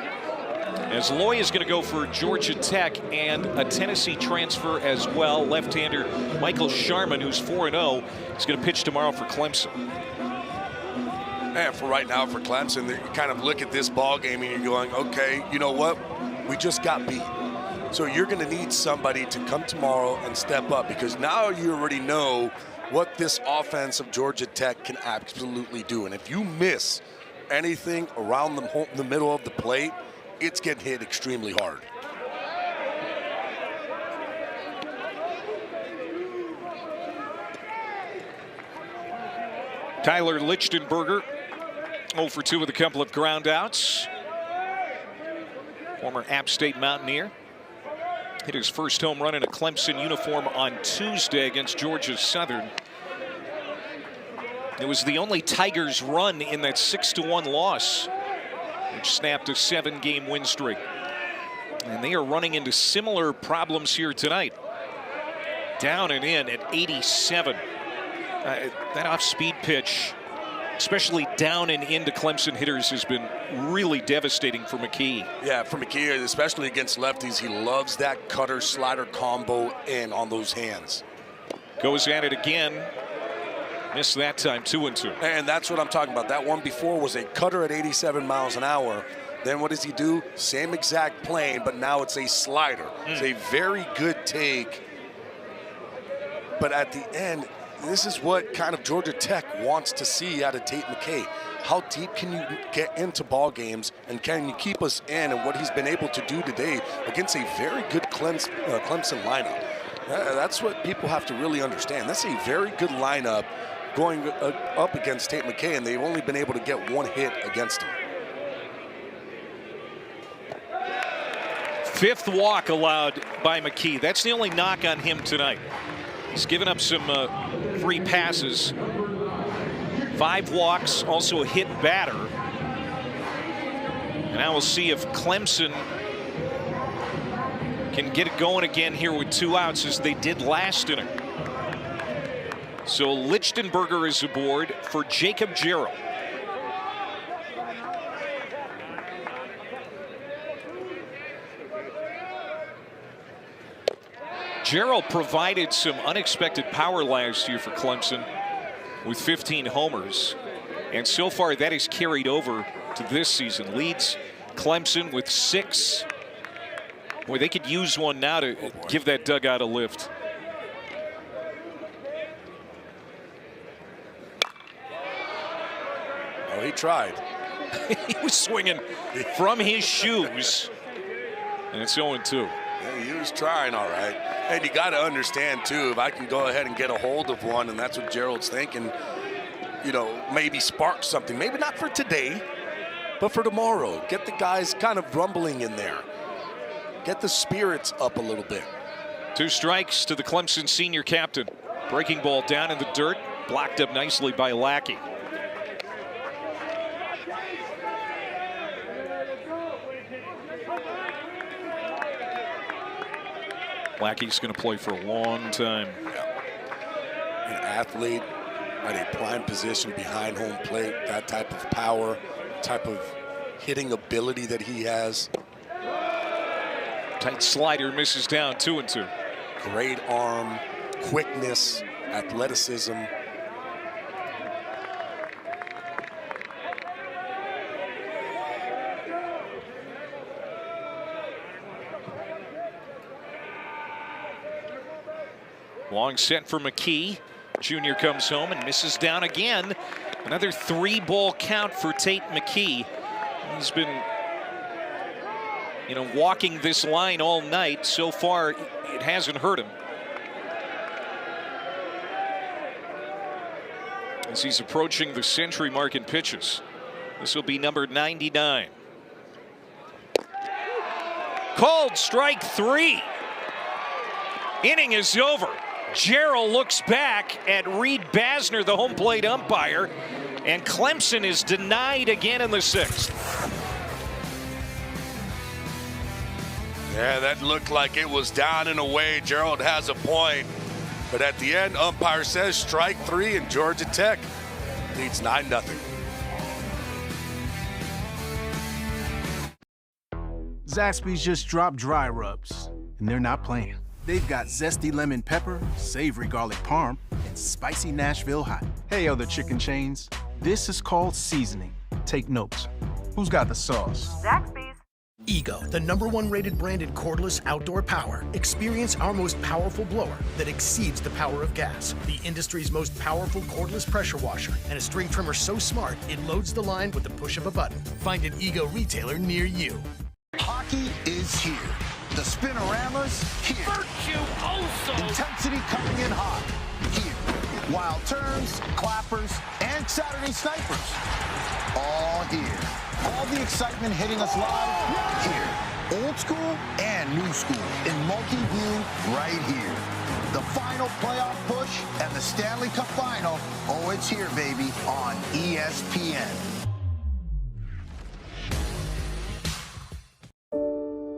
As Loy is going to go for Georgia Tech, and a Tennessee transfer as well. Left-hander Michael Sharman, who's 4-0, is going to pitch tomorrow for Clemson. And for right now for Clemson, you kind of look at this ball game and you're going, okay, you know what? We just got beat. So you're going to need somebody to come tomorrow and step up, because now you already know what this offense of Georgia Tech can absolutely do. And if you miss anything around the middle of the plate, it's getting hit extremely hard. Tyler Lichtenberger, 0 for 2 with a couple of ground outs. Former App State Mountaineer. Hit his first home run in a Clemson uniform on Tuesday against Georgia Southern. It was the only Tigers run in that 6-1 loss, which snapped a 7-game win streak. And they are running into similar problems here tonight. Down and in at 87. That off-speed pitch, especially down and into Clemson hitters, has been really devastating for McKee. Yeah, for McKee, especially against lefties, he loves that cutter-slider combo in on those hands. Goes at it again. Missed that time, 2-2. And that's what I'm talking about. That one before was a cutter at 87 miles an hour. Then what does he do? Same exact plane, but now it's a slider. It's a very good take. But at the end, this is what kind of Georgia Tech wants to see out of Tate McKee. How deep can you get into ball games, and can you keep us in? And what he's been able to do today against a very good Clemson lineup. That's what people have to really understand. That's a very good lineup going up against Tate McKee, and they've only been able to get 1 hit against him. 5th walk allowed by McKee. That's the only knock on him tonight. He's given up some free passes. 5 walks, also a hit batter. And now we'll see if Clemson can get it going again here with 2 outs, as they did last inning. So Lichtenberger is aboard for Jacob Jarrell. Jarrell provided some unexpected power last year for Clemson with 15 homers. And so far that has carried over to this season. Leads Clemson with 6. Boy, they could use one now to give that dugout a lift. Well, he tried. He was swinging from his shoes, and it's 0-2. Yeah, he was trying all right. And you got to understand, too, if I can go ahead and get a hold of one, and that's what Gerald's thinking, you know, maybe spark something. Maybe not for today, but for tomorrow. Get the guys kind of rumbling in there. Get the spirits up a little bit. 2 strikes to the Clemson senior captain. Breaking ball down in the dirt, blocked up nicely by Lackey. Lackey's going to play for a long time. Yeah. An athlete at a prime position behind home plate, that type of power, type of hitting ability that he has. Tight slider misses down, 2-2. Great arm, quickness, athleticism. Long set for McKee. Junior comes home and misses down again. Another 3-ball count for Tate McKee. He's been, you know, walking this line all night. So far, it hasn't hurt him. As he's approaching the century mark in pitches. This will be number 99. Called strike 3. Inning is over. Gerald looks back at Reed Basner, the home plate umpire, and Clemson is denied again in the 6th. Yeah, that looked like it was down and away. Gerald has a point. But at the end, umpire says strike 3, and Georgia Tech leads 9-0. Zaxby's just dropped dry rubs, and they're not playing. They've got zesty lemon pepper, savory garlic parm, and spicy Nashville hot. Hey, other chicken chains, this is called seasoning. Take notes. Who's got the sauce? Zaxby's. Ego, the #1 rated branded cordless outdoor power. Experience our most powerful blower that exceeds the power of gas. The industry's most powerful cordless pressure washer and a string trimmer so smart it loads the line with the push of a button. Find an Ego retailer near you. Hockey is here. The Spinorama's here. Virtuoso. Intensity coming in hot. Here. Wild turns, clappers, and Saturday snipers. All here. All the excitement hitting us live here. Old school and new school in multi-view right here. The final playoff push and the Stanley Cup final. Oh, it's here, baby, on ESPN.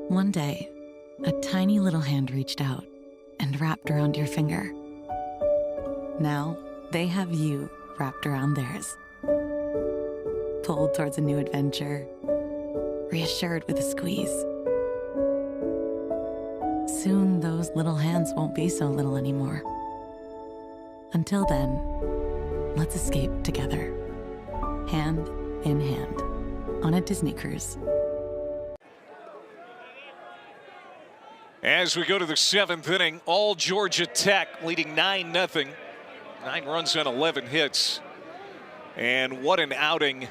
One day, a tiny little hand reached out and wrapped around your finger. Now, they have you wrapped around theirs. Pulled towards a new adventure, reassured with a squeeze. Soon, those little hands won't be so little anymore. Until then, let's escape together, hand in hand, on a Disney cruise. As we go to the 7th inning, all Georgia Tech leading 9-0. 9 runs on 11 hits. And what an outing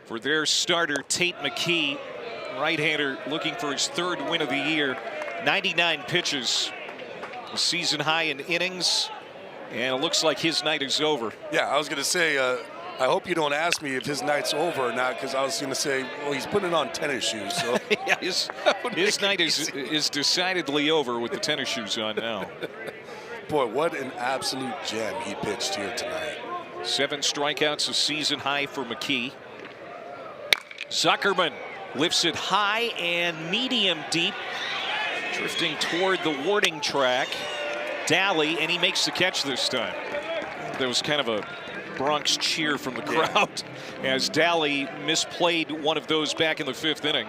for their starter, Tate McKee, right-hander looking for his 3rd win of the year. 99 pitches, a season high in innings, and it looks like his night is over. Yeah, I was going to say, I hope you don't ask me if his night's over or not, because I was going to say, well, he's putting on tennis shoes. So yeah, his night is decidedly over with the tennis shoes on now. Boy, what an absolute gem he pitched here tonight. 7 strikeouts, a season high for McKee. Zuckerman lifts it high and medium deep, drifting toward the warning track. Daly, and he makes the catch this time. There was kind of a Bronx cheer from the crowd as Daly misplayed one of those back in the 5th inning.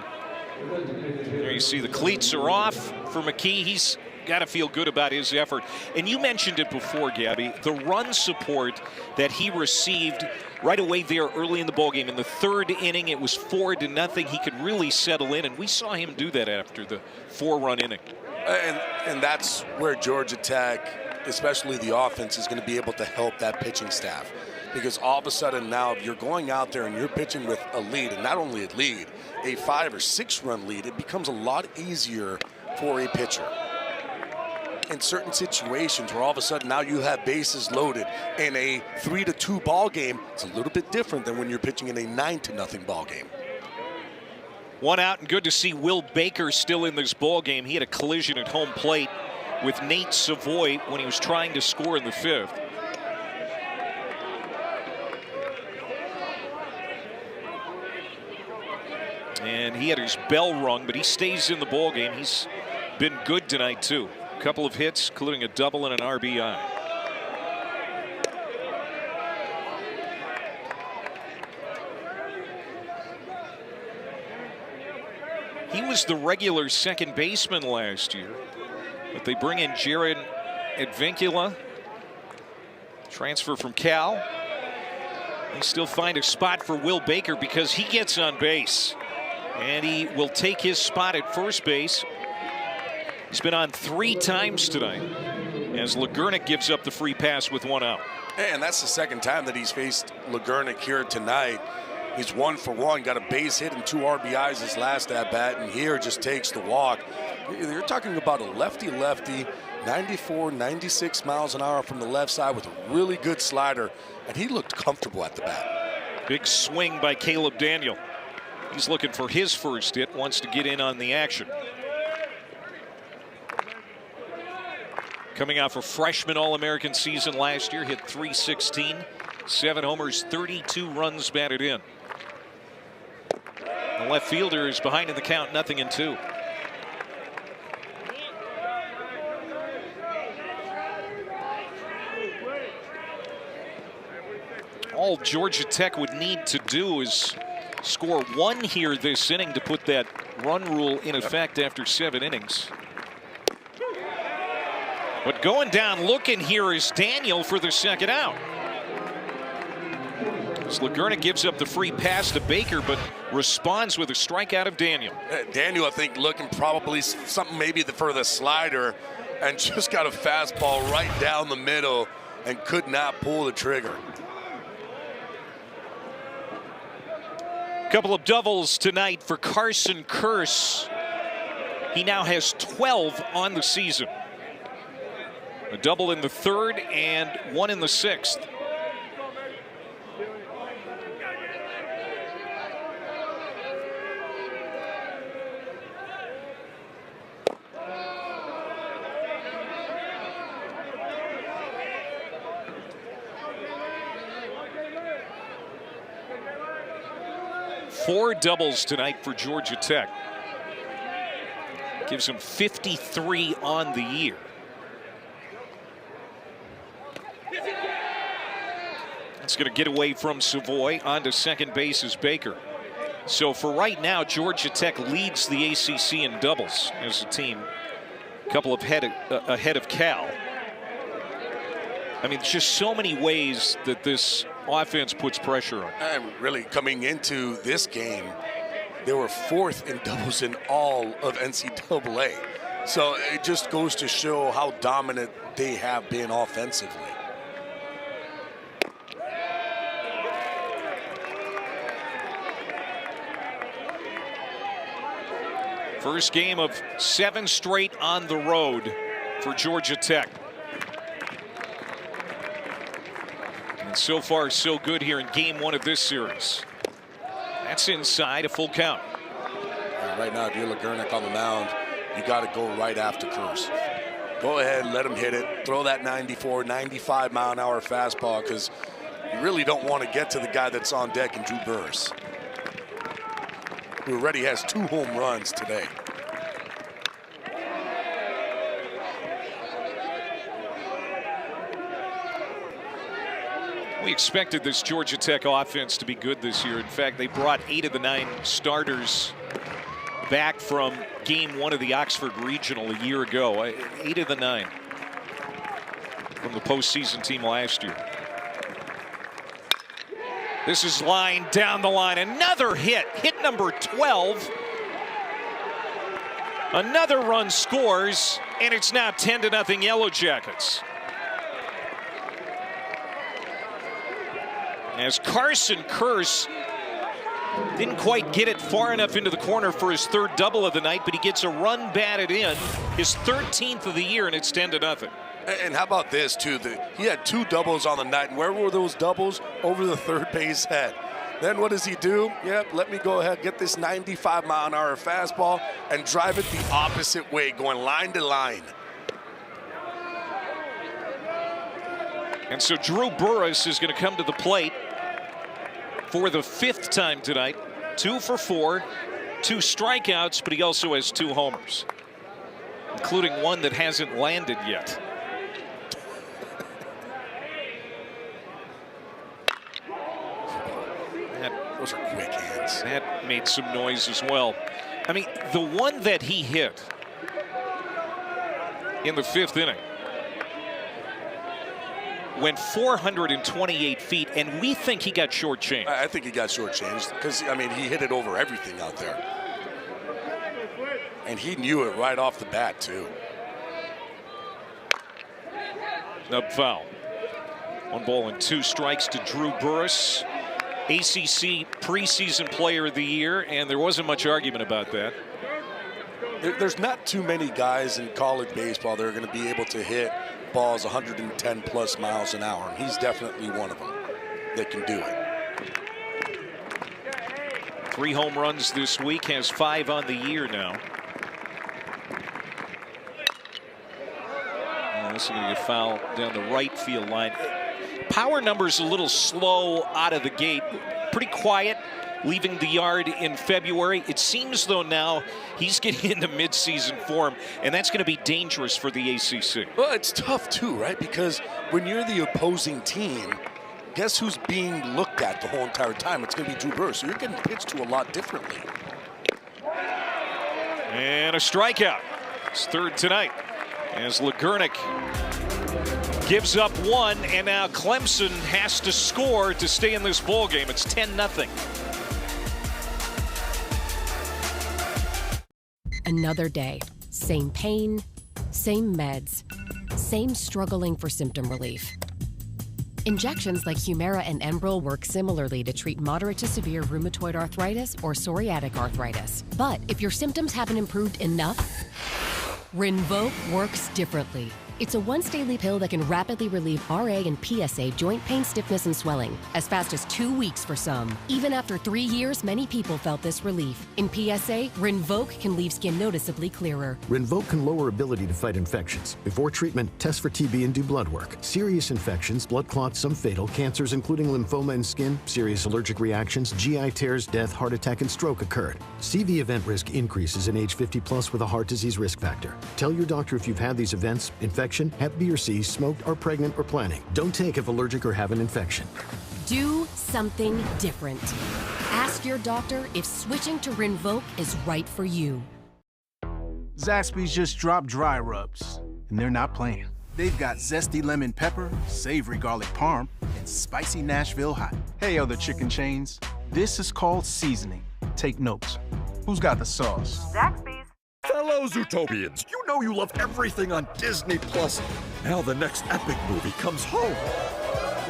There you see the cleats are off for McKee. He's got to feel good about his effort. And you mentioned it before, Gabby, the run support that he received right away there early in the ballgame. In the 3rd inning, it was 4-0. He could really settle in, and we saw him do that after the 4-run inning. And that's where Georgia Tech, especially the offense, is going to be able to help that pitching staff. Because all of a sudden now, if you're going out there and you're pitching with a lead, and not only a lead, a 5 or 6 run lead, it becomes a lot easier for a pitcher. In certain situations where all of a sudden now you have bases loaded in a 3-2 ball game, it's a little bit different than when you're pitching in a 9-0 ball game. 1 out, and good to see Will Baker still in this ball game. He had a collision at home plate with Nate Savoy when he was trying to score in the 5th. And he had his bell rung, but he stays in the ball game. He's been good tonight too. A couple of hits, including a double and an RBI. He was the regular second baseman last year, but they bring in Jared Advincula, transfer from Cal. They still find a spot for Will Baker because he gets on base. And he will take his spot at first base. He's been on 3 times tonight as Legurnick gives up the free pass with 1 out. And that's the second time that he's faced Legurnick here tonight. He's 1 for 1, got a base hit and 2 RBIs his last at bat, and here just takes the walk. You're talking about a lefty-lefty, 94, 96 miles an hour from the left side with a really good slider, and he looked comfortable at the bat. Big swing by Caleb Daniel. He's looking for his first hit, wants to get in on the action. Coming off a freshman All-American season last year, hit .316, 7 homers, 32 runs batted in. The left fielder is behind in the count, 0-2. All Georgia Tech would need to do is score 1 here this inning to put that run rule in effect after 7 innings. But going down looking here is Daniel for the second out. As Legurnick gives up the free pass to Baker, but responds with a strikeout of Daniel. Daniel, I think, looking probably something maybe for the slider, and just got a fastball right down the middle and could not pull the trigger. Couple of doubles tonight for Carson Kearse. He now has 12 on the season. A double in the 3rd and 1 in the 6th. Four doubles tonight for Georgia Tech. Gives him 53 on the year. It's going to get away from Savoy. On to second base is Baker. So for right now, Georgia Tech leads the ACC in doubles as a team. A couple of ahead of Cal. I mean, just so many ways that this offense puts pressure on. And really, coming into this game, they were 4th in doubles in all of NCAA. So it just goes to show how dominant they have been offensively. First game of 7 straight on the road for Georgia Tech. And so far, so good here in game 1 of this series. That's inside, a full count. Right now, if you're Legurnick on the mound, you got to go right after Kearse. Go ahead, let him hit it. Throw that 94, 95 mile an hour fastball, because you really don't want to get to the guy that's on deck in Drew Burris, who already has 2 home runs today. We expected this Georgia Tech offense to be good this year. In fact, they brought 8 of the 9 starters back from game 1 of the Oxford Regional a year ago. 8 of the 9 from the postseason team last year. This is line down the line. Another hit. Hit number 12. Another run scores, and it's now 10-0 Yellow Jackets. As Carson Kearse didn't quite get it far enough into the corner for his third double of the night, but he gets a run batted in, his 13th of the year, and it's 10-0. And how about this, too? He had 2 doubles on the night, and where were those doubles? Over the third base head. Then what does he do? Yep, let me go ahead, get this 95-mile-an-hour fastball and drive it the opposite way, going line to line. And so Drew Burress is going to come to the plate for the 5th time tonight. 2 for 4, 2 strikeouts, but he also has 2 homers, including one that hasn't landed yet. Those are quick hands. That made some noise as well. I mean, the one that he hit in the 5th inning went 428 feet, and we think he got shortchanged. I think he got shortchanged because, I mean, he hit it over everything out there. And he knew it right off the bat, too. Snub foul. 1 ball and 2 strikes to Drew Burress. ACC preseason player of the year, and there wasn't much argument about that. There's not too many guys in college baseball that are going to be able to hit balls 110 plus miles an hour, and he's definitely one of them that can do it. 3 home runs this week, has 5 on the year now. This is going to get fouled down the right field line. Power numbers a little slow out of the gate. Pretty quiet, leaving the yard in February. It seems, though, now he's getting into midseason form, and that's going to be dangerous for the ACC. Well, it's tough, too, right? Because when you're the opposing team, guess who's being looked at the whole entire time? It's going to be Drew Burress, so you're getting pitched to a lot differently. And a strikeout. It's 3rd tonight as Legurnick gives up 1, and now Clemson has to score to stay in this ball game. It's 10-0. Another day, same pain, same meds, same struggling for symptom relief. Injections like Humira and Enbrel work similarly to treat moderate to severe rheumatoid arthritis or psoriatic arthritis. But if your symptoms haven't improved enough, Rinvoq works differently. It's a once-daily pill that can rapidly relieve RA and PSA joint pain, stiffness, and swelling, as fast as 2 weeks for some. Even after 3 years, many people felt this relief. In PSA, Rinvoq can leave skin noticeably clearer. Rinvoq can lower ability to fight infections. Before treatment, test for TB and do blood work. Serious infections, blood clots, some fatal, cancers including lymphoma and skin, serious allergic reactions, GI tears, death, heart attack, and stroke occurred. CV event risk increases in age 50 plus with a heart disease risk factor. Tell your doctor if you've had these events, infection, Hep B or C, smoked, are pregnant, or planning. Don't take if allergic or have an infection. Do something different. Ask your doctor if switching to Rinvoq is right for you. Zaxby's just dropped dry rubs, and they're not playing. They've got zesty lemon pepper, savory garlic parm, and spicy Nashville hot. Hey, other chicken chains, this is called seasoning. Take notes. Who's got the sauce? Zaxby's. Fellow Zootopians, you know you love everything on Disney Plus. Now the next epic movie comes home.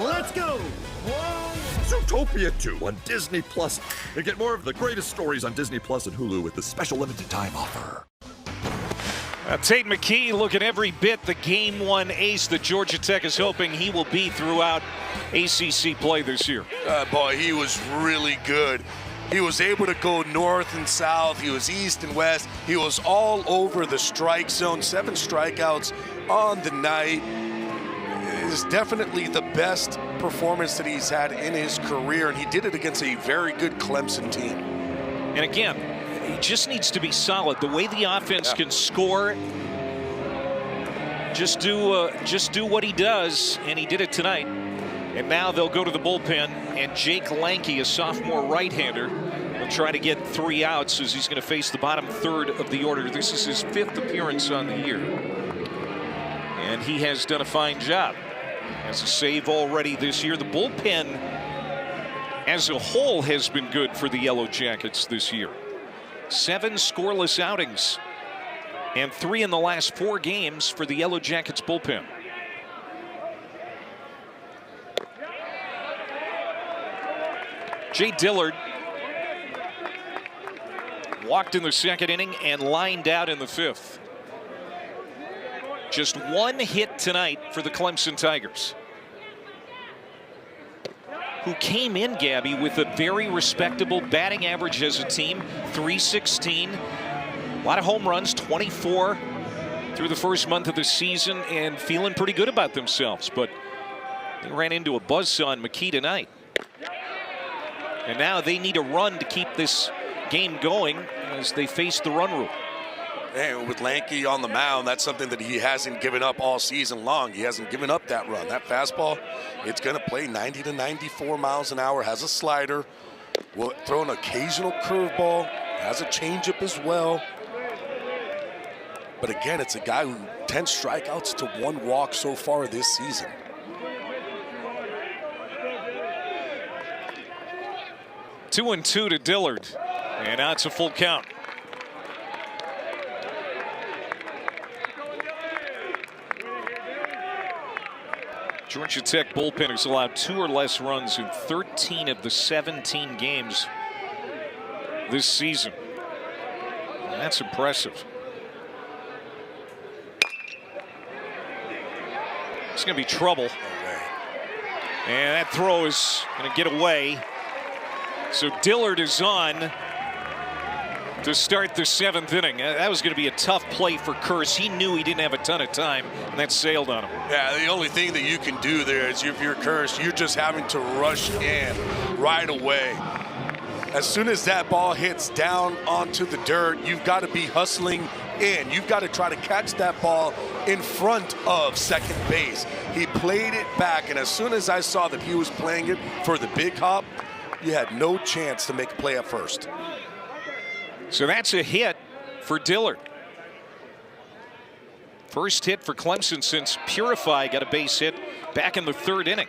Let's go! Zootopia 2 on Disney Plus. And get more of the greatest stories on Disney Plus and Hulu with the special limited time offer. Tate McKee looking every bit the Game 1 ace that Georgia Tech is hoping he will be throughout ACC play this year. Boy, he was really good. He was able to go north and south. He was east and west. He was all over the strike zone. 7 strikeouts on the night. It is definitely the best performance that he's had in his career, and he did it against a very good Clemson team. And again, he just needs to be solid. The way the offense can score, just do what he does, and he did it tonight. And now they'll go to the bullpen, and Jake Lanke, a sophomore right-hander, will try to get 3 outs as he's going to face the bottom third of the order. This is his 5th appearance on the year, and he has done a fine job. Has a save already this year. The bullpen as a whole has been good for the Yellow Jackets this year. 7 scoreless outings, and 3 in the last 4 games for the Yellow Jackets bullpen. Jay Dillard walked in the second inning and lined out in the fifth. Just one hit tonight for the Clemson Tigers, who came in, Gabby, with a very respectable batting average as a team, .316. A lot of home runs, 24 through the first month of the season, and feeling pretty good about themselves. But they ran into a buzzsaw on McKee tonight. And now they need a run to keep this game going as they face the run rule. And with Lanky on the mound, that's something that he hasn't given up all season long. He hasn't given up that run. That fastball, it's going to play 90 to 94 miles an hour, has a slider, will throw an occasional curveball, has a changeup as well. But again, it's a guy who 10 strikeouts to 1 walk so far this season. Two and two to Dillard, and now it's a full count. Georgia Tech bullpen has allowed 2 or less runs in 13 of the 17 games this season. And that's impressive. It's going to be trouble. And that throw is going to get away. So Dillard is on to start the 7th inning. That was going to be a tough play for Kearse. He knew he didn't have a ton of time, and that sailed on him. Yeah, the only thing that you can do there is if you're Kearse, you're just having to rush in right away. As soon as that ball hits down onto the dirt, you've got to be hustling in. You've got to try to catch that ball in front of second base. He played it back, and as soon as I saw that he was playing it for the big hop, you had no chance to make a play at first. So that's a hit for Dillard. First hit for Clemson since Purify got a base hit back in the 3rd inning.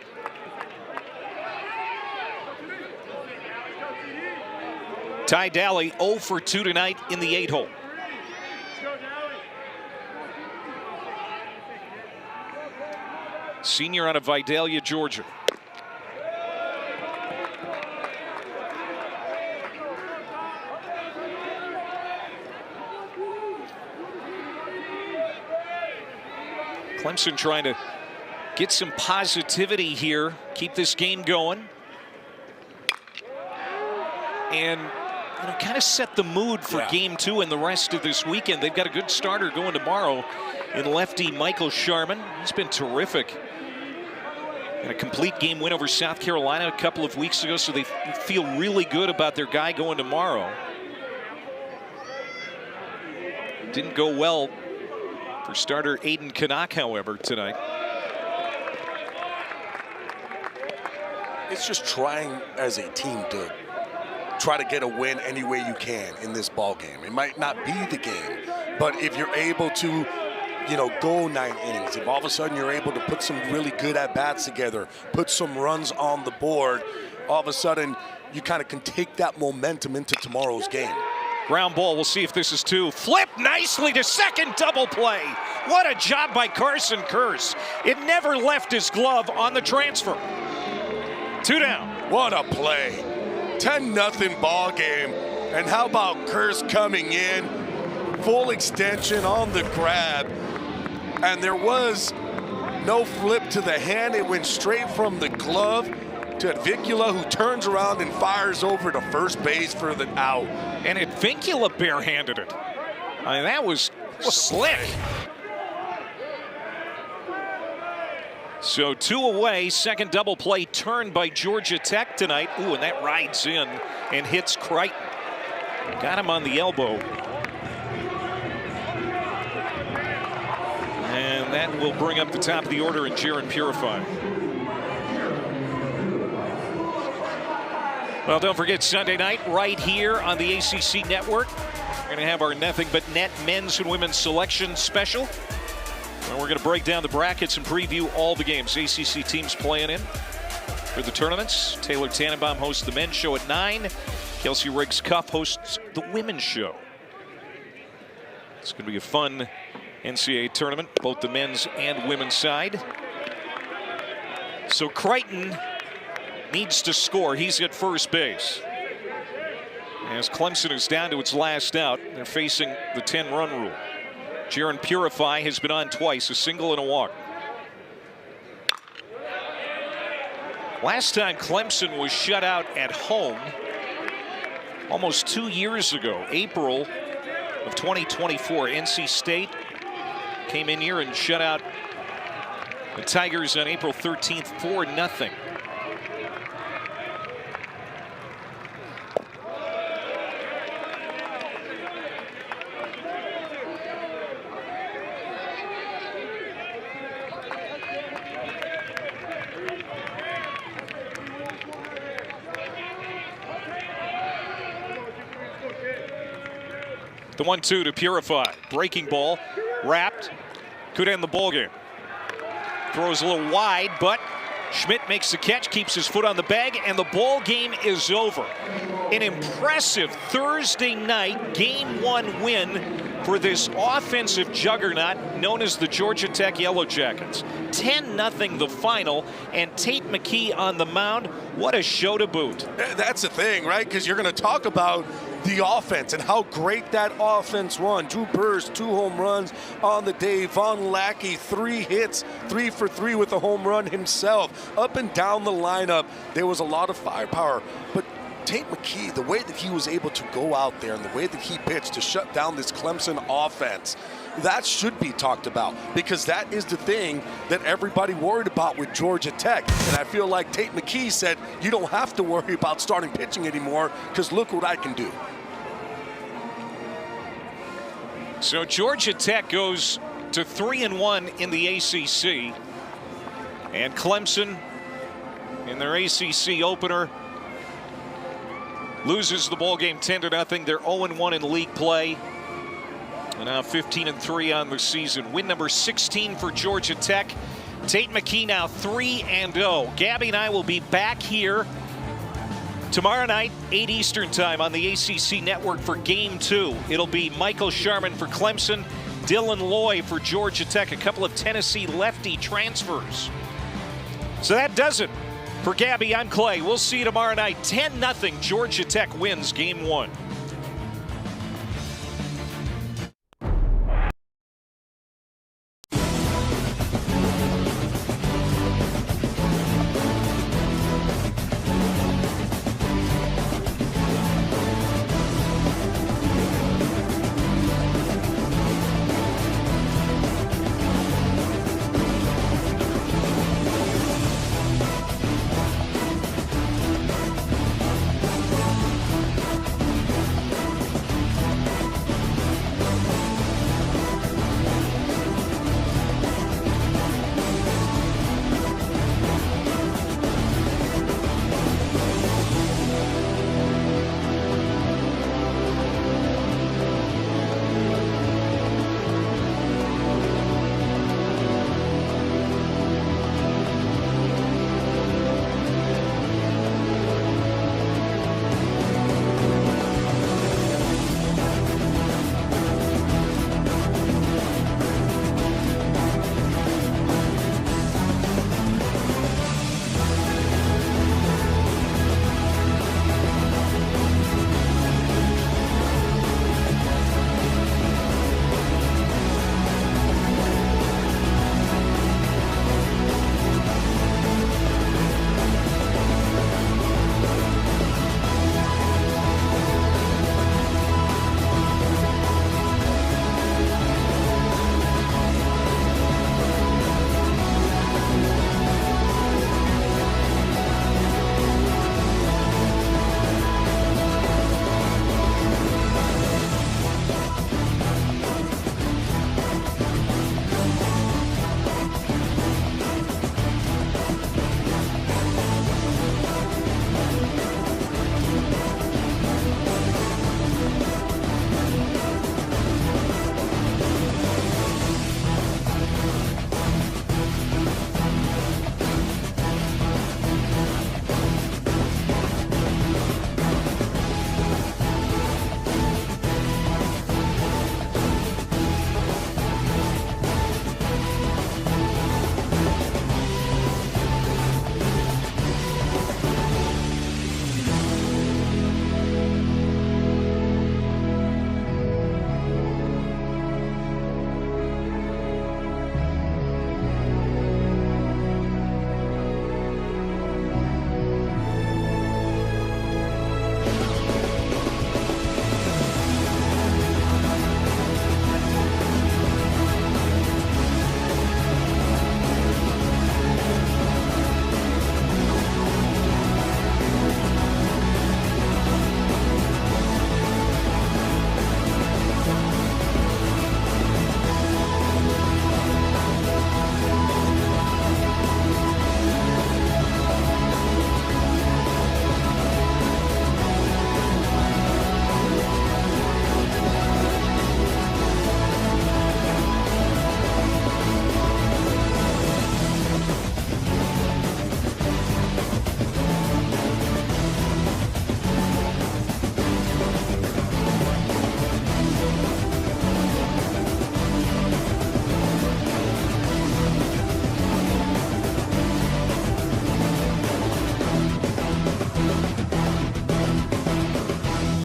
Ty Daly 0 for 2 tonight in the 8-hole. Senior out of Vidalia, Georgia. Clemson trying to get some positivity here, keep this game going, and kind of set the mood for Game 2 and the rest of this weekend. They've got a good starter going tomorrow in lefty Michael Sharman. He's been terrific. And a complete game win over South Carolina a couple of weeks ago, so they feel really good about their guy going tomorrow. Didn't go well for starter Aiden Canuck, however, tonight. It's just trying as a team to try to get a win any way you can in this ball game. It might not be the game, but if you're able to, go 9 innings, if all of a sudden you're able to put some really good at-bats together, put some runs on the board, all of a sudden you kind of can take that momentum into tomorrow's game. Ground ball, we'll see if this is 2. Flip nicely to second, double play. What a job by Carson Kearse. It never left his glove on the transfer. 2 down. What a play. 10-0 ball game. And how about Kearse coming in, full extension on the grab. And there was no flip to the hand. It went straight from the glove to Advincula, who turns around and fires over to first base for the out. And Advincula barehanded it. I mean, that was slick. So 2 away, second double play turned by Georgia Tech tonight. Ooh, and that rides in and hits Crichton. Got him on the elbow. And that will bring up the top of the order in Jaron Purify. Well, don't forget Sunday night right here on the ACC Network. We're going to have our Nothing But Net men's and women's selection special. And we're going to break down the brackets and preview all the games ACC teams playing in for the tournaments. Taylor Tannenbaum hosts the men's show at 9. Kelsey Riggs-Cuff hosts the women's show. It's going to be a fun NCAA tournament, both the men's and women's side. So Crichton needs to score. He's at first base. As Clemson is down to its last out, they're facing the 10-run rule. Jaron Purify has been on twice, a single and a walk. Last time Clemson was shut out at home, almost 2 years ago, April of 2024. NC State came in here and shut out the Tigers on April 13th, 4-0. The 1-2 to Purify. Breaking ball, wrapped, could end the ball game. Throws a little wide, but Schmidt makes the catch, keeps his foot on the bag, and the ball game is over. An impressive Thursday night Game 1 win for this offensive juggernaut known as the Georgia Tech Yellow Jackets. 10-0 the final, and Tate McKee on the mound. What a show to boot. That's the thing, right? Because you're going to talk about the offense and how great that offense won. Drew Burrs, 2 home runs on the day. Von Lackey, 3 hits, 3 for 3 with a home run himself. Up and down the lineup, there was a lot of firepower. But Tate McKee, the way that he was able to go out there and the way that he pitched to shut down this Clemson offense, that should be talked about, because that is the thing that everybody worried about with Georgia Tech. And I feel like Tate McKee said, you don't have to worry about starting pitching anymore, because look what I can do. So Georgia Tech goes to 3-1 in the ACC, and Clemson in their ACC opener loses the ball game 10-0. They're 0-1 in league play, and now 15-3 on the season. Win number 16 for Georgia Tech. Tate McKee now 3-0. Gabby and I will be back here tomorrow night, 8 Eastern time on the ACC Network for Game 2. It'll be Michael Sharman for Clemson, Dylan Loy for Georgia Tech, a couple of Tennessee lefty transfers. So that does it. For Gabby, I'm Clay. We'll see you tomorrow night. 10-0 Georgia Tech wins Game 1.